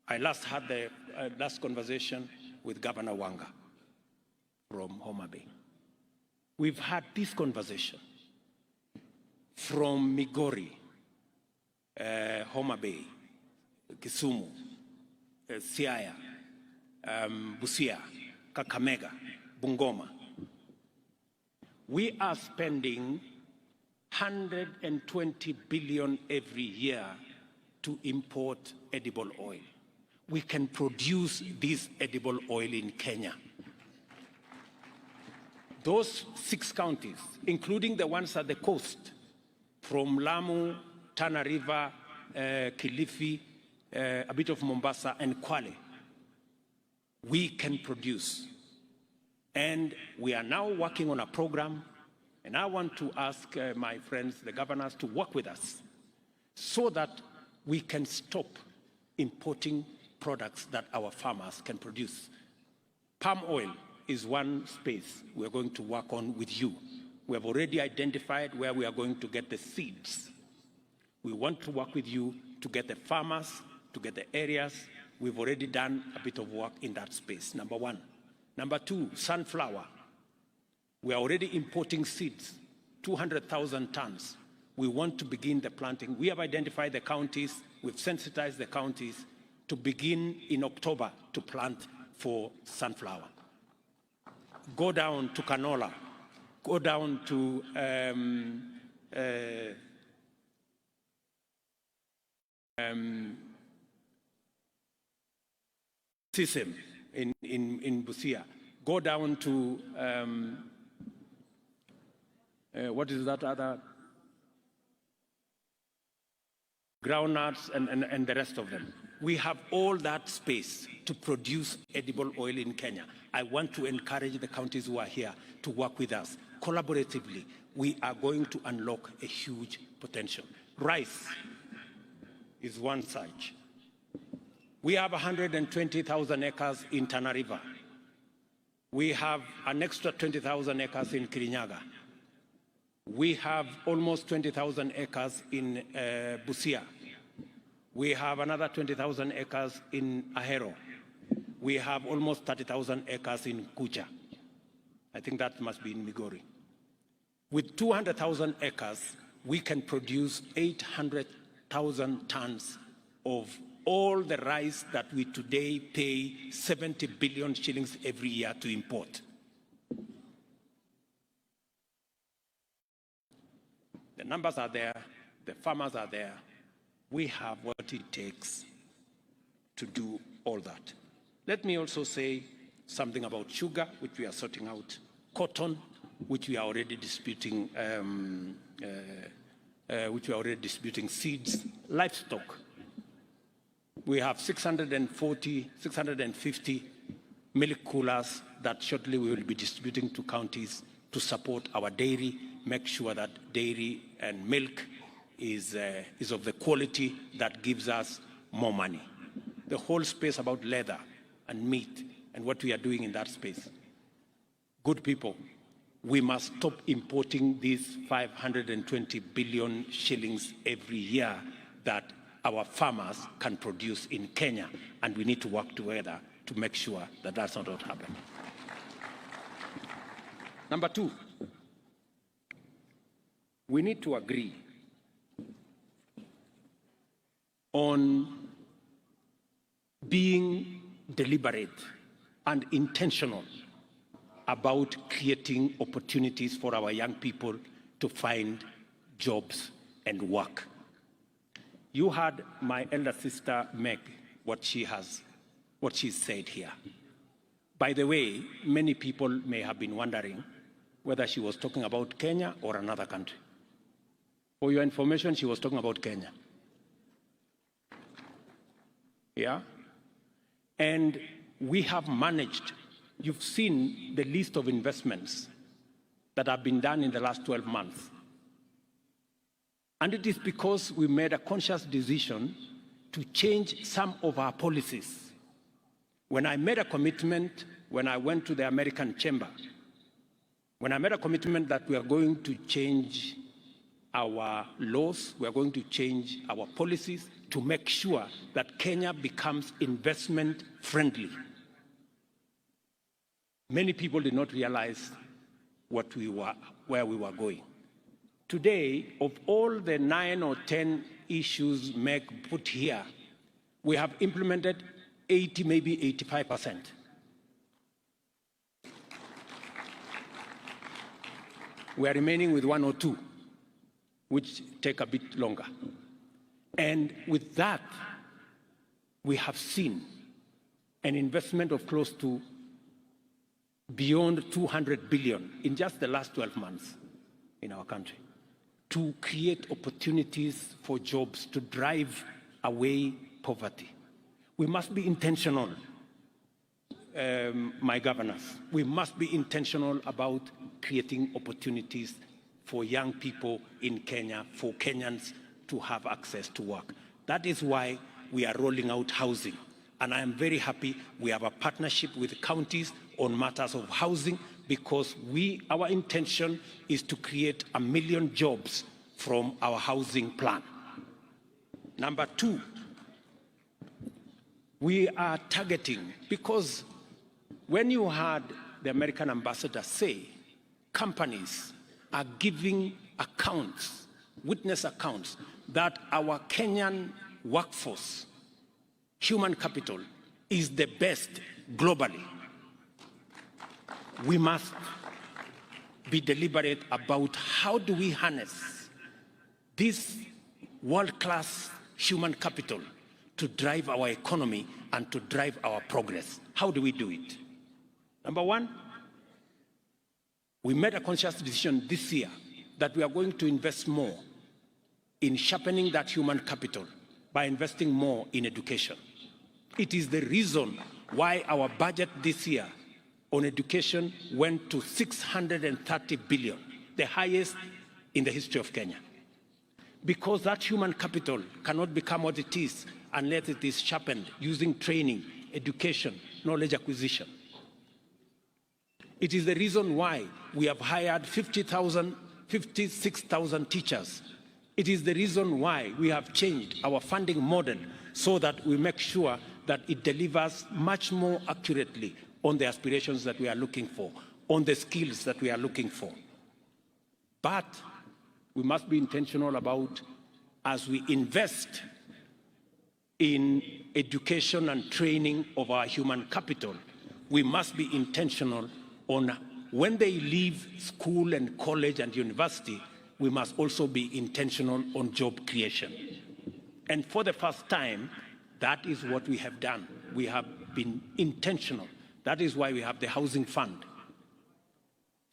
I last had the last conversation with Governor Wanga from Homa Bay. We've had this conversation from Migori, Homa Bay, Kisumu, Siaya, Busia, Kakamega, Bungoma. We are spending 120 billion every year to import edible oil. We can produce this edible oil in Kenya. Those 6 counties, including the ones at the coast, from Lamu, Tana River, Kilifi, a bit of Mombasa, and Kwale, we can produce. And we are now working on a program, and I want to ask my friends, the governors, to work with us so that we can stop importing products that our farmers can produce. Palm oil is one space we're going to work on with you. We have already identified where we are going to get the seeds. We want to work with you to get the farmers, to get the areas. We've already done a bit of work in that space, number 1. Number 2, sunflower. We are already importing seeds 200,000 tons. We want to begin the planting. We have identified the counties, we've sensitized the counties to begin in October to plant for sunflower. Go down to canola, go down to sesame in Busia. Go down to, what is that other? Groundnuts and the rest of them. We have all that space to produce edible oil in Kenya. I want to encourage the counties who are here to work with us. Collaboratively, we are going to unlock a huge potential. Rice is one such. We have 120,000 acres in Tana River. We have an extra 20,000 acres in Kirinyaga. We have almost 20,000 acres in Busia. We have another 20,000 acres in Ahero. We have almost 30,000 acres in Kucha. I think that must be in Migori. With 200,000 acres, we can produce 800,000 tons of all the rice that we today pay 70 billion shillings every year to import. The numbers are there, the farmers are there. We have what it takes to do all that. Let me also say something about sugar, which we are sorting out, cotton, which we are already disputing, seeds, livestock. We have 650 milk coolers that shortly we will be distributing to counties to support our dairy, make sure that dairy and milk is of the quality that gives us more money. The whole space about leather and meat and what we are doing in that space. Good people, we must stop importing these 520 billion shillings every year that our farmers can produce in Kenya, and we need to work together to make sure that that's not what happens. Number two, we need to agree on being deliberate and intentional about creating opportunities for our young people to find jobs and work. You heard my elder sister Meg, what she said here. By the way, many people may have been wondering whether she was talking about Kenya or another country. For your information, she was talking about Kenya. Yeah? And we have managed, you've seen the list of investments that have been done in the last 12 months. And it is because we made a conscious decision to change some of our policies. When I made a commitment, when I went to the American Chamber, when I made a commitment that we are going to change our laws, we are going to change our policies to make sure that Kenya becomes investment friendly. Many people did not realize where we were going. Today, of all the 9 or 10 issues Meg put here, we have implemented 80, maybe 85%. We are remaining with 1 or 2, which take a bit longer. And with that, we have seen an investment of close to beyond 200 billion in just the last 12 months in our country to create opportunities for jobs, to drive away poverty. We must be intentional, my governors. We must be intentional about creating opportunities for young people in Kenya, for Kenyans to have access to work. That is why we are rolling out housing. And I am very happy we have a partnership with counties on matters of housing, because our intention is to create 1 million jobs from our housing plan. Number 2, we are targeting, because when you heard the American ambassador say companies are giving accounts, witness accounts, that our Kenyan workforce, human capital, is the best globally. We must be deliberate about how do we harness this world-class human capital to drive our economy and to drive our progress. How do we do it? Number one, we made a conscious decision this year that we are going to invest more in sharpening that human capital by investing more in education. It is the reason why our budget this year on education went to 630 billion, the highest in the history of Kenya. Because that human capital cannot become what it is unless it is sharpened using training, education, knowledge acquisition. It is the reason why we have hired 56,000 teachers. It is the reason why we have changed our funding model so that we make sure that it delivers much more accurately on the aspirations that we are looking for, on the skills that we are looking for. But we must be intentional about, as we invest in education and training of our human capital, we must be intentional on when they leave school and college and university, we must also be intentional on job creation. And for the first time, that is what we have done. We have been intentional. That is why we have the housing fund,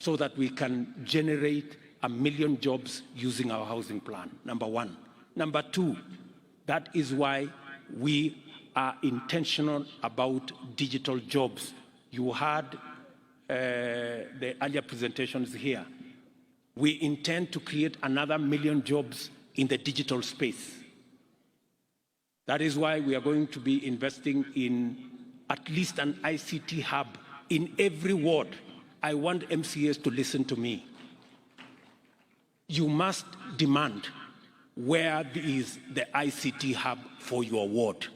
so that we can generate 1 million jobs using our housing plan, number one. Number two, that is why we are intentional about digital jobs. You heard the earlier presentations here. We intend to create another 1 million jobs in the digital space. That is why we are going to be investing in at least an ICT hub in every ward. I want MCAs to listen to me. You must demand where is the ICT hub for your ward.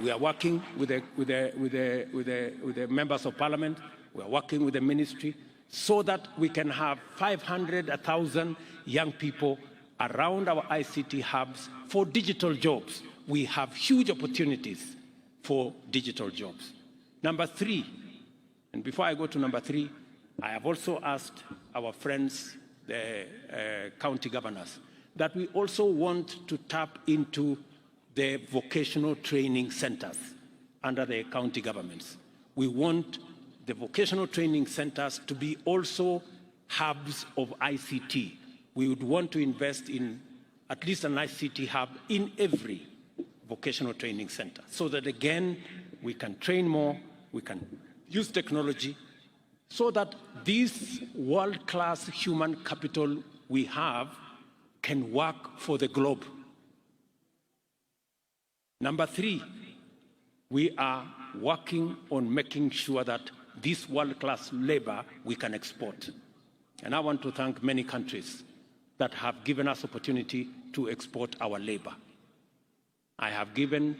We are working with the members of parliament. We are working with the ministry so that we can have 500, 1,000 young people around our ICT hubs for digital jobs. We have huge opportunities for digital jobs. Number three, and before I go to number three, I have also asked our friends, the county governors, that we also want to tap into the vocational training centers under the county governments. We want the vocational training centers to be also hubs of ICT. We would want to invest in at least an ICT hub in every vocational training center, so that again, we can train more, we can use technology, so that this world-class human capital we have can work for the globe. Number three, we are working on making sure that this world-class labor we can export. And I want to thank many countries that have given us opportunity to export our labor. I have given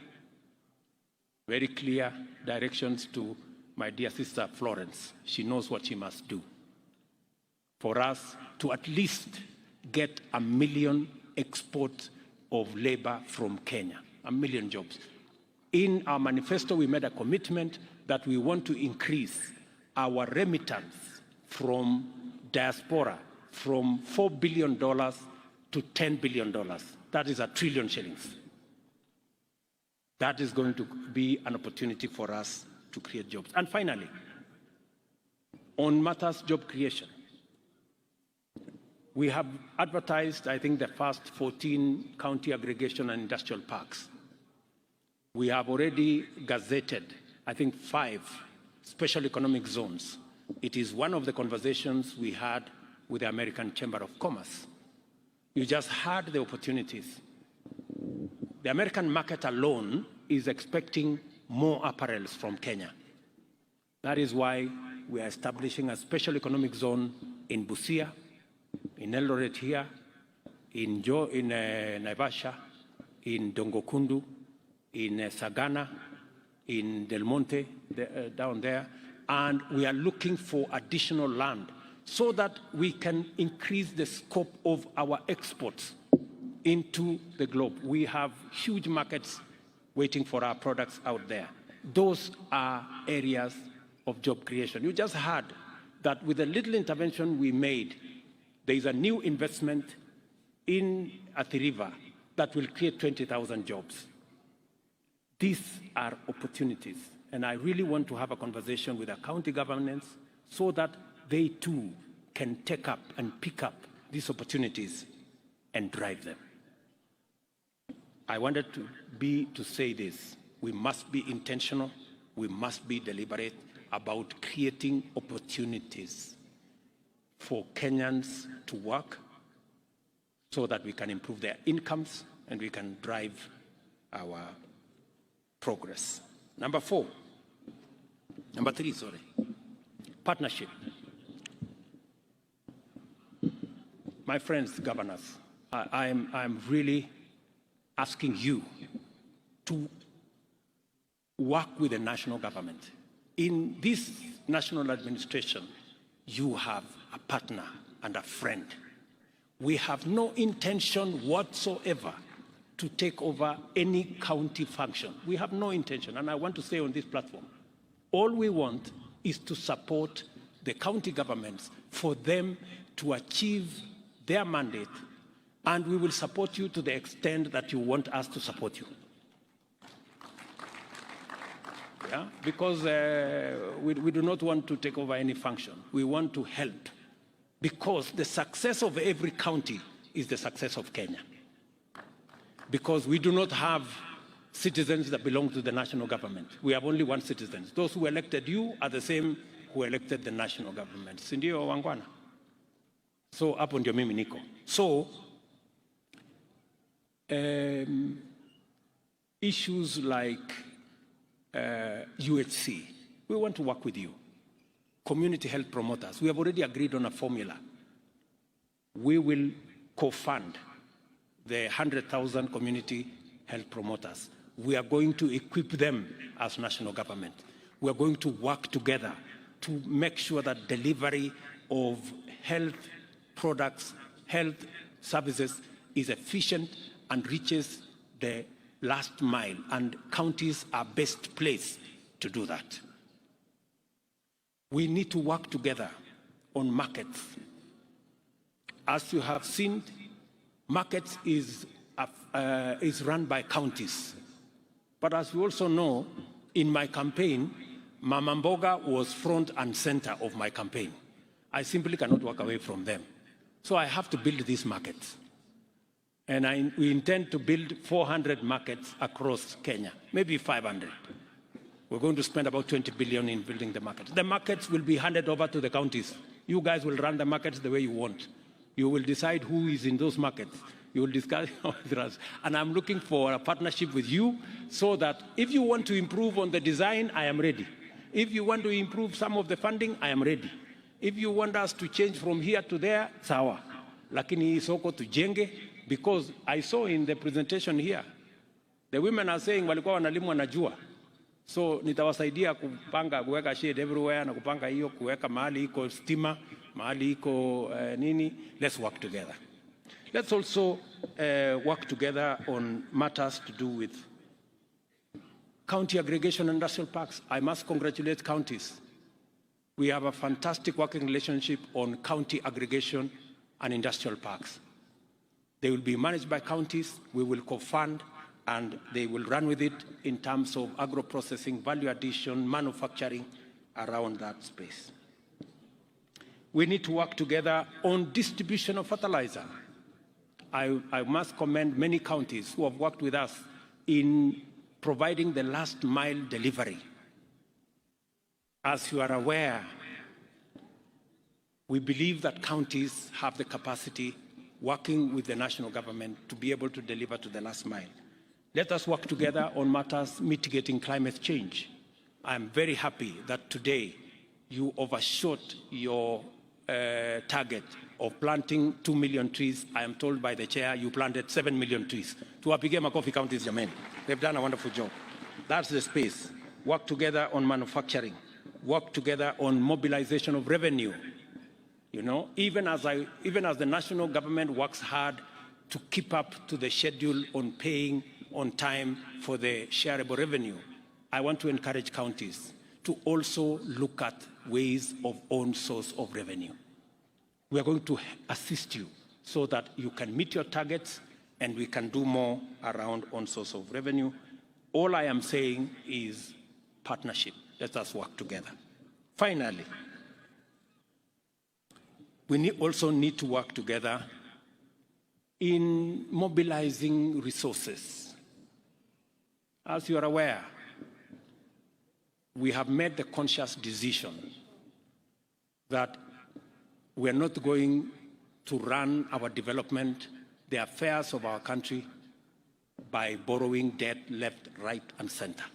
very clear directions to my dear sister Florence. She knows what she must do for us to at least get 1 million exports of labor from Kenya, 1 million jobs. In our manifesto, we made a commitment that we want to increase our remittance from diaspora from $4 billion to $10 billion. That is 1 trillion shillings. That is going to be an opportunity for us to create jobs. And finally, on matters job creation, we have advertised, I think, the first 14 county aggregation and industrial parks. We have already gazetted, I think, 5 special economic zones. It is one of the conversations we had with the American Chamber of Commerce. You just heard the opportunities. The American market alone is expecting more apparels from Kenya. That is why we are establishing a special economic zone in Busia, in Eldoret here, in Naivasha, in Dongokundu, in Sagana, in Del Monte, down there, and we are looking for additional land so that we can increase the scope of our exports into the globe. We have huge markets waiting for our products out there. Those are areas of job creation. You just heard that with the little intervention we made, there is a new investment in Athi River that will create 20,000 jobs. These are opportunities, and I really want to have a conversation with the county governments so that they too can take up and pick up these opportunities and drive them. I wanted to say this. We must be intentional, we must be deliberate about creating opportunities for Kenyans to work so that we can improve their incomes and we can drive our progress. Number three, partnership. My friends, governors, I'm really asking you to work with the national government. In this national administration, you have a partner and a friend. We have no intention whatsoever to take over any county function. We have no intention, and I want to say on this platform, all we want is to support the county governments for them to achieve their mandate, and we will support you to the extent that you want us to support you. Yeah? Because we do not want to take over any function. We want to help, because the success of every county is the success of Kenya. Because we do not have citizens that belong to the national government. We have only one citizen. Those who elected you are the same who elected the national government. Sindio wangwana? So hapo ndio mimi niko. So issues like UHC, we want to work with you. Community health promoters, we have already agreed on a formula. We will co-fund the 100,000 community health promoters. We are going to equip them as national government. We are going to work together to make sure that delivery of health products, health services is efficient and reaches the last mile, and counties are best placed to do that. We need to work together on markets. As you have seen, markets is run by counties. But as you also know, in my campaign, Mama Mboga was front and center of my campaign. I simply cannot walk away from them. So I have to build these markets. And we intend to build 400 markets across Kenya, maybe 500. We're going to spend about 20 billion in building the markets. The markets will be handed over to the counties. You guys will run the markets the way you want. You will decide who is in those markets. You will discuss with us. And I'm looking for a partnership with you so that if you want to improve on the design, I am ready. If you want to improve some of the funding, I am ready. If you want us to change from here to there, sawa. Lakini soko tujenge, because I saw in the presentation here, the women are saying walikuwa wanalimwa na jua. So nitawasaidia kupanga kuweka shade everywhere na kupanga hiyo kuweka mahali iko stima, mahali iko nini. Let's work together. Let's also work together on matters to do with county aggregation and industrial parks. I must congratulate counties. We have a fantastic working relationship on county aggregation and industrial parks. They will be managed by counties. We will co-fund, and they will run with it in terms of agro-processing, value addition, manufacturing around that space. We need to work together on distribution of fertilizer. I must commend many counties who have worked with us in providing the last mile delivery. As you are aware, we believe that counties have the capacity, working with the national government, to be able to deliver to the last mile. Let us work together on matters mitigating climate change. I'm very happy that today you overshot your target of planting 2 million trees. I am told by the chair you planted 7 million trees. Tuwapige makofi counties jameni. They've done a wonderful job. That's the space. Work together on manufacturing. work together on mobilization of revenue. You know, even as the national government works hard to keep up to the schedule on paying on time for the shareable revenue, I want to encourage counties to also look at ways of own source of revenue. We are going to assist you so that you can meet your targets and we can do more around own source of revenue. All I am saying is partnership. Let us work together. Finally, we also need to work together in mobilizing resources. As you are aware, we have made the conscious decision that we are not going to run our development, the affairs of our country, by borrowing debt left, right, and center.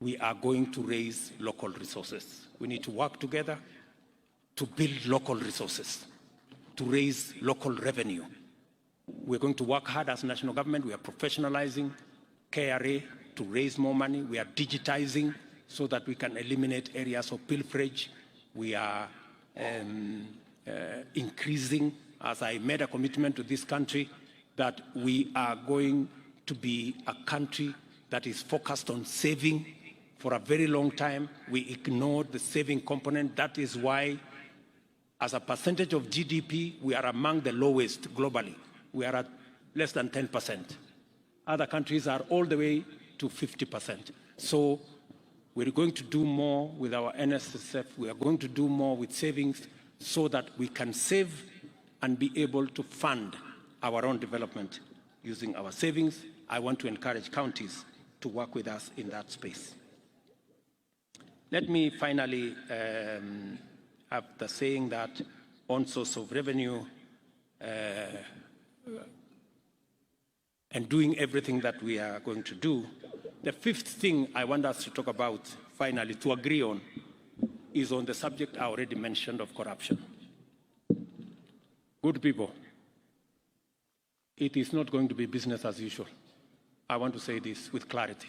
We are going to raise local resources. We need to work together to build local resources, to raise local revenue. We're going to work hard as national government. We are professionalizing KRA to raise more money. We are digitizing so that we can eliminate areas of pilferage. We are increasing, as I made a commitment to this country, that we are going to be a country that is focused on saving. For a very long time, we ignored the saving component. That is why, as a percentage of GDP, we are among the lowest globally. We are at less than 10%. Other countries are all the way to 50%. So we're going to do more with our NSSF. We are going to do more with savings so that we can save and be able to fund our own development using our savings. I want to encourage counties to work with us in that space. Let me finally, after saying that on source of revenue and doing everything that we are going to do, the fifth thing I want us to talk about, finally, to agree on, is on the subject I already mentioned of corruption. Good people, it is not going to be business as usual. I want to say this with clarity.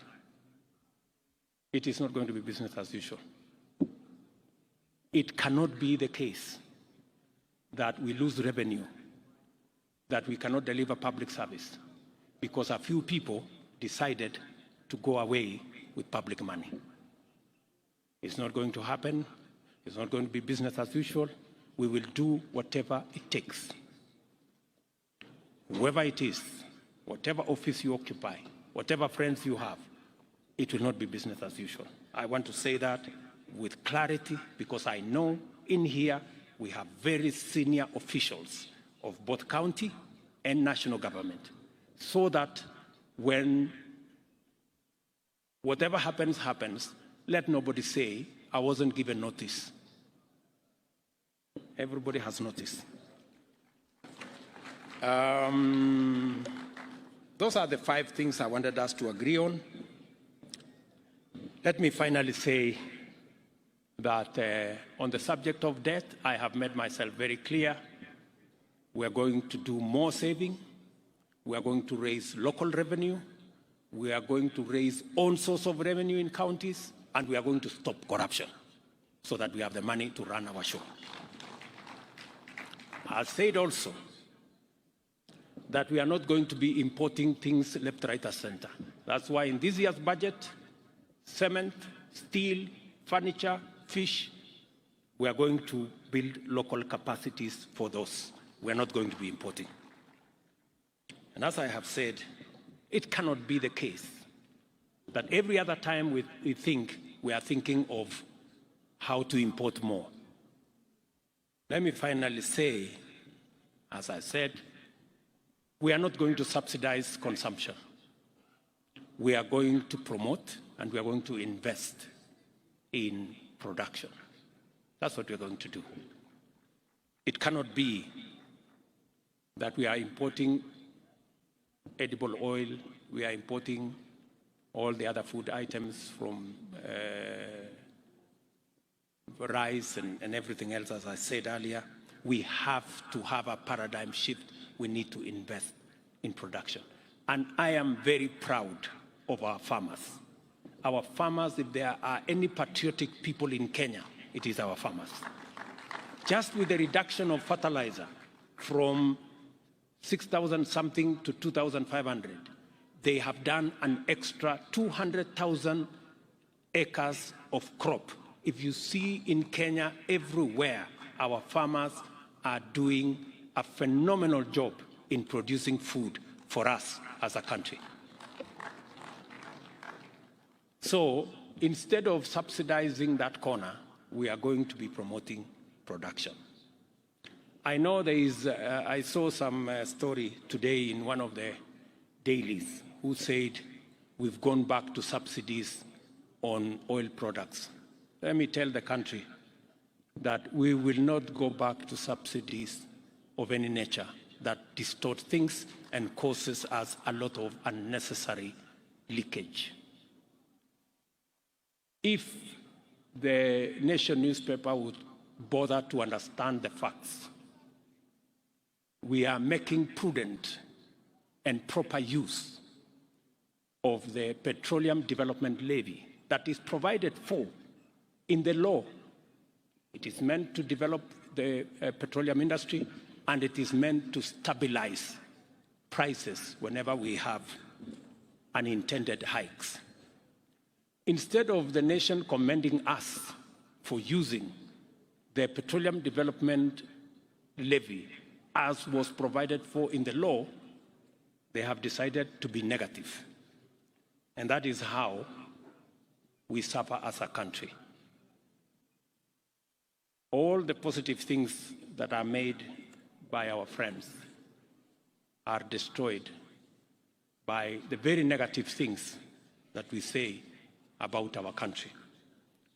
It is not going to be business as usual. It cannot be the case that we lose revenue, that we cannot deliver public service because a few people decided to go away with public money. It's not going to happen. It's not going to be business as usual. We will do whatever it takes. Whoever it is, whatever office you occupy, whatever friends you have, it will not be business as usual. I want to say that with clarity because I know in here we have very senior officials of both county and national government, so that when whatever happens, happens, let nobody say, I wasn't given notice. Everybody has notice. Those are the 5 things I wanted us to agree on. Let me finally say that on the subject of debt, I have made myself very clear. We are going to do more saving. We are going to raise local revenue. We are going to raise own source of revenue in counties. And we are going to stop corruption so that we have the money to run our show. I said also that we are not going to be importing things left, right, and center. That's why in this year's budget, cement, steel, furniture, fish, we are going to build local capacities for those. We are not going to be importing. And as I have said, it cannot be the case that every other time we think, we are thinking of how to import more. Let me finally say, as I said, we are not going to subsidize consumption. We are going to promote and we are going to invest in production. That's what we are going to do. It cannot be that we are importing edible oil, we are importing all the other food items from rice and everything else, as I said earlier. We have to have a paradigm shift. We need to invest in production. And I am very proud of our farmers. Our farmers, if there are any patriotic people in Kenya, it is our farmers. Just with the reduction of fertilizer from 6,000 something to 2,500, they have done an extra 200,000 acres of crop. If you see in Kenya, everywhere, our farmers are doing a phenomenal job in producing food for us as a country. So instead of subsidizing that corner, we are going to be promoting production. I know there is, I saw some story today in one of the dailies who said we've gone back to subsidies on oil products. Let me tell the country that we will not go back to subsidies of any nature that distort things and causes us a lot of unnecessary leakage. If the Nation newspaper would bother to understand the facts, we are making prudent and proper use of the Petroleum Development Levy that is provided for in the law. It is meant to develop the petroleum industry, and it is meant to stabilize prices whenever we have unintended hikes. Instead of the nation commending us for using the Petroleum Development Levy as was provided for in the law, they have decided to be negative. And that is how we suffer as a country. All the positive things that are made by our friends are destroyed by the very negative things that we say about our country.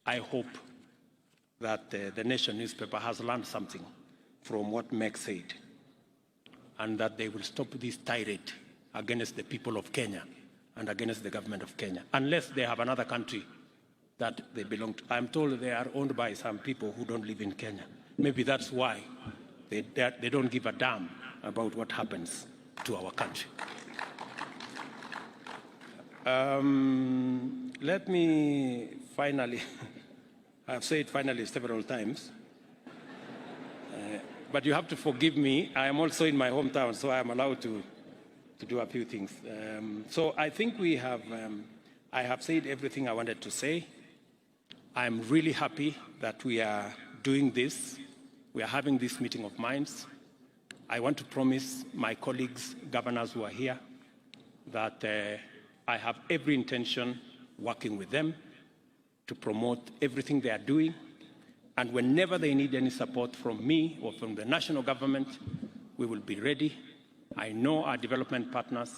I hope that the Nation newspaper has learned something from what Meg said, and that they will stop this tirade against the people of Kenya and against the government of Kenya, unless they have another country that they belong to. I'm told they are owned by some people who don't live in Kenya. Maybe that's why they don't give a damn about what happens to our country. Let me finally, I've said finally several times, but you have to forgive me. I am also in my hometown, so I am allowed to do a few things. So I think we have, I have said everything I wanted to say. I'm really happy that we are doing this. We are having this meeting of minds. I want to promise my colleagues, governors who are here, that I have every intention working with them to promote everything they are doing. And whenever they need any support from me or from the national government, we will be ready. I know our development partners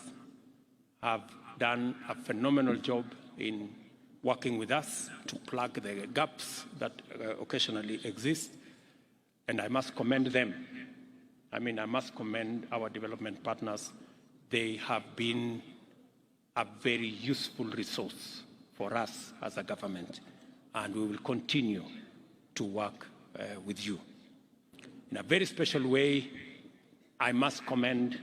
have done a phenomenal job in working with us to plug the gaps that occasionally exist. And I must commend them. I must commend our development partners. They have been a very useful resource for us as a government, and we will continue to work with you. In a very special way, I must commend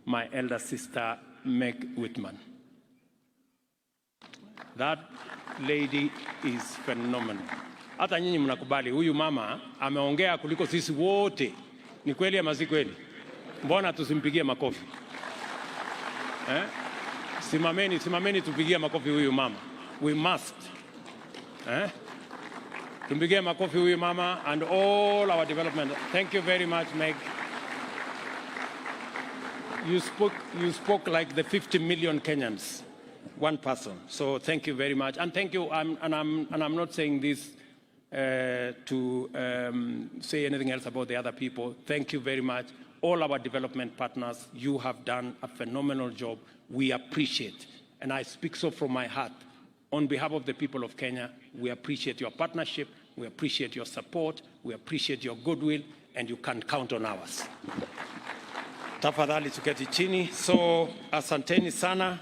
my elder sister, Meg Whitman. That lady is phenomenal. Hata nyinyi mnakubali huyu mama ameongea kuliko sisi wote. Ni kweli ama si kweli? Mbona tusimpigie makofi? Simameni tupigie makofi huyu mama. We must. Tumpigie makofi huyu mama and all our development. Thank you very much, Meg. You spoke like the 50 million Kenyans, one person. So thank you very much, and thank you. I'm not saying this to say anything else about the other people. Thank you very much, all our development partners. You have done a phenomenal job. We appreciate, and I speak so from my heart. On behalf of the people of Kenya, we appreciate your partnership. We appreciate your support. We appreciate your goodwill, and you can count on ours. Tafadhali tuketi chini. So asanteni sana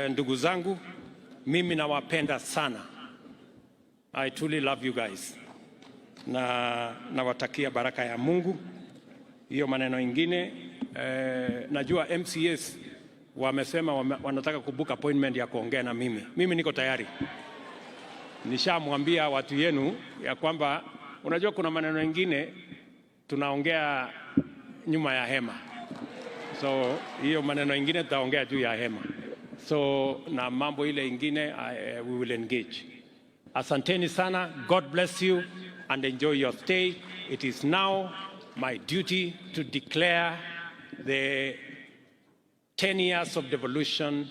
ndugu zangu, mimi nawapenda sana. I truly love you guys. Na nawatakia baraka ya Mungu. Hiyo maneno ingine, najua MCS wamesema wanataka kubook appointment ya kuongea na mimi. Mimi niko tayari. Nishamwambia watu yenu ya kwamba unajua kuna maneno mengine tunaongea nyuma ya hema. So hiyo maneno mengine tutaongea juu ya hema. So na mambo ile ingine we will engage. Asanteni sana. God bless you and enjoy your stay. It is now my duty to declare the 10 years of devolution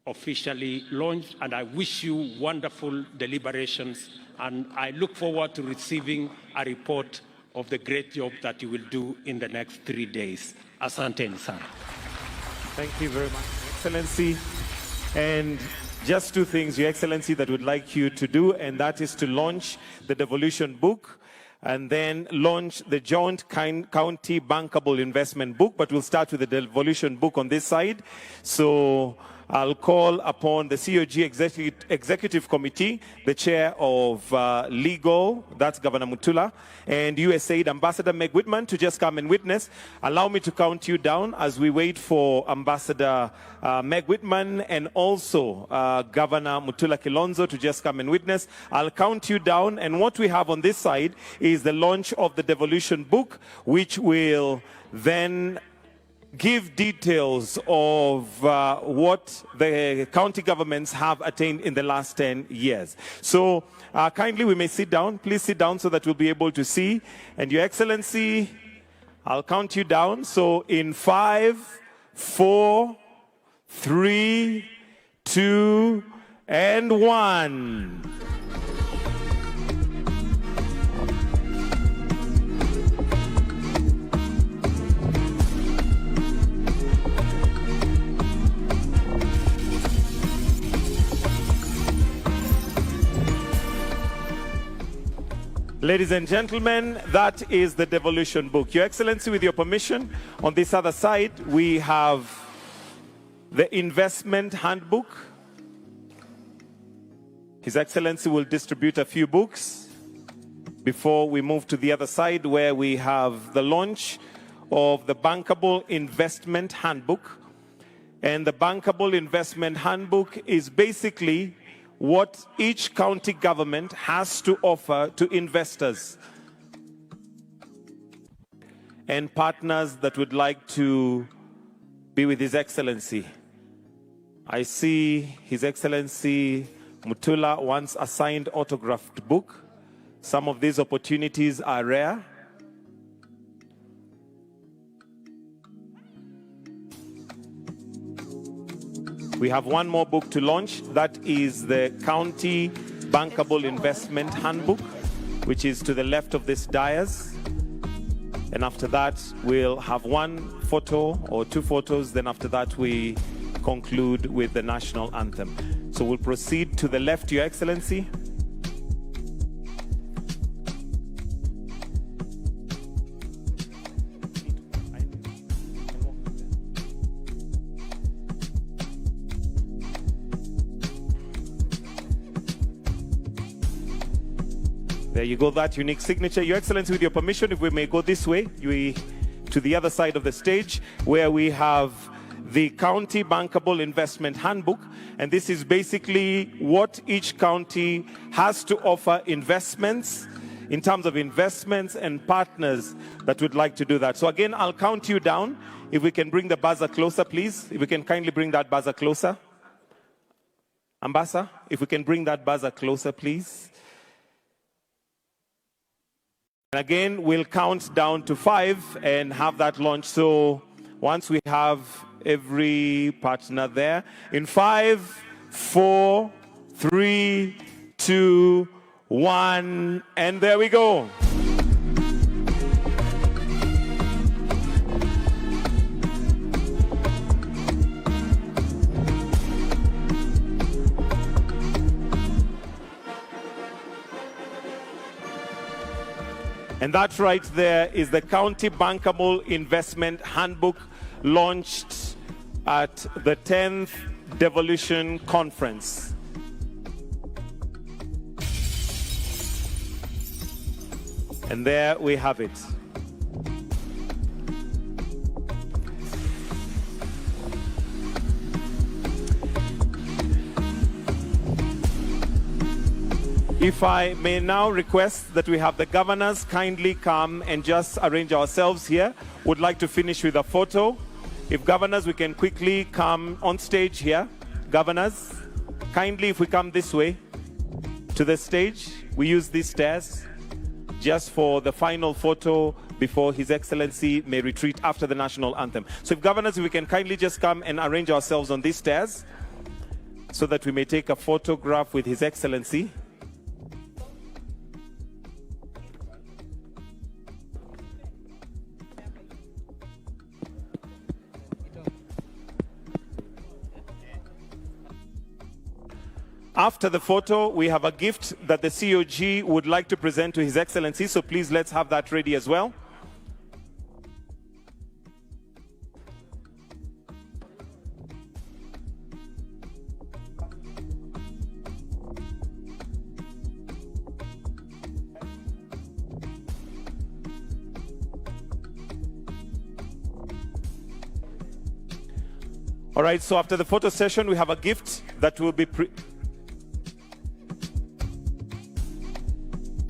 officially launched, and I wish you wonderful deliberations, and I look forward to receiving a report of the great job that you will do in the next 3 days. Asanteni sana. Thank you very much, Excellency. And just two things, Your Excellency, that we'd like you to do, and that is to launch the devolution book and then launch the joint county bankable investment book. But we'll start with the devolution book on this side. So I'll call upon the COG Executive Committee, the chair of legal, that's Governor Mutula, and USAID Ambassador Meg Whitman to just come and witness. Allow me to count you down as we wait for Ambassador Meg Whitman and also Governor Mutula Kilonzo to just come and witness. I'll count you down, and what we have on this side is the launch of the devolution book, which will then give details of what the county governments have attained in the last 10 years. So kindly we may sit down. Please sit down so that we'll be able to see. And Your Excellency, I'll count you down. So in 5, 4, 3, 2, and 1. Ladies and gentlemen, that is the devolution book. Your Excellency, with your permission, on this other side, we have the investment handbook. His Excellency will distribute a few books before we move to the other side, where we have the launch of the bankable investment handbook. And the bankable investment handbook is basically what each county government has to offer to investors and partners that would like to be with His Excellency. I see His Excellency Mutula wants a signed autographed book. Some of these opportunities are rare. We have one more book to launch. That is the County Bankable Investment Handbook, which is to the left of this dais. And after that, we'll have one photo or two photos. Then after that, we conclude with the national anthem. So we'll proceed to the left, Your Excellency. There you go, that unique signature. Your Excellency, with your permission, if we may go this way, to the other side of the stage, where we have the County Bankable Investment Handbook. And this is basically what each county has to offer investments, in terms of investments and partners that would like to do that. So again, I'll count you down. If we can bring the buzzer closer, please. If we can kindly bring that buzzer closer. Ambassador, if we can bring that buzzer closer, please. Again, we'll count down to 5 and have that launch. So once we have every partner there, in 5, 4, 3, 2, 1, and there we go. And that right there is the County Bankable Investment Handbook, launched at the 10th Devolution Conference. And there we have it. If I may now request that we have the governors kindly come and just arrange ourselves here. Would like to finish with a photo. If governors, we can quickly come on stage here. Governors, kindly if we come this way to the stage. We use these stairs just for the final photo before His Excellency may retreat after the national anthem. So if governors, if we can kindly just come and arrange ourselves on these stairs so that we may take a photograph with His Excellency. After the photo, we have a gift that the COG would like to present to His Excellency, so please let's have that ready as well. All right, so after the photo session, we have a gift that will be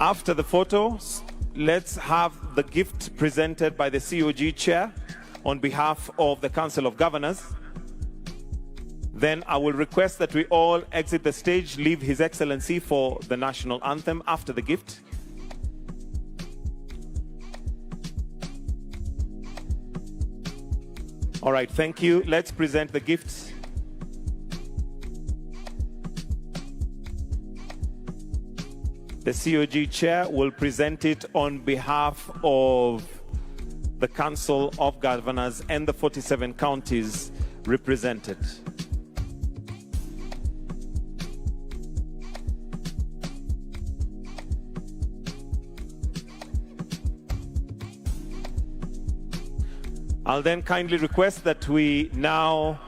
After the photos, let's have the gift presented by the COG chair on behalf of the Council of Governors. Then I will request that we all exit the stage, leave His Excellency for the national anthem after the gift. All right, thank you. Let's present the gifts. The COG chair will present it on behalf of the Council of Governors and the 47 counties represented. I'll then kindly request that we now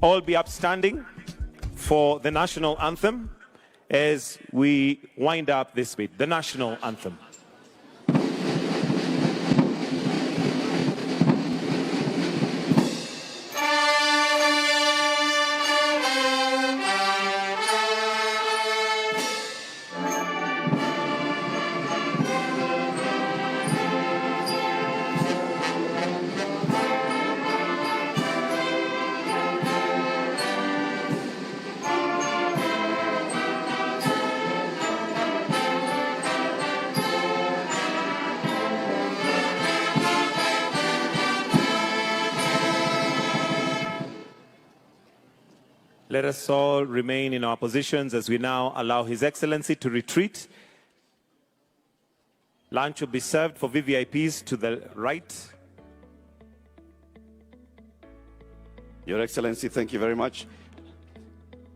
all be upstanding for the national anthem as we wind up this bit, the national anthem. Let us all remain in our positions as we now allow His Excellency to retreat. Lunch will be served for VVIPs to the right. Your Excellency, thank you very much.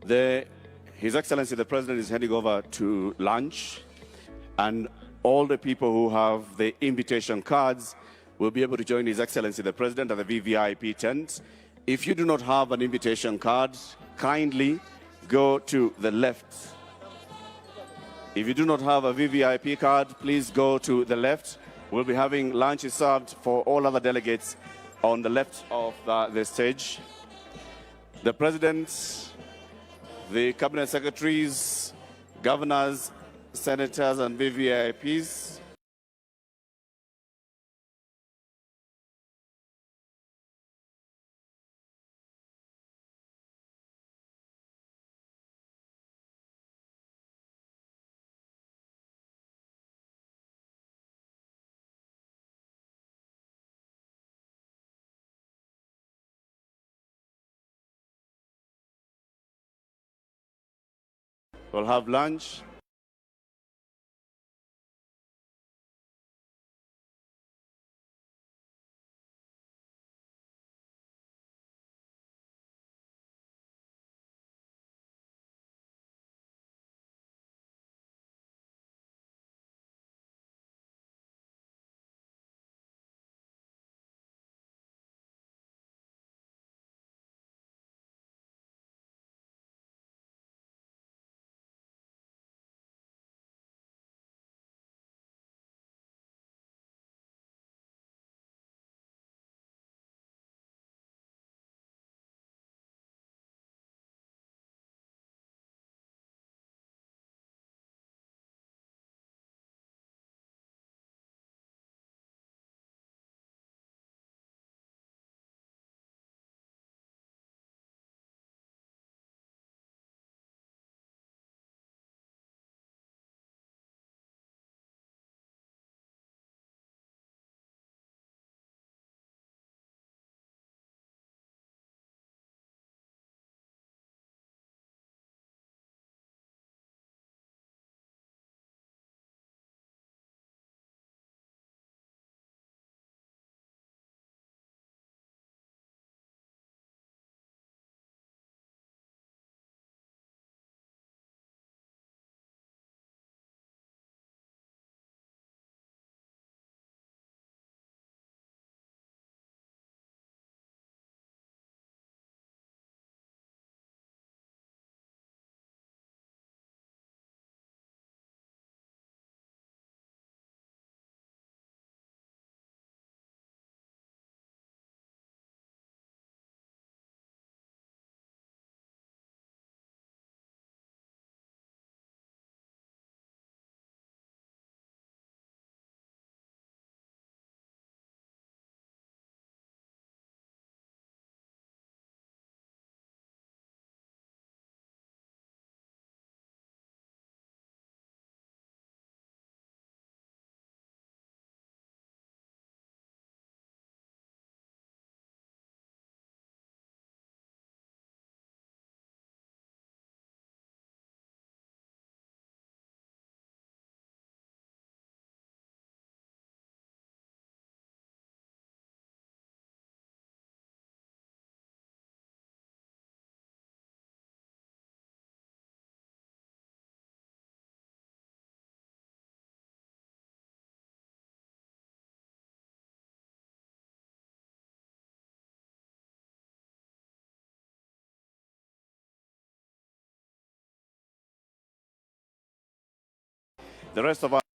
His Excellency, the President, is heading over to lunch, and all the people who have the invitation cards will be able to join His Excellency, the President, at the VVIP tent. If you do not have an invitation card, kindly go to the left. If you do not have a VVIP card, please go to the left. We'll be having lunch served for all other delegates on the left of the stage. The President, the Cabinet Secretaries, Governors, Senators, and VVIPs will have lunch. The rest of us